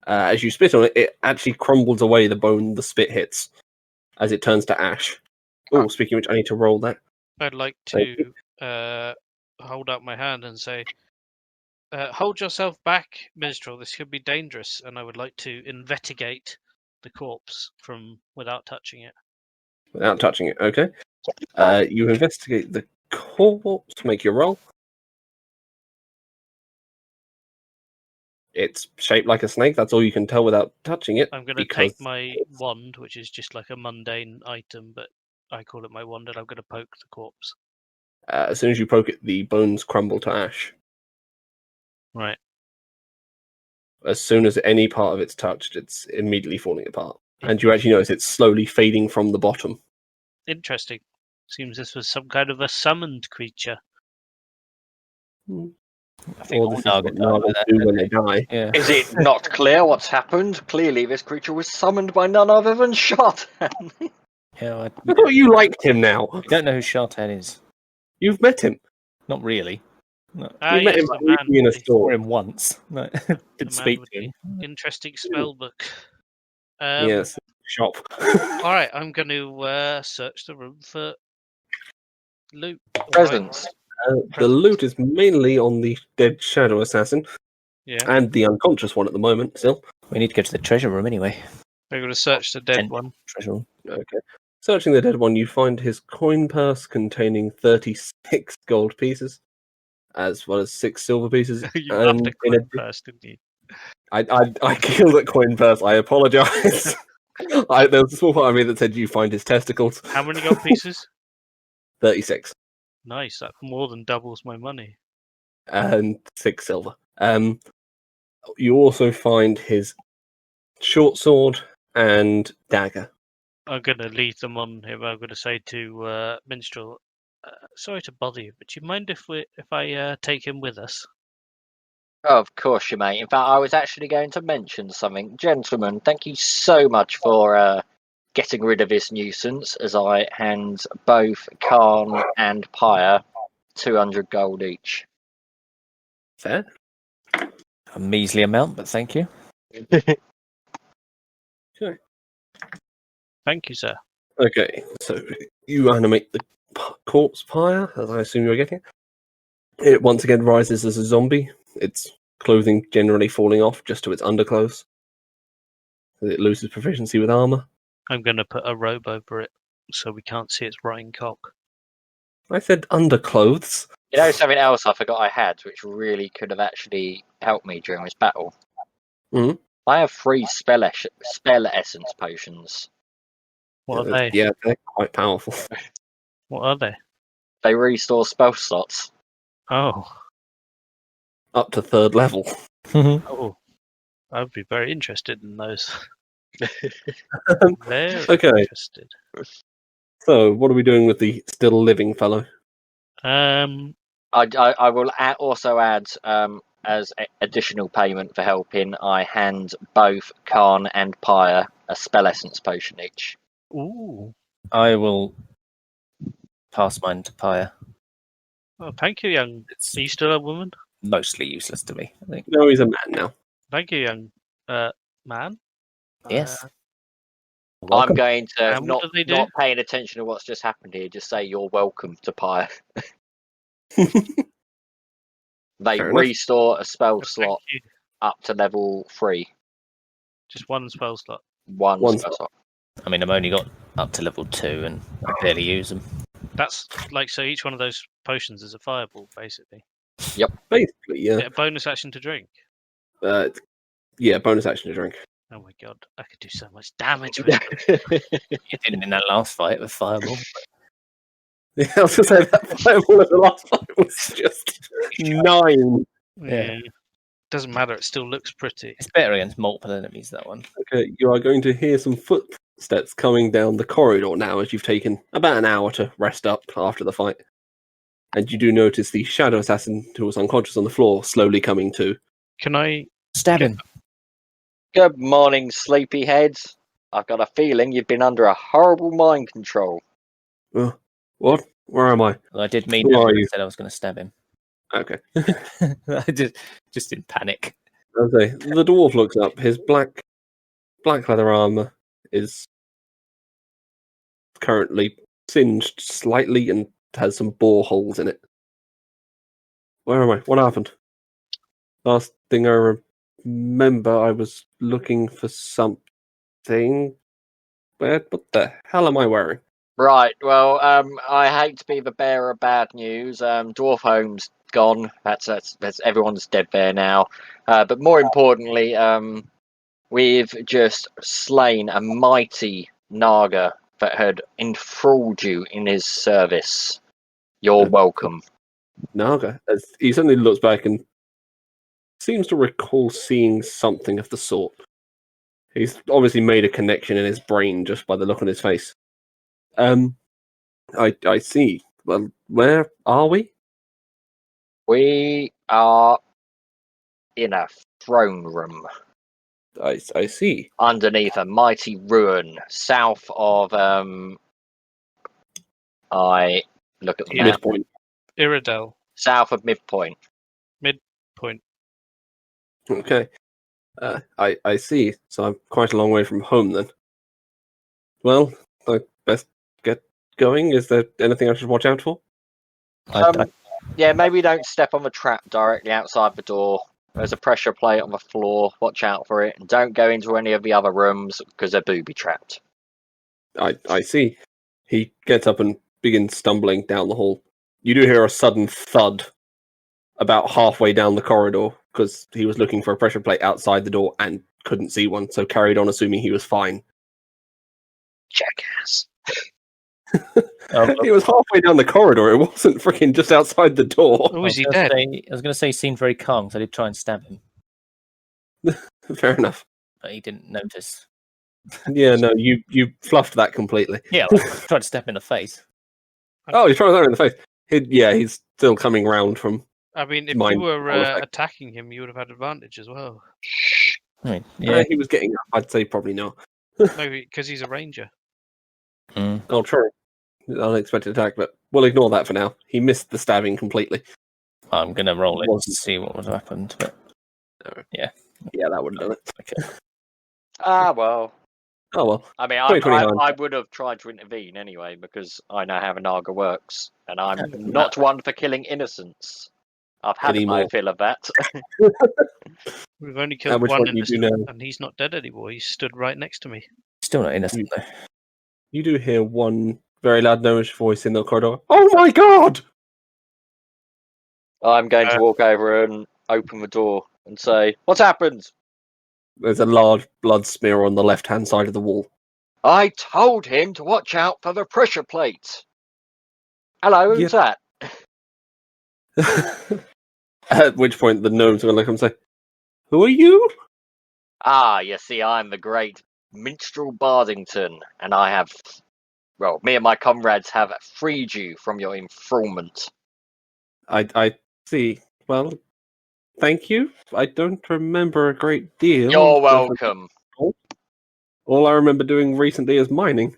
As you spit on it, it actually crumbles away the bone the spit hits as it turns to ash. Oh, speaking of which, I need to roll that. I'd like Thank to hold out my hand and say, hold yourself back, Minstrel, this could be dangerous, and I would like to investigate the corpse from without touching it. Without touching it, okay. You investigate the corpse, make your roll. It's shaped like a snake, that's all you can tell without touching it. I'm going to because take my wand, which is just like a mundane item, but I call it my wand, and I'm going to poke the corpse. As soon as you poke it, the bones crumble to ash. Right. As soon as any part of it's touched, it's immediately falling apart. And you actually notice it's slowly fading from the bottom. Interesting. Seems this was some kind of a summoned creature. I think Or all this is what Naga die like Nagas that, do don't when they? they die. Yeah. Is it not clear what's happened? Clearly, this creature was summoned by none other than Shartan. Yeah, I thought you liked him now. we don't know who Shartan is. You've met him. Not really. No. You met yes, him the man briefly in a with the- Saw store. him once. No, the didn't man speak with to him. the interesting spell book. Yes, shop. All right, I'm going to search the room for loot. or Presents. The loot is mainly on the dead shadow assassin Yeah, and the unconscious one at the moment. Still, We need to go to the treasure room anyway. I'm going to search the dead Ten- one. Treasure room. okay. Searching the dead one, you find his coin purse containing 36 gold pieces, as well as 6 silver pieces. You loved the in coin purse, didn't you? I killed that coin purse. I apologise. There was a small part of me that said you find his testicles. How many gold pieces? 36 Nice, that more than doubles my money. and 6 silver. You also find his short sword and dagger. I'm going to leave them on him. I'm going to say to Minstrel, sorry to bother you, but do you mind if I take him with us? Oh, of course, you may. In fact, I was actually going to mention something. Gentlemen, thank you so much for getting rid of this nuisance as I hand both Khan and Pyre 200 gold each. Fair. A measly amount, but thank you. Thank you, sir. Okay, so you animate the corpse pyre, as I assume you're getting. It once again rises as a zombie. Its clothing generally falling off just to its underclothes. It loses proficiency with armor. I'm going to put a robe over it so we can't see its rotting cock. I said underclothes. You know something else I forgot I had, which really could have actually helped me during this battle? Mhm. I have 3 spell essence potions. What are they? Yeah, they're quite powerful. What are they? They restore spell slots. Oh, Up to 3rd level. oh, I would be very interested in those. Very Okay. interested. So, what are we doing with the still living fellow? I will also add, as additional payment for helping, I hand both Khan and Pyre a spell essence potion each. Ooh. I will pass mine to Pyre. Oh, thank you, young. It's Are you still a woman? mostly useless to me, I think. No, he's a man now. Thank you, young man. Yes. Uh, I'm Welcome. going to, And what do they do? not paying attention to what's just happened here, just say you're welcome to Pyre. They Fair enough. restore a spell thank slot you. up to level 3. Just one spell slot. One One spell slot. I mean, I've only got up to level 2 and I barely use them. That's like, so each one of those potions is a fireball, basically. Basically, yeah. Is it a bonus action to drink? Yeah, bonus action to drink. Oh my god, I could do so much damage with it. You didn't in that last fight with Fireball. Yeah, I was going to say that fireball in the last fight was just 9. Yeah. Doesn't matter, it still looks pretty. It's better against multiple enemies, that one. Okay, you are going to hear some footsteps coming down the corridor now as you've taken about an hour to rest up after the fight. And you do notice the shadow assassin who was unconscious on the floor slowly coming to. Can I? Stab him. Good morning, sleepyheads. I've got a feeling you've been under a horrible mind control. What? Where am I? Well, I did mean Who are I you? said I was going to stab him. Okay. I just in panic. Okay. The dwarf looks up. His black leather armor is currently singed slightly and has some bore holes in it. Where am I? What happened? Last thing I remember, I was looking for something. What the hell am I wearing? Right, well, I hate to be the bearer of bad news. Dwarf Home's gone. That's everyone's dead there now. But more importantly, we've just slain a mighty Naga that had enthralled you in his service. You're welcome. Naga. As he suddenly looks back and seems to recall seeing something of the sort. He's obviously made a connection in his brain just by the look on his face. I see. Well, where are we? We are in a throne room I see. underneath a mighty ruin south of I look at the Yeah. map. Midpoint. Iridel. South of Midpoint. Point. Okay. I see. So I'm quite a long way from home then. Well, I best get going. Is there anything I should watch out for? Yeah, maybe don't step on the trap directly outside the door. There's a pressure plate on the floor. Watch out for it. And don't go into any of the other rooms because they're booby trapped. I see. He gets up and begins stumbling down the hall. You do hear a sudden thud about halfway down the corridor because he was looking for a pressure plate outside the door and couldn't see one, so carried on assuming he was fine. Jackass. He was halfway down the corridor. It wasn't freaking just outside the door. Oh, is he I dead? was going to say he seemed very calm because I did try and stab him, Fair enough. but he didn't notice. Yeah, no, you fluffed that completely. Yeah, I tried to stab him in the face. Oh, he's trying to throw him in the face. He's still coming round from. I mean, if Mine- you were all effect. attacking him, you would have had advantage as well. I mean, yeah. He was getting up. I'd say probably not. Maybe because he's a ranger. Mm. Oh, true. Unexpected attack, but we'll ignore that for now. He missed the stabbing completely. I'm going to roll it to Wasn't- see what would have happened. But Yeah, that would have done it. okay. Ah, well. Oh well. I mean, 2029. I would have tried to intervene anyway because I know how the Naga works, and I'm not one for killing innocents. I've had my Anymore. fill of that. We've only At killed which one point you do innocent, know and he's not dead anymore. He stood right next to me. Still not innocent though. you do hear one very loud gnomish voice in the corridor. Oh my god! I'm going to walk over and open the door and say, "What's happened?" There's a large blood smear on the left-hand side of the wall. I told him to watch out for the pressure plate. Hello, who's that? At which point the gnomes are going to look and say, "Who are you?" Ah, you see, I'm the great Minstrel Bardington, and I have, well, me and my comrades have freed you from your informant. I see. Well, thank you. I don't remember a great deal. You're welcome. All I remember doing recently is mining.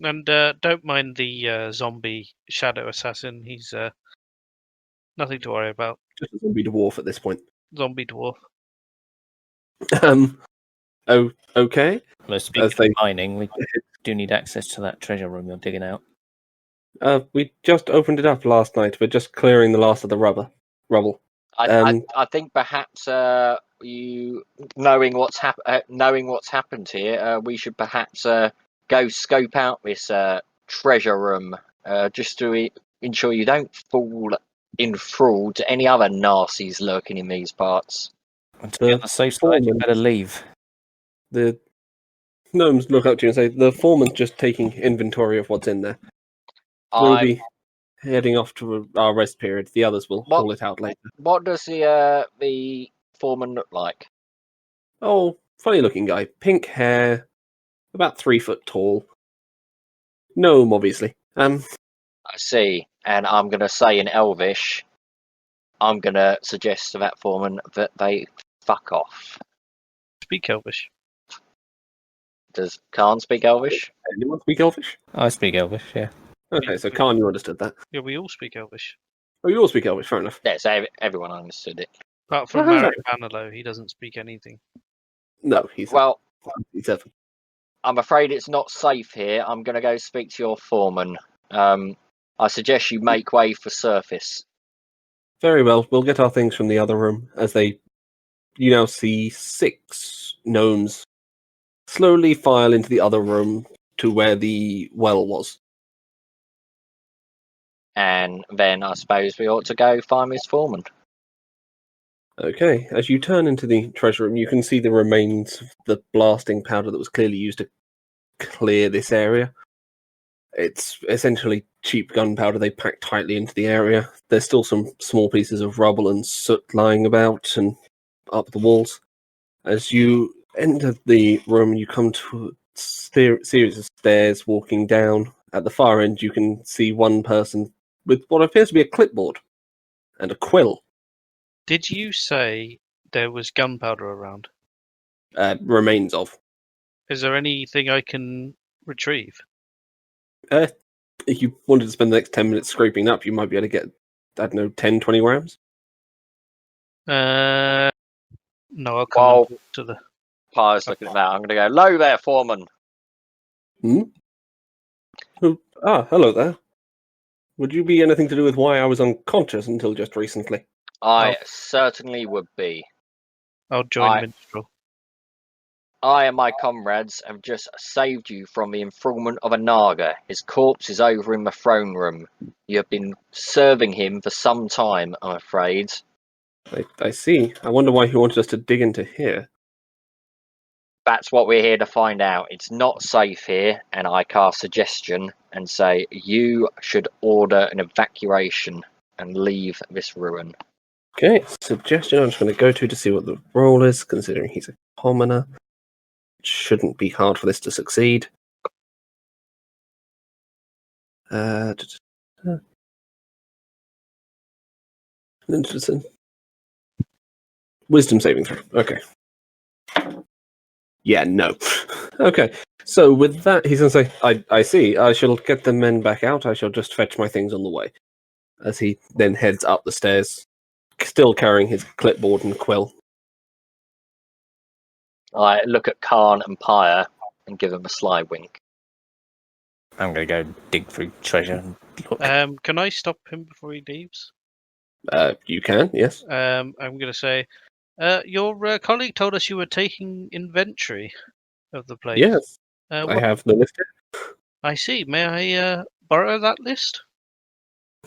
And don't mind the zombie shadow assassin. He's nothing to worry about. Just a zombie dwarf at this point. Zombie dwarf. Oh, okay. Well, speaking As they- of mining, we do need access to that treasure room you're digging out. We just opened it up last night. We're just clearing the last of the rubble. I think perhaps you knowing what's happened here, we should perhaps go scope out this treasure room just to ensure you don't fall in thrall to any other Narcies lurking in these parts. And to be on the safe side, you better leave. The gnomes look up to you and say, "The foreman's just taking inventory of what's in there. We'll I'm- be heading off to our rest period. The others will What- haul it out later." What does the foreman look like? Oh, funny looking guy. Pink hair, about 3 foot tall. Gnome, obviously. I see, and I'm going to say in Elvish, I'm going to suggest to that foreman that they fuck off. Speak Elvish. Does Khan speak Elvish? Anyone speak Elvish? I speak Elvish, yeah. Okay, so Khan, you understood that. Yeah, we all speak Elvish. Oh, you all speak Elvish, fair enough. Yeah, so everyone understood it. Apart from Ah. Marek Vanilo, he doesn't speak anything. No, he's Well, 7. I'm afraid it's not safe here. I'm going to go speak to your foreman. I suggest you make way for surface. Very well, we'll get our things from the other room as you now see 6 gnomes slowly file into the other room to where the well was. And then I suppose we ought to go find Miss Foreman. Okay, as you turn into the treasure room, you can see the remains of the blasting powder that was clearly used to clear this area. It's essentially cheap gunpowder they packed tightly into the area. There's still some small pieces of rubble and soot lying about and up the walls. As you enter the room, you come to a series of stairs walking down. At the far end, you can see one person with what appears to be a clipboard and a quill. Did you say there was gunpowder around? Remains of. Is there anything I can retrieve? If you wanted to spend the next 10 minutes scraping up, you might be able to get, I don't know, 10, 20 grams. No, I'll come Well, and talk to the. Pyre's looking at that. I'm going to go, low there, foreman. Hello there. Would you be anything to do with why I was unconscious until just recently? I certainly would be. I'll join I- Minstrel. I and my comrades have just saved you from the enthrallment of a Naga. His corpse is over in the throne room. You have been serving him for some time, I'm afraid. I see. I wonder why he wanted us to dig into here. That's what we're here to find out. It's not safe here, and I cast suggestion and say you should order an evacuation and leave this ruin. Okay, suggestion I'm just going to go to see what the roll is, considering he's a commoner. It shouldn't be hard for this to succeed. Interesting. Wisdom saving throw. Okay. Yeah, no. Okay, so with that, he's going to say, I see. I shall get the men back out. I shall just fetch my things on the way. As he then heads up the stairs, still carrying his clipboard and quill. I look at Khan and Pyre and give them a sly wink. I'm going to go dig through treasure and look. Can I stop him before he leaves? You can, yes. I'm going to say, your colleague told us you were taking inventory of the place. Yes, Uh, I what- have the list here. I see. May I borrow that list?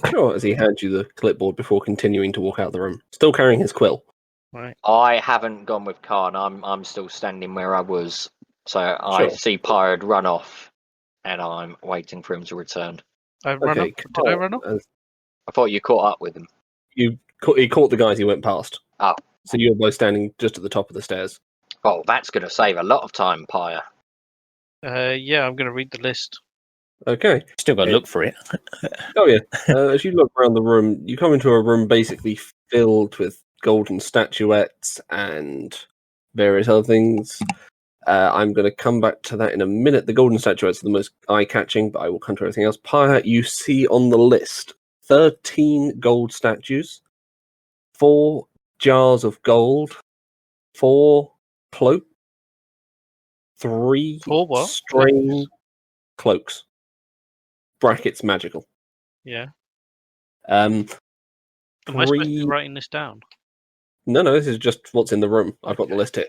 Sure, as he hands you the clipboard before continuing to walk out the room, still carrying his quill. Right. I haven't gone with Khan. I'm still standing where I was. So I Sure. see Pyre run off, and I'm waiting for him to return. I've run Okay, up. Did I run off? I thought you caught up with him. He caught the guys he went past. Oh. So you're both standing just at the top of the stairs. Oh, that's going to save a lot of time, Pyre. Yeah, I'm going to read the list. Okay. Still got to look for it. Oh yeah. As you look around the room, you come into a room basically filled with golden statuettes and various other things. I'm going to come back to that in a minute. The golden statuettes are the most eye-catching, but I will come to everything else. Pyre, you see on the list 13 gold statues, 4 jars of gold, 4 cloaks, 3 4 what? strange cloaks. Brackets magical. Yeah. Um, Am I supposed to be 3 writing this down? No, this is just what's in the room. I've got the list here.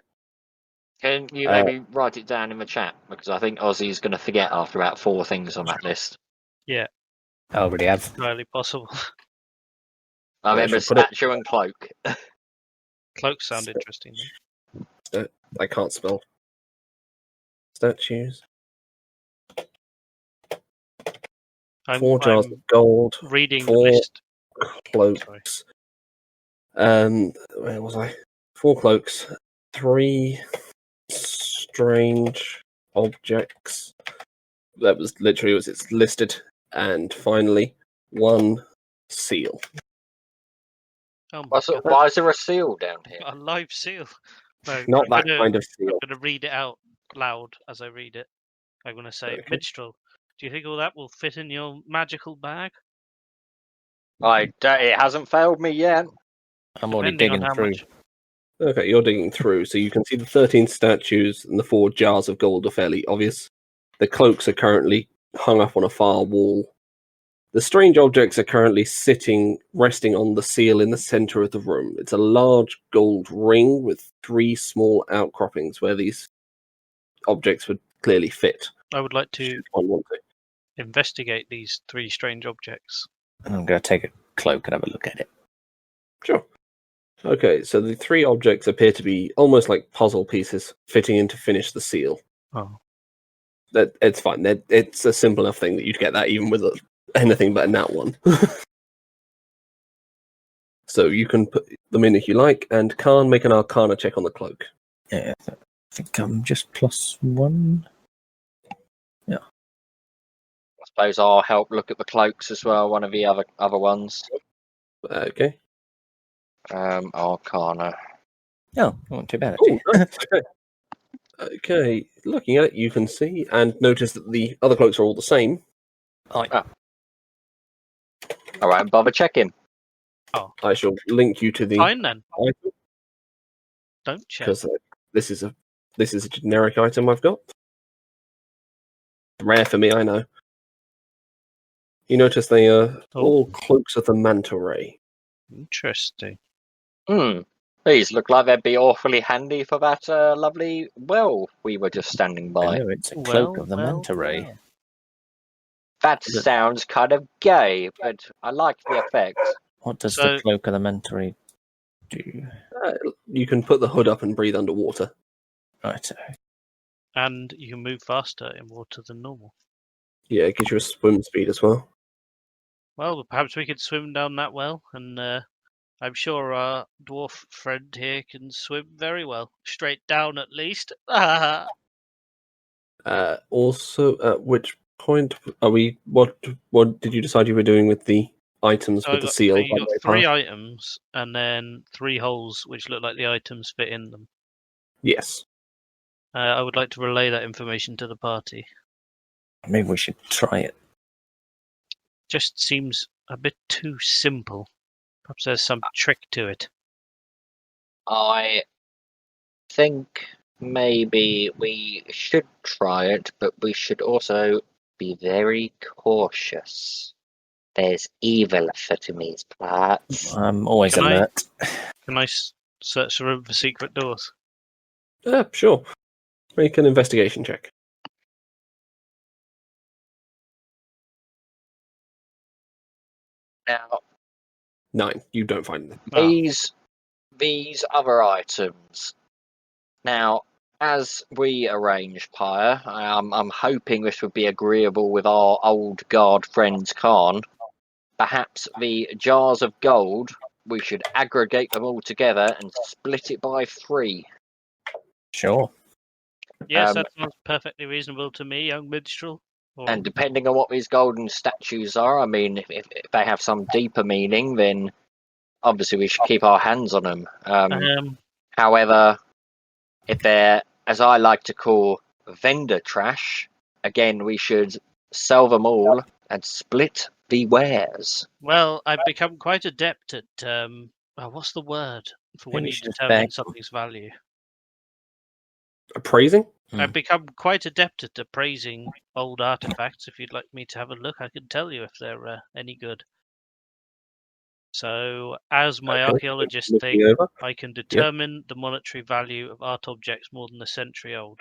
Can you maybe write it down in the chat? Because I think Ozzy's going to forget after about 4 things on that list. I already have. Entirely possible. I Where remember should I put it? statue and cloak. Cloaks sound interesting. I can't spell. Statues. I'm, 4 jars I'm of gold. reading the 4 list. cloaks. Where was I? 4 cloaks. 3 strange objects. That was literally was it's listed. And finally, 1 seal. Oh my god. Why is there a seal down here? A live seal. No, Not I'm that gonna, kind of seal. I'm going to read it out loud as I read it. I'm going to say, Okay. Minstrel, do you think all that will fit in your magical bag? It hasn't failed me yet. I'm already Depending on digging how through. much. Okay, you're digging through, so you can see the 13 statues and the 4 jars of gold are fairly obvious. The cloaks are currently hung up on a far wall. The strange objects are currently resting on the seal in the center of the room. It's a large gold ring with 3 small outcroppings where these objects would clearly fit. I would like to should one want to. investigate these 3 strange objects. I'm going to take a cloak and have a look at it. Sure. Okay, so the 3 objects appear to be almost like puzzle pieces fitting in to finish the seal. Oh. It's fine. It's a simple enough thing that you'd get that even with anything but a nat 1. So you can put them in if you like, and Khan, make an Arcana check on the cloak. Yeah, I think I'm just +1. I suppose I'll help look at the cloaks as well, one of the other ones. Okay. Arcana. Oh, not too bad. Oh, Actually. nice. Okay, looking at it, you can see and notice that the other cloaks are all the same. All right, bother checking. I shall link you to the Fine then. item Don't check. because this is a generic item I've got. Rare for me, I know. You notice they are all cloaks of the manta ray. Interesting. These look like they'd be awfully handy for that lovely well we were just standing I by. know it's a cloak of the manta ray. well. That sounds kind of gay, but I like the effect. What does So- the cloak of the manta ray do? You can put the hood up and breathe underwater. Right. And you can move faster in water than normal. Yeah, it gives you a swim speed as well. Well, perhaps we could swim down that well, and I'm sure our dwarf friend here can swim very well. Straight down, at least. Also, at which point are we? What did you decide you were doing with the items So with the seal? you by got the way, 3 Pa? items, and then 3 holes which look like the items fit in them. Yes. I would like to relay that information to the party. Maybe we should try it. Just seems a bit too simple. Perhaps there's some trick to it. I think maybe we should try it, but we should also be very cautious. There's evil afoot in these parts. I'm always Can I- alert. Can I search the room for secret doors? Sure. Make an investigation check. Now, 9. You don't find them. Ah. these other items. Now, as we arranged, Pyre, I'm hoping this would be agreeable with our old guard friends Khan. Perhaps the jars of gold, we should aggregate them all together and split it by 3. Sure. Yes, Um, that sounds perfectly reasonable to me, young minstrel. Or- And depending on what these golden statues are, I mean, if they have some deeper meaning, then obviously we should keep our hands on them. However, if they're, as I like to call, vendor trash, again, we should sell them all and split the wares. well, I've become quite adept at what's the word for when Maybe we you should just determine beg them. something's value? Appraising? I've become quite adept at appraising old artifacts. If you'd like me to have a look, I can tell you if they're any good. So, as my Okay, archaeologist looking thing, over. I can determine the monetary value of art objects more than a century old.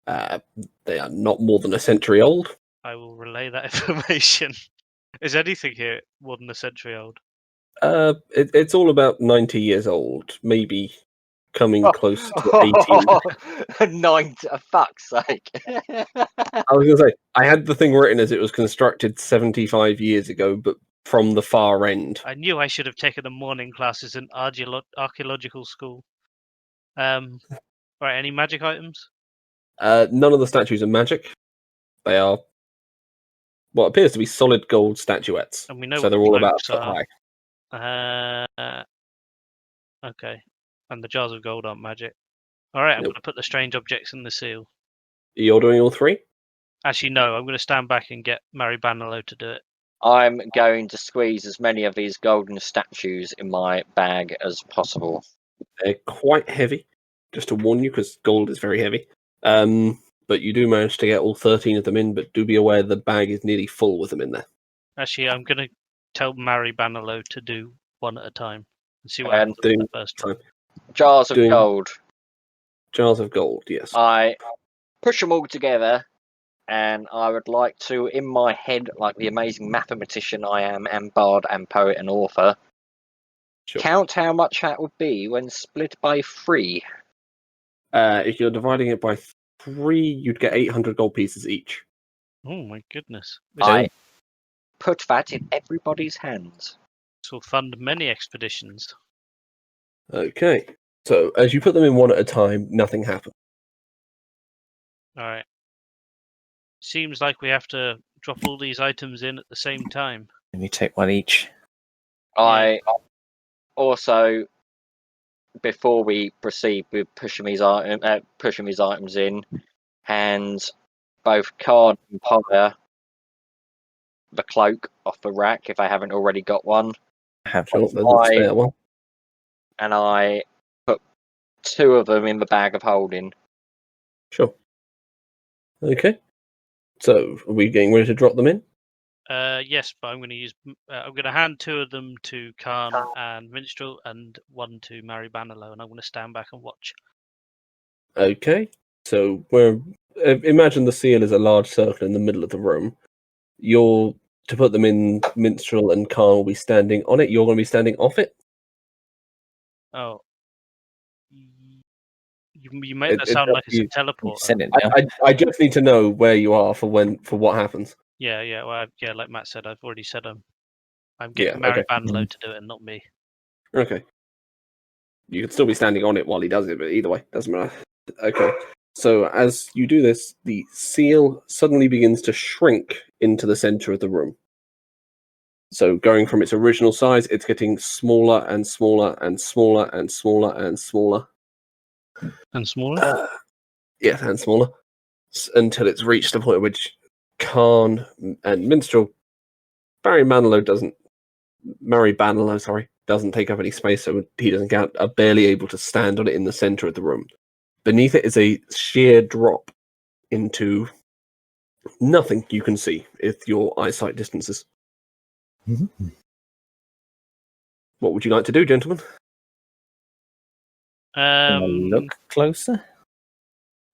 They are not more than a century old. I will relay that information. Is anything here more than a century old? It's all about 90 years old, maybe coming close to 18. 90, for fuck's sake. I was going to say, I had the thing written as it was constructed 75 years ago, but from the far end. I knew I should have taken the morning classes in archaeological school. Right, any magic items? None of the statues are magic. They are what appears to be solid gold statuettes. And we know So what they're the all about a cloaks foot are. high. Okay. And the jars of gold aren't magic. Alright, I'm Nope. going to put the strange objects in the seal. You're doing all 3? Actually, no, I'm going to stand back and get Mary Banalo to do it. I'm going to squeeze as many of these golden statues in my bag as possible. They're quite heavy, just to warn you, because gold is very heavy. But you do manage to get all 13 of them in, but do be aware the bag is nearly full with them in there. Actually, I'm going to tell Mary Banalo to do one at a time and see what And happens with doing the first one. Jars of Doing- gold. Jars of gold, yes. I push them all together, and I would like to, in my head, like the amazing mathematician I am, and bard, and poet, and author, Sure. count how much that would be when split by 3. If you're dividing it by 3, you'd get 800 gold pieces each. Oh my goodness. I put that in everybody's hands. This will fund many expeditions. Okay. So as you put them in one at a time, nothing happens. Alright. Seems like we have to drop all these items in at the same time. Maybe take one each. I also, before we proceed with pushing his items in, hands both Card and Pyre the cloak off the rack if I haven't already got one, Have Sure, there's a spare one. and I put 2 of them in the bag of holding. Sure. Okay. So, are we getting ready to drop them in? Yes, but I'm going to use. I'm going to hand 2 of them to Khan and Minstrel, and 1 to Mary Bannerlow, and I'm going to stand back and watch. Okay. So, imagine the seal is a large circle in the middle of the room. To put them in, Minstrel and Khan will be standing on it. You're going to be standing off it. Oh, you make that sound like it's a teleport. Send it now. I just need to know where you are for what happens. Yeah. Well, like Matt said, I've already said I'm Yeah, getting Mary okay. Bannerlow to do it, and not me. Okay. You could still be standing on it while he does it, but either way, doesn't matter. Okay. So as you do this, the seal suddenly begins to shrink into the center of the room. So going from its original size, it's getting smaller and smaller and smaller and smaller and smaller. And smaller? Yes, and smaller. Until it's reached the point at which Khan and Minstrel, Mary Bannerlow doesn't take up any space, so he doesn't count, are barely able to stand on it in the center of the room. Beneath it is a sheer drop into nothing you can see if your eyesight distances. Mm-hmm. What would you like to do, gentlemen? Look closer.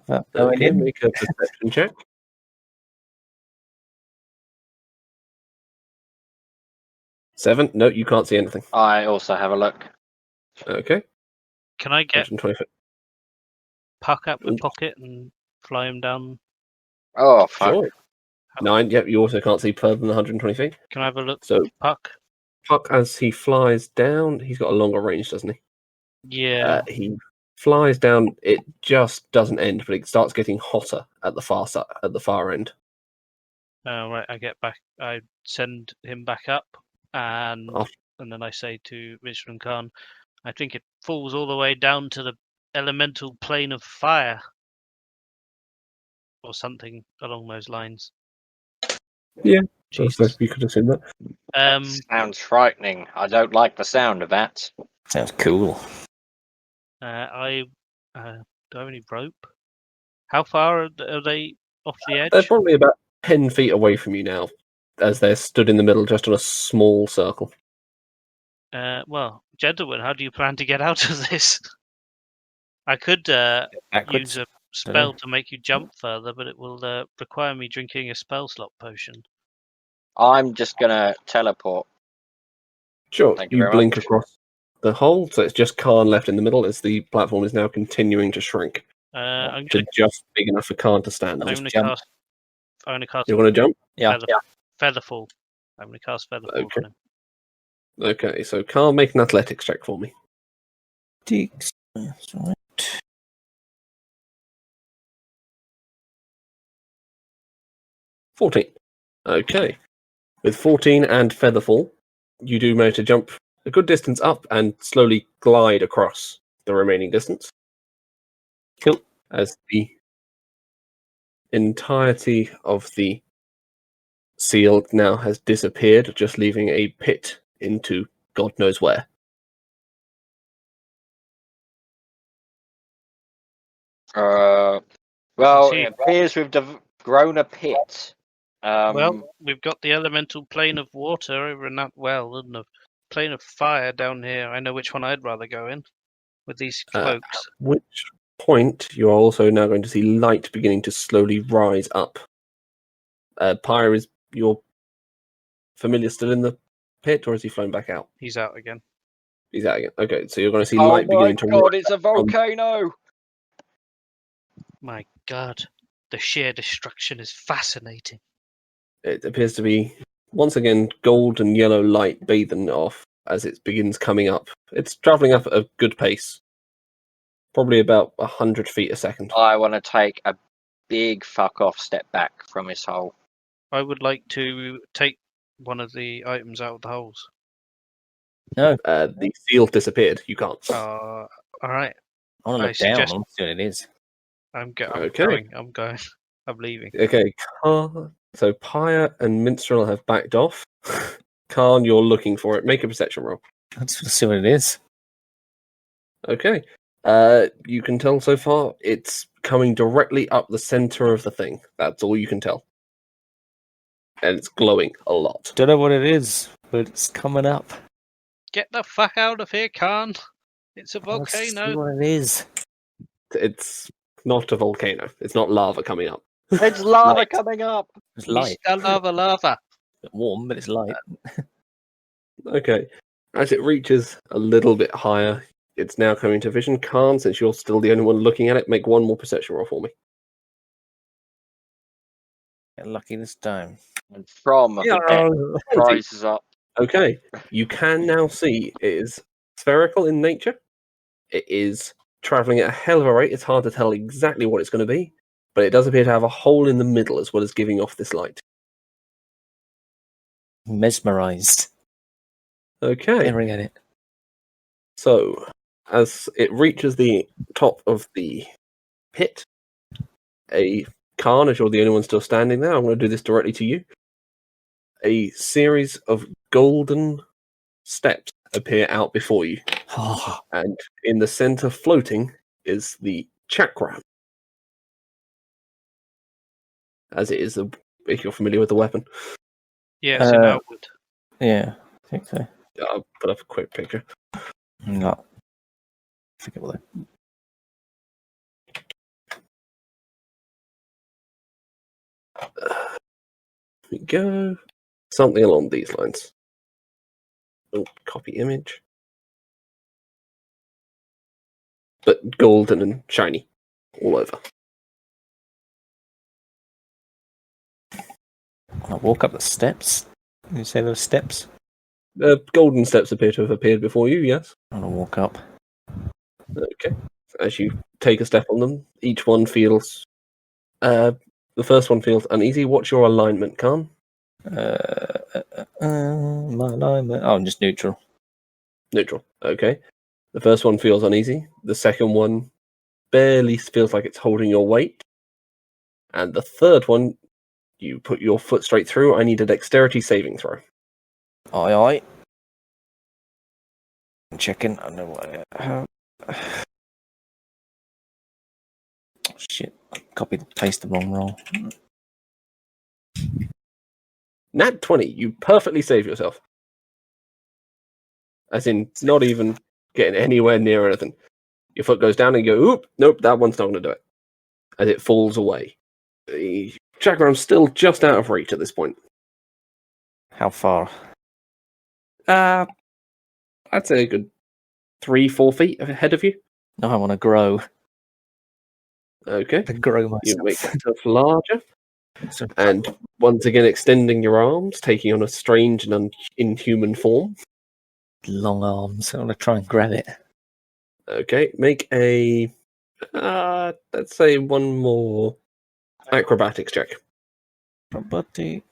Without going Okay, in. make a perception check. 7. No, you can't see anything. I also have a look. Okay. Can I get 120 foot. Puck up the pocket and fly him down? Oh, fuck. Sure. 9. Yep, you also can't see further than 120 feet. Can I have a look? So Puck? Puck, as he flies down, he's got a longer range, doesn't he? Yeah. He flies down. It just doesn't end, but it starts getting hotter at the far end. Right. I get back. I send him back up, and then I say to Minstrel and Khan, I think it falls all the way down to the elemental plane of fire, or something along those lines. Yeah, I Jesus. suppose we could assume that. Sounds frightening. I don't like the sound of that. Sounds cool. Do I have any rope? How far are they off the edge? They're probably about 10 feet away from you now, as they're stood in the middle, just on a small circle. Well, gentlemen, how do you plan to get out of this? I could use a spell to make you jump further, but it will require me drinking a spell slot potion. I'm just going to teleport. Sure, Thank you you very blink much. across the hole, so it's just Khan left in the middle as the platform is now continuing to shrink I'm to going just big enough for Khan to stand on. to cast. I'm going to cast. You want to jump? Yeah. Featherfall. I'm going to cast Featherfall Okay. on him. Okay, so Khan, make an athletics check for me. That's all right. 14. Okay. With 14 and Featherfall, you do manage to jump a good distance up and slowly glide across the remaining distance. Cool. As the entirety of the seal now has disappeared, just leaving a pit into God knows where. Well, See. it appears we've grown a pit. Well, we've got the elemental plane of water over in that well, and the plane of fire down here. I know which one I'd rather go in with these cloaks. At which point you are also now going to see light beginning to slowly rise up. Pyre, is your familiar still in the pit, or has he flown back out? He's out again. He's out again. Okay, so you're going to see oh light my beginning to god, rise it's a up from- volcano! My God, the sheer destruction is fascinating. It appears to be once again gold and yellow light bathing off as it begins coming up. It's travelling up at a good pace, probably about 100 feet a second. I want to take a big fuck off step back from this hole. I would like to take one of the items out of the holes. No, The seal disappeared. You can't. All right. I want to I look down. suggest- I want to see what it is. I'm Okay. going. I'm going. I'm leaving. Okay, so Pyre and Minstrel have backed off. Khan, you're looking for it. Make a perception roll. I just want to see what it is. Okay. You can tell so far it's coming directly up the center of the thing. That's all you can tell. And it's glowing a lot. Don't know what it is, but it's coming up. Get the fuck out of here, Khan. It's a I wanna see volcano. what it is. It's not a volcano. It's not lava coming up. It's lava Light. coming up. It's light. Mr. Lava. It's warm, but it's light. Okay. As it reaches a little bit higher, it's now coming to vision. Khan, since you're still the only one looking at it, make one more perception roll for me. Get lucky this time. And from rises up. Okay. You can now see it is spherical in nature. It is traveling at a hell of a rate. It's hard to tell exactly what it's going to be, but it does appear to have a hole in the middle as well as giving off this light. Mesmerized. Okay. Staring at it. So, as it reaches the top of the pit, Khan, as you're the only one still standing there, I'm going to do this directly to you. A series of golden steps appear out before you, Oh, and in the center, floating, is the chakram. As it is, if you're familiar with the weapon, Yeah, it's in Uh, Outward. yeah, I think so. I'll put up a quick picture. No. I forget what Here we go. Something along these lines. Oh, copy image. But golden and shiny all over. I walk up the steps. You say those steps? Golden steps appear to have appeared before you, yes? I want to walk up. Okay. As you take a step on them, each one feels. The first one feels uneasy. What's your alignment, Khan? My alignment. Oh, I'm just neutral. Neutral. Okay. The first one feels uneasy. The second one barely feels like it's holding your weight. And the third one, you put your foot straight through. I need a dexterity saving throw. Aye, aye. I'm checking. I know what. Shit. I copied and pasted the wrong roll. Nat 20. You perfectly save yourself. As in, not even getting anywhere near anything. Your foot goes down and you go, oop, nope, that one's not going to do it. As it falls away. The chakram's still just out of reach at this point. How far? I'd say a good 3-4 feet ahead of you. No, I want to grow. Okay. To grow You myself. make yourself larger. So- And once again, extending your arms, taking on a strange and inhuman form. long arms. I want to try and grab it. Okay, make a, let's say one more acrobatics check. Buddy.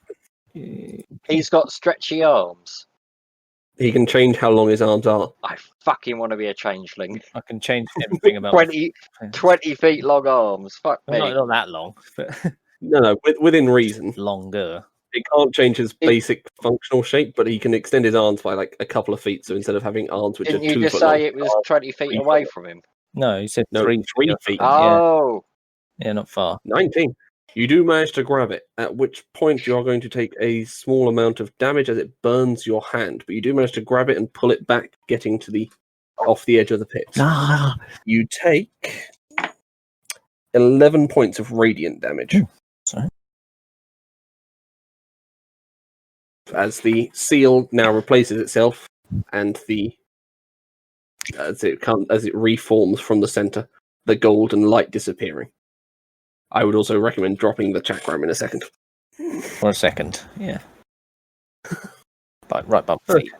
He's got stretchy arms. He can change how long his arms are. I fucking want to be a changeling. I can change everything about 20 feet long arms. Fuck me. Well, not that long, but No, within reason. longer. He can't change his basic functional shape, but he can extend his arms by like a couple of feet. So instead of having arms which Didn't are you 2 just foot say long, it was 20 feet 3 away foot. from him? No, you said No, 3 3 feet. Oh, Yeah, not far. 19. You do manage to grab it, at which point you are going to take a small amount of damage as it burns your hand. But you do manage to grab it and pull it back, getting to the off the edge of the pit. Ah, You take 11 points of radiant damage. sorry. As the seal now replaces itself, and as it reforms from the center, the golden light disappearing. I would also recommend dropping the chakram in a second. For a second, yeah. Right above the feet.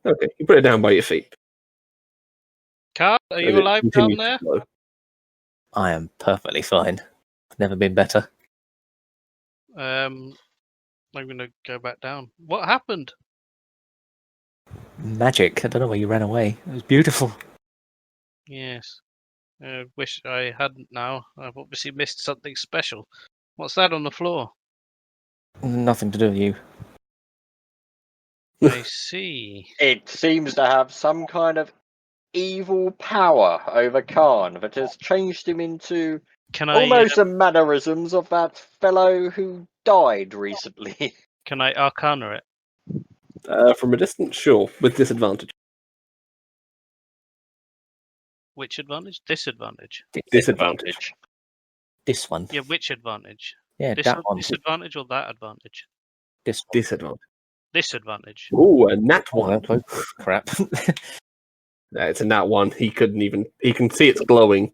Okay, you put it down by your feet. Carl, are As you it alive down continues to there? flow. I am perfectly fine. Never been better. I'm going to go back down. What happened? Magic. I don't know where you ran away. It was beautiful. Yes. I wish I hadn't now. I've obviously missed something special. What's that on the floor? Nothing to do with you. I see. It seems to have some kind of evil power over Khan that has changed him into Can I almost the mannerisms of that fellow who died recently. can I Arcana it? From a distance, sure, with disadvantage. Which advantage? Disadvantage. Disadvantage. This one. Yeah, which advantage? Yeah, This that one. disadvantage or that advantage? This one. Disadvantage. Disadvantage. Ooh, a nat Oh, one. well, crap. Yeah, it's a nat one. He can see it's glowing.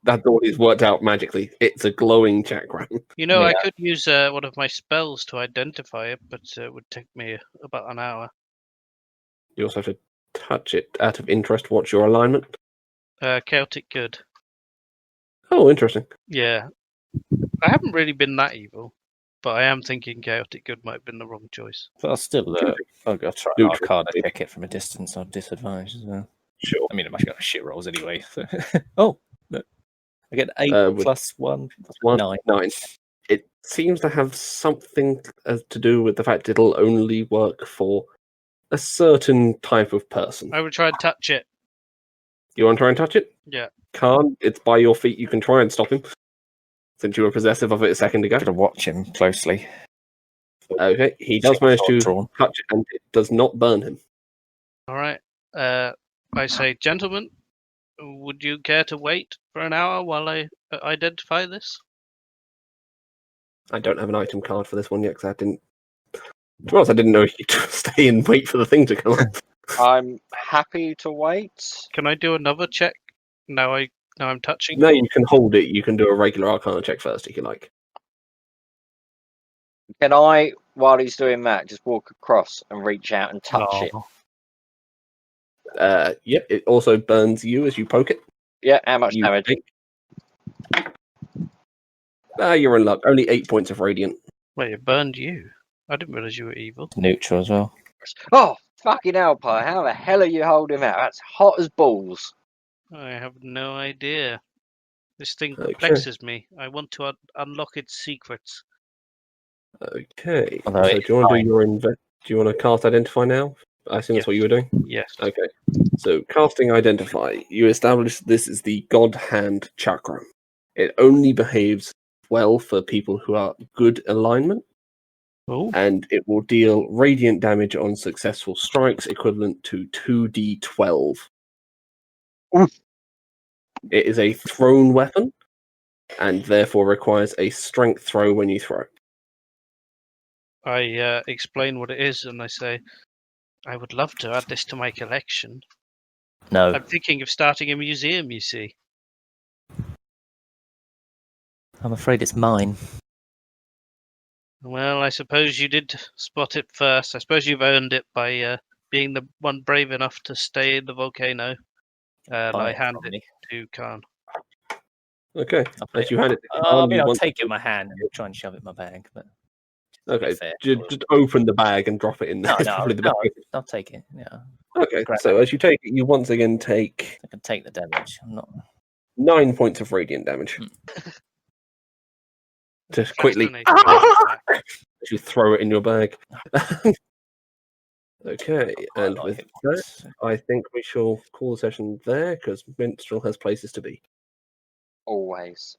That's all he's worked out magically. It's a glowing chakram. You know, I Yeah. could use one of my spells to identify it, but it would take me about an hour. You also have to touch it out of interest. What's your alignment? Chaotic good. Oh, interesting. Yeah. I haven't really been that evil, but I am thinking chaotic good might have been the wrong choice. But I'll still I'll try Neutral. Arcana check it from a distance on disadvantage as well. Sure. I mean, I'm actually got shit rolls anyway. So. Oh, look. I get 8 with- plus 1. That's One, 9. It seems to have something to do with the fact it'll only work for a certain type of person. I would try and touch it. You want to try and touch it? Yeah. Can't. It's by your feet. You can try and stop him. Since you were possessive of it a second ago. Got to watch him closely. Okay, he does manage to Drawn. touch it, and it does not burn him. All right. I say, gentlemen, would you care to wait for an hour while I identify this? I don't have an item card for this one yet because I didn't. To be honest, I didn't know you could stay and wait for the thing to come up. I'm happy to wait. Can I do another check? Now I'm touching. No, you can hold it. You can do a regular Arcana check first if you like. Can I, while he's doing that, just walk across and reach out and touch it? Yep. It also burns you as you poke it. Yeah, how much You damage? take- you're in luck. Only 8 points of radiant. Wait, it burned you. I didn't realize you were evil. Neutral as well. Oh, fucking hell, Pie. How the hell are you holding out? That's hot as balls. I have no idea. This thing Okay. perplexes me. I want to unlock its secrets. Okay. Although So it's do you want to fine. do your do you want to cast identify now? I assume that's what you were doing. Yes. Okay. So casting identify, you establish this is the God Hand chakra. It only behaves well for people who are good alignment, Oh. and it will deal radiant damage on successful strikes equivalent to 2d12. Oof. It is a thrown weapon, and therefore requires a strength throw when you throw. I explain what it is, and I say, I would love to add this to my collection. No. I'm thinking of starting a museum, you see. I'm afraid it's mine. Well, I suppose you did spot it first. I suppose you've earned it by being the one brave enough to stay in the volcano. And Buy I it hand from it me. to Khan. Okay. I'll put As you hand it, I mean, you I'll want- take it in my hand and try and shove it in my bag. But Okay, fair. just open the bag and drop it in there. No, It's no, probably the no, best. I'll take it. Yeah, Okay, grab so it. as you take it, you once again take I can take the damage. I'm not. 9 points of radiant damage. Just quickly, Fascinating. as you throw it in your bag. Okay, quite a and lot of with hit that, points. I think we shall call the session there because Minstrel has places to be. Always.